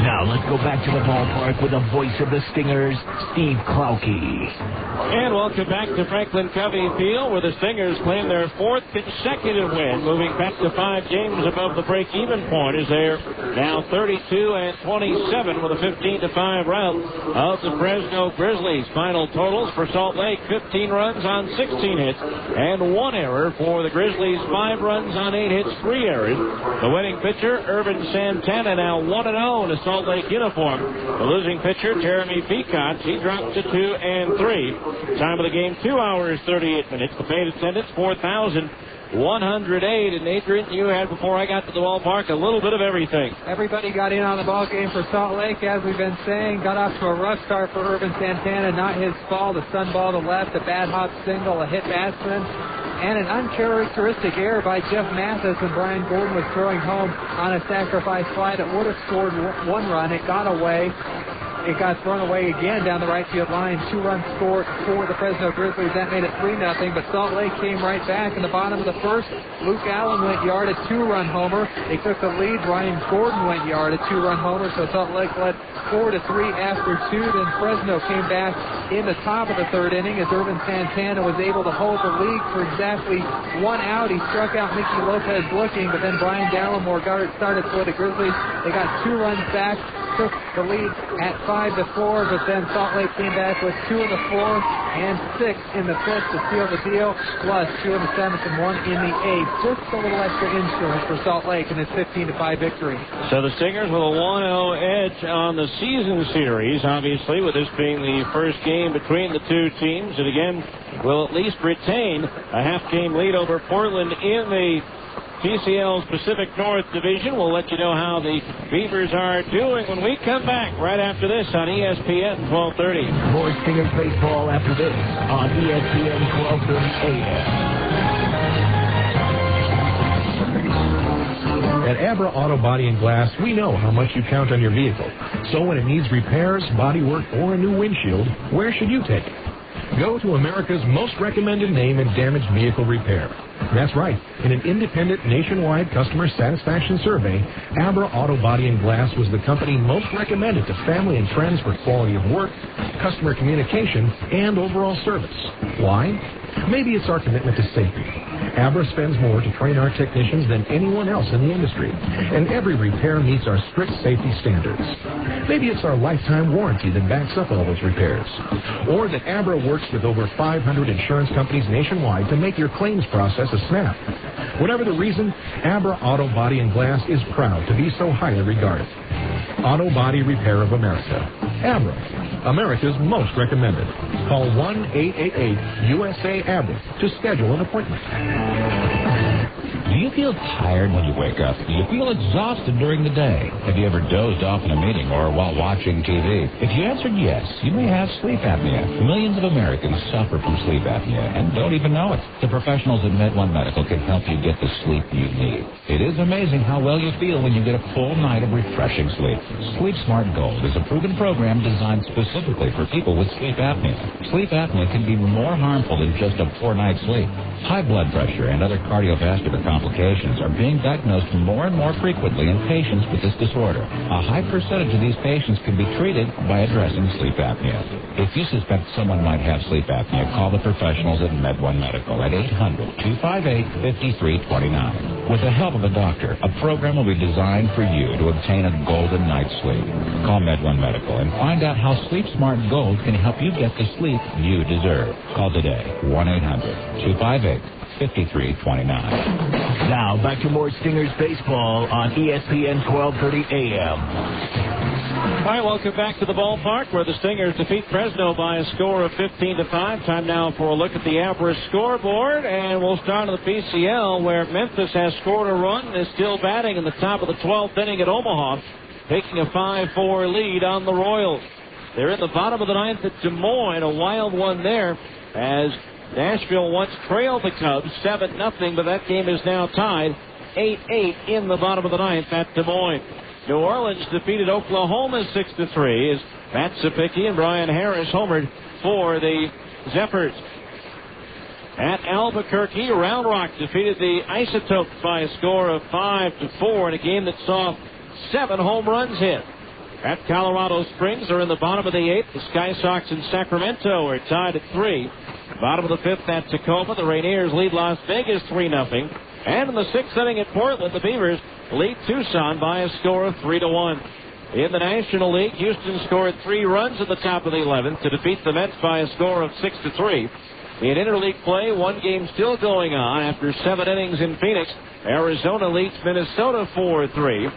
Now let's go back to the ballpark with the voice of the Stingers, Steve Klauke. And welcome back to Franklin Covey Field, where the Stingers claim their 4th consecutive win, moving back to 5 games above the break-even point as they're now 32-27 with a 15-5 rout of the Fresno Grizzlies. Final totals for Salt Lake: 15 runs on 16 hits and 1 error for the Grizzlies. 5 runs on 8 hits, 3 errors. The winning pitcher, Irvin Santana, now 1-0 in a Salt Lake uniform. The losing pitcher, Jeremy Peacock, he dropped to 2-3. Time of the game, 2 hours, 38 minutes. The paid attendance, 4,108. And Adrian, you had, before I got to the ballpark, a little bit of everything. Everybody got in on the ball game for Salt Lake, as we've been saying. Got off to a rough start for Irvin Santana. Not his fault. A sun ball to left, a bad hop single, a hit batsman, and an uncharacteristic error by Jeff Mathis when Brian Gordon was throwing home on a sacrifice fly that would have scored 1 run. It got away. It got thrown away again down the right field line. 2 runs scored for the Fresno Grizzlies. That made it 3-0. But Salt Lake came right back in the bottom of the first. Luke Allen went yard, a 2-run homer. They took the lead. Brian Gordon went yard, a 2-run homer. So Salt Lake led 4-3 after 2. Then Fresno came back in the top of the 3rd inning as Irvin Santana was able to hold the lead for exactly 1 out. He struck out Mickey Lopez looking, but then Brian Gallimore started for the Grizzlies. They got 2 runs back, took the lead at 5-4, but then Salt Lake came back with 2 in the 4th and 6 in the 5th to seal the deal, plus 2 in the 7th and 1 in the 8th. Just a little extra insurance for Salt Lake in this 15-5 victory. So the Stingers with a 1-0 edge on the season series, obviously, with this being the first game between the 2 teams, and again will at least retain a half-game lead over Portland in the PCL's Pacific North Division. We'll let you know how the Beavers are doing when we come back right after this on ESPN 1230. More Stingers baseball after this on ESPN 1230 AM. At Abra Auto Body and Glass, we know how much you count on your vehicle. So when it needs repairs, body work, or a new windshield, where should you take it? Go to America's most recommended name in damaged vehicle repair. That's right. In an independent nationwide customer satisfaction survey, Abra Auto Body and Glass was the company most recommended to family and friends for quality of work, customer communication, and overall service. Why? Maybe it's our commitment to safety. Abra spends more to train our technicians than anyone else in the industry, and every repair meets our strict safety standards. Maybe it's our lifetime warranty that backs up all those repairs, or that Abra works with over 500 insurance companies nationwide to make your claims process a snap. Whatever the reason, Abra Auto Body and Glass is proud to be so highly regarded. Auto Body Repair of America. Abra, America's most recommended. Call 1-888-USA-ABRA to schedule an appointment. Do you feel tired when you wake up? Do you feel exhausted during the day? Have you ever dozed off in a meeting or while watching TV? If you answered yes, you may have sleep apnea. Millions of Americans suffer from sleep apnea and don't even know it. The professionals at MedOne Medical can help you get the sleep you need. It is amazing how well you feel when you get a full night of refreshing sleep. Sleep Smart Gold is a proven program designed specifically for people with sleep apnea. Sleep apnea can be more harmful than just a poor night's sleep. High blood pressure and other cardiovascular complications are being diagnosed more and more frequently in patients with this disorder. A high percentage of these patients can be treated by addressing sleep apnea. If you suspect someone might have sleep apnea, call the professionals at MedOne Medical at 800-258-5329. With the help of a doctor, a program will be designed for you to obtain a golden night's sleep. Call MedOne Medical and find out how Sleep Smart Gold can help you get the sleep you deserve. Call today, 1-800-258-5329. Now, back to more Stingers baseball on ESPN 1230 AM. All right, welcome back to the ballpark where the Stingers defeat Fresno by a score of 15-5. Time now for a look at the Abra scoreboard, and we'll start on the PCL where Memphis has scored a run and is still batting in the top of the 12th inning at Omaha, taking a 5-4 lead on the Royals. They're in the bottom of the 9th at Des Moines, a wild one there as Nashville once trailed the Cubs 7-0, but that game is now tied 8-8 in the bottom of the 9th at Des Moines. New Orleans defeated Oklahoma 6-3 as Matt Sapicki and Brian Harris homered for the Zephyrs. At Albuquerque, Round Rock defeated the Isotopes by a score of 5-4 in a game that saw 7 home runs hit. At Colorado Springs, they're in the bottom of the 8th. The Sky Sox in Sacramento are tied at 3. Bottom of the 5th at Tacoma, the Rainiers lead Las Vegas 3-0. And in the 6th inning at Portland, the Beavers lead Tucson by a score of 3-1. In the National League, Houston scored 3 runs at the top of the 11th to defeat the Mets by a score of 6-3. In interleague play, 1 game still going on after 7 innings in Phoenix. Arizona leads Minnesota 4-3.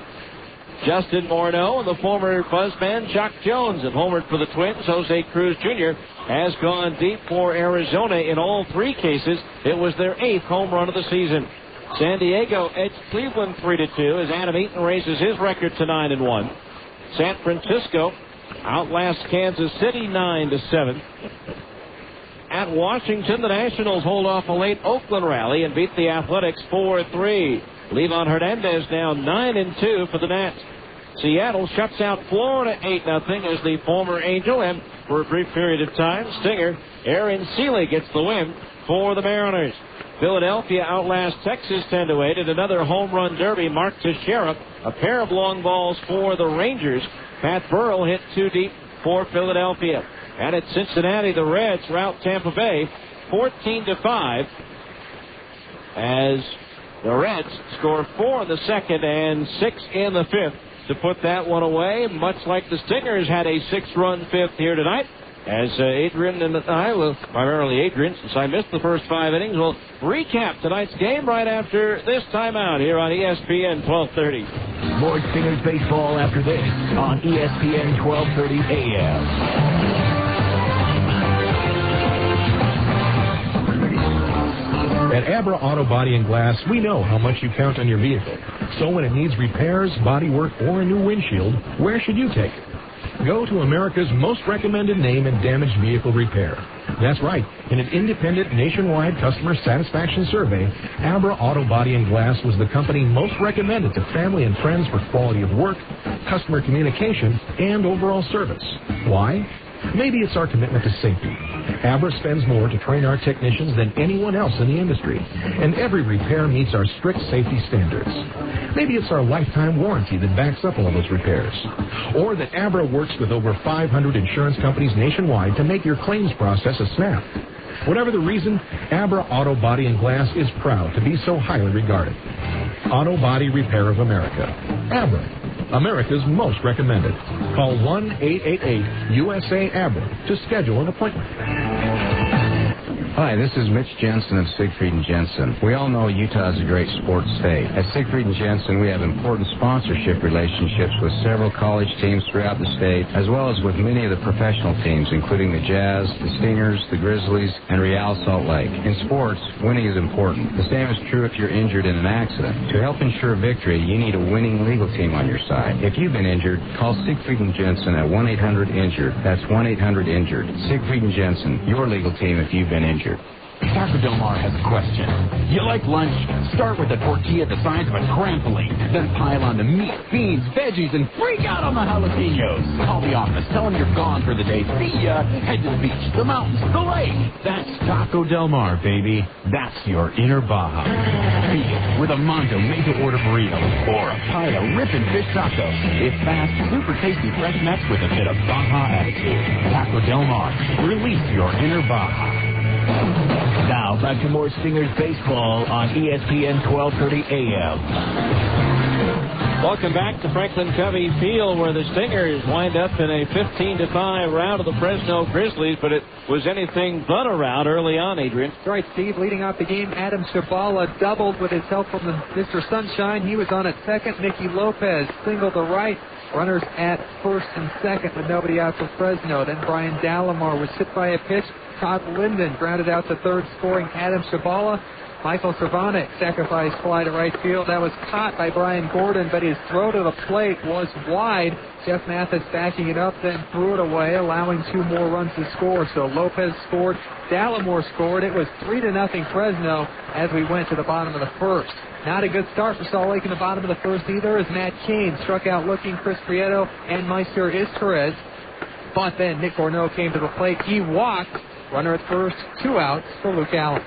Justin Morneau and the former buzzman Chuck Jones have homered for the Twins. Jose Cruz Jr. has gone deep for Arizona in all 3 cases. It was their 8th home run of the season. San Diego edged Cleveland 3-2 as Adam Eaton raises his record to 9-1. San Francisco outlasts Kansas City 9-7. At Washington, the Nationals hold off a late Oakland rally and beat the Athletics 4-3. Levon Hernandez now 9-2 for the Nats. Seattle shuts out Florida 8-0 as the former Angel, and for a brief period of time, Stinger Aaron Seeley gets the win for the Mariners. Philadelphia outlasts Texas 10-8 at another home run derby. Mark Teixeira, a pair of long balls for the Rangers. Pat Burrell hit 2 deep for Philadelphia. And at Cincinnati, the Reds rout Tampa Bay 14-5 as the Reds score 4 in the 2nd and 6 in the 5th to put that one away, much like the Stingers had a 6-run 5th here tonight. As Adrian and I will, primarily Adrian, since I missed the first 5 innings, will recap tonight's game right after this timeout here on ESPN 1230. More Stingers baseball after this on ESPN 1230 AM. At Abra Auto Body and Glass, we know how much you count on your vehicle. So when it needs repairs, body work, or a new windshield, where should you take it? Go to America's most recommended name in damaged vehicle repair. That's right. In an independent nationwide customer satisfaction survey, Abra Auto Body and Glass was the company most recommended to family and friends for quality of work, customer communication, and overall service. Why? Maybe it's our commitment to safety. Abra spends more to train our technicians than anyone else in the industry, and every repair meets our strict safety standards. Maybe it's our lifetime warranty that backs up all those repairs, or that Abra works with over 500 insurance companies nationwide to make your claims process a snap. Whatever the reason, Abra Auto Body and Glass is proud to be so highly regarded. Auto Body Repair of America. Abra. America's most recommended. Call 1-888-USA-ABRA to schedule an appointment. Hi, this is Mitch Jensen of Siegfried & Jensen. We all know Utah is a great sports state. At Siegfried & Jensen, we have important sponsorship relationships with several college teams throughout the state, as well as with many of the professional teams, including the Jazz, the Stingers, the Grizzlies, and Real Salt Lake. In sports, winning is important. The same is true if you're injured in an accident. To help ensure victory, you need a winning legal team on your side. If you've been injured, call Siegfried & Jensen at 1-800-INJURED. That's 1-800-INJURED. Siegfried & Jensen, your legal team if you've been injured. Taco Del Mar has a question. You like lunch? Start with a tortilla the size of a trampoline. Then pile on the meat, beans, veggies, and freak out on the jalapenos. Call the office. Tell them you're gone for the day. See ya. Head to the beach, the mountains, the lake. That's Taco Del Mar, baby. That's your inner Baja. Feed it with a Mondo made-to-order burrito or a pile of ripping fish tacos. It's fast, super tasty fresh nuts with a bit of Baja attitude. Taco Del Mar. Release your inner Baja. Now, back to more Stingers baseball on ESPN 1230 AM. Welcome back to Franklin Covey Field, where the Stingers wind up in a 15-5 rout of the Fresno Grizzlies, but it was anything but a rout early on, Adrian. That's right, Steve. Leading off the game, Adam Shabala doubled with his help from Mr. Sunshine. He was on at second. Nicky Lopez singled to right. Runners at first and second with nobody out for Fresno. Then Brian Dallimore was hit by a pitch. Todd Linden grounded out to third, scoring Adam Shabala. Michael Cervantes, sacrifice fly to right field. That was caught by Brian Gordon, but his throw to the plate was wide. Jeff Mathis backing it up, then threw it away, allowing 2 more runs to score. So Lopez scored, Dallimore scored. It was 3-0 Fresno as we went to the bottom of the first. Not a good start for Salt Lake in the bottom of the first either, as Matt Cain struck out looking Chris Prieto and Meister Isturez. But then Nick Gorneau came to the plate. He walked. Runner at first, 2 outs for Luke Allen.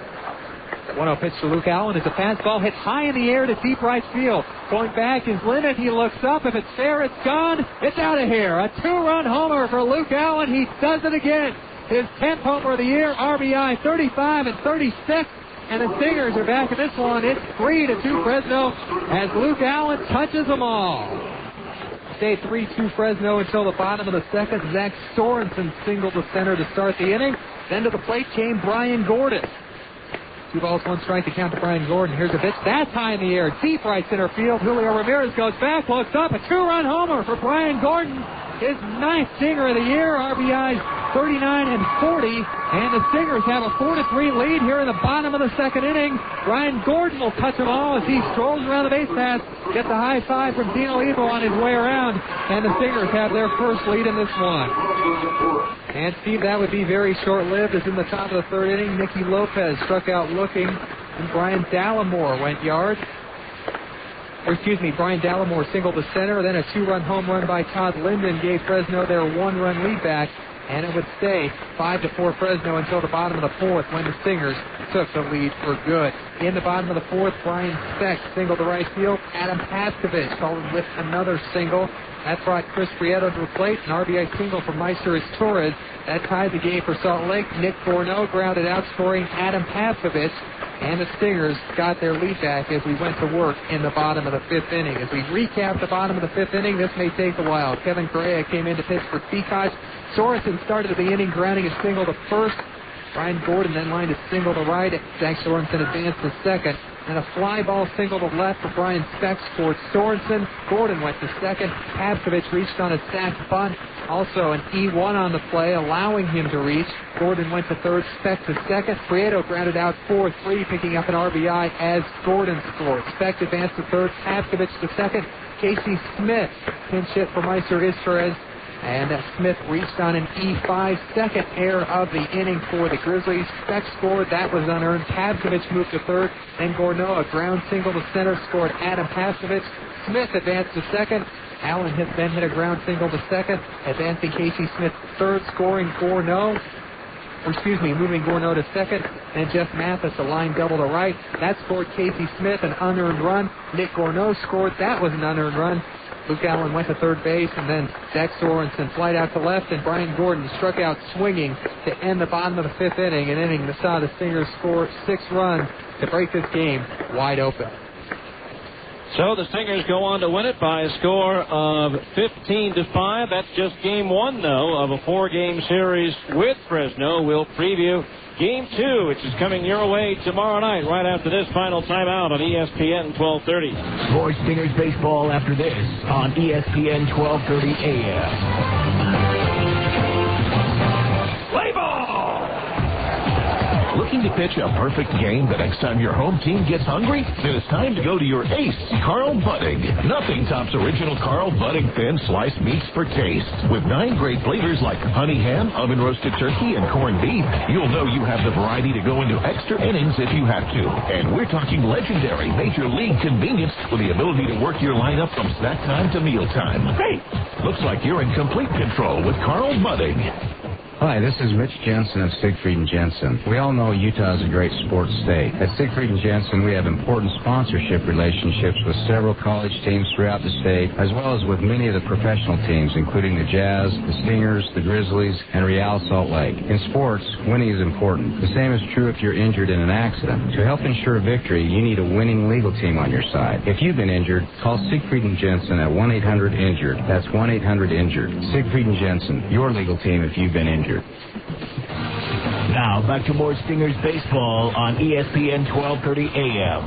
1-0 pitch to Luke Allen. It's a fastball hit high in the air to deep right field. Going back is Linden. He looks up. If it's fair, it's gone. It's out of here. A 2-run homer for Luke Allen. He does it again. His 10th homer of the year. RBI 35 and 36. And the Stingers are back in this one. It's 3-2 Fresno as Luke Allen touches them all. Stayed 3-2 Fresno until the bottom of the second. Zach Sorensen singled to center to start the inning. Then to the plate came Brian Gordon. 2 balls, 1 strike to count to Brian Gordon. Here's a pitch. That's high in the air. Deep right center field. Julio Ramirez goes back, looks up. A 2-run homer for Brian Gordon. His 9th Stinger of the year. RBIs 39 and 40. And the Stingers have a 4-3 lead here in the bottom of the second inning. Brian Gordon will touch them all as he strolls around the base path. Gets a high five from Dino Evo on his way around. And the Stingers have their first lead in this one. And Steve, that would be very short-lived as in the top of the third inning, Nicky Lopez struck out looking, and Brian Dallimore went yard. Brian Dallimore singled to center, then a 2-run home run by Todd Linden gave Fresno their 1-run lead back, and it would stay 5-4 Fresno until the bottom of the fourth when the Stingers took the lead for good. In the bottom of the fourth, Brian Speck singled to right field. Adam Paskovich followed with another single. That brought Chris Prieto to the plate, an RBI single from Meister Torres. That tied the game for Salt Lake. Nick Gorneau grounded out, scoring Adam Paskovich. And the Stingers got their lead back as we went to work in the bottom of the 5th inning. As we recap the bottom of the 5th inning, this may take a while. Kevin Correa came in to pitch for Peacock. Sorensen started the inning, grounding a single to first. Brian Gordon then lined a single to right. Zach Sorensen advanced to second. And a fly ball single to left for Brian Speck scored Sorensen. Gordon went to second. Paskovich reached on a sac bunt. Also an E1 on the play, allowing him to reach. Gordon went to third, Speck to second. Prieto grounded out 4-3, picking up an RBI as Gordon scored. Speck advanced to third, Paskovich to second. Casey Smith pinch hit for Meister Isturez. And Smith reached on an E5, second error of the inning for the Grizzlies. Speck scored. That was unearned. Paskovich moved to third. Then Gorneau, a ground single to center, scored Adam Paskovich. Smith advanced to second. Allen then hit a ground single to second, advancing Casey Smith to third, scoring Gorneau. Moving Gorneau to second. And Jeff Mathis, a line double to right. That scored Casey Smith, an unearned run. Nick Gorneau scored. That was an unearned run. Luke Allen went to third base, and then Zach Sorensen flied out to left, and Brian Gordon struck out swinging to end the bottom of the 5th inning, an inning that saw the Stingers score 6 runs to break this game wide open. So the Stingers go on to win it by a score of 15-5. That's just game 1, though, of a 4-game series with Fresno. We'll preview Game 2, which is coming your way tomorrow night, right after this final timeout on ESPN 1230. More Stingers baseball after this on ESPN 1230 AM. Play ball! Looking to pitch a perfect game the next time your home team gets hungry? Then it's time to go to your ace, Carl Budding. Nothing tops original Carl Budding thin sliced meats for taste. With 9 great flavors like honey ham, oven roasted turkey, and corned beef, you'll know you have the variety to go into extra innings if you have to. And we're talking legendary Major League convenience with the ability to work your lineup from snack time to meal time. Great! Looks like you're in complete control with Carl Budding. Hi, this is Mitch Jensen of Siegfried & Jensen. We all know Utah is a great sports state. At Siegfried & Jensen, we have important sponsorship relationships with several college teams throughout the state, as well as with many of the professional teams, including the Jazz, the Stingers, the Grizzlies, and Real Salt Lake. In sports, winning is important. The same is true if you're injured in an accident. To help ensure victory, you need a winning legal team on your side. If you've been injured, call Siegfried & Jensen at 1-800-INJURED. That's 1-800-INJURED. Siegfried & Jensen, your legal team if you've been injured. Now, back to more Stingers baseball on ESPN 1230 AM.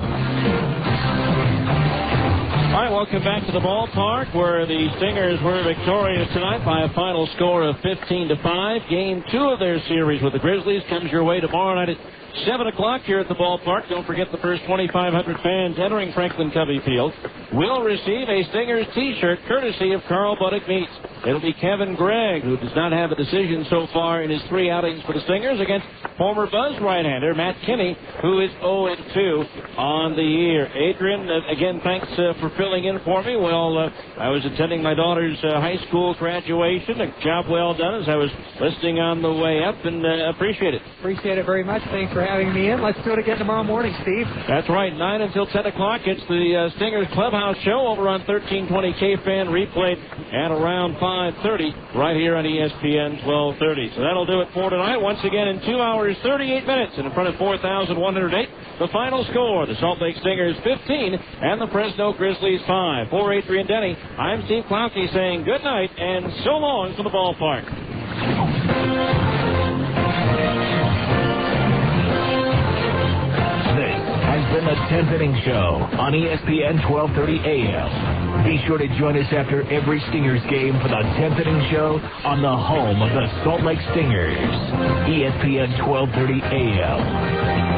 All right, welcome back to the ballpark where the Stingers were victorious tonight by a final score of 15-5. Game 2 of their series with the Grizzlies comes your way tomorrow night at 7 o'clock here at the ballpark. Don't forget the first 2,500 fans entering Franklin Covey Field will receive a Stingers T-shirt courtesy of Carl Buddick Meats. It'll be Kevin Gregg, who does not have a decision so far in his 3 outings for the Stingers, against former Buzz right-hander Matt Kinney, who is 0-2 on the year. Adrian, again, thanks for filling in for me. Well, I was attending my daughter's high school graduation. A job well done as I was listening on the way up, and appreciate it. Appreciate it very much. Thanks for having me in. Let's do it again tomorrow morning, Steve. That's right, 9 until 10 o'clock. It's the Stingers Clubhouse Show over on 1320 KFan, replayed at around 5:30 right here on ESPN 1230. So that'll do it for tonight. Once again, in 2 hours, 38 minutes, and in front of 4,108, the final score, the Salt Lake Stingers 15 and the Fresno Grizzlies 5. For Adrian Denny, I'm Steve Klauke saying good night and so long from the ballpark. Has been the 10th Inning Show on ESPN 1230 AM. Be sure to join us after every Stingers game for the 10th Inning Show on the home of the Salt Lake Stingers, ESPN 1230 AM.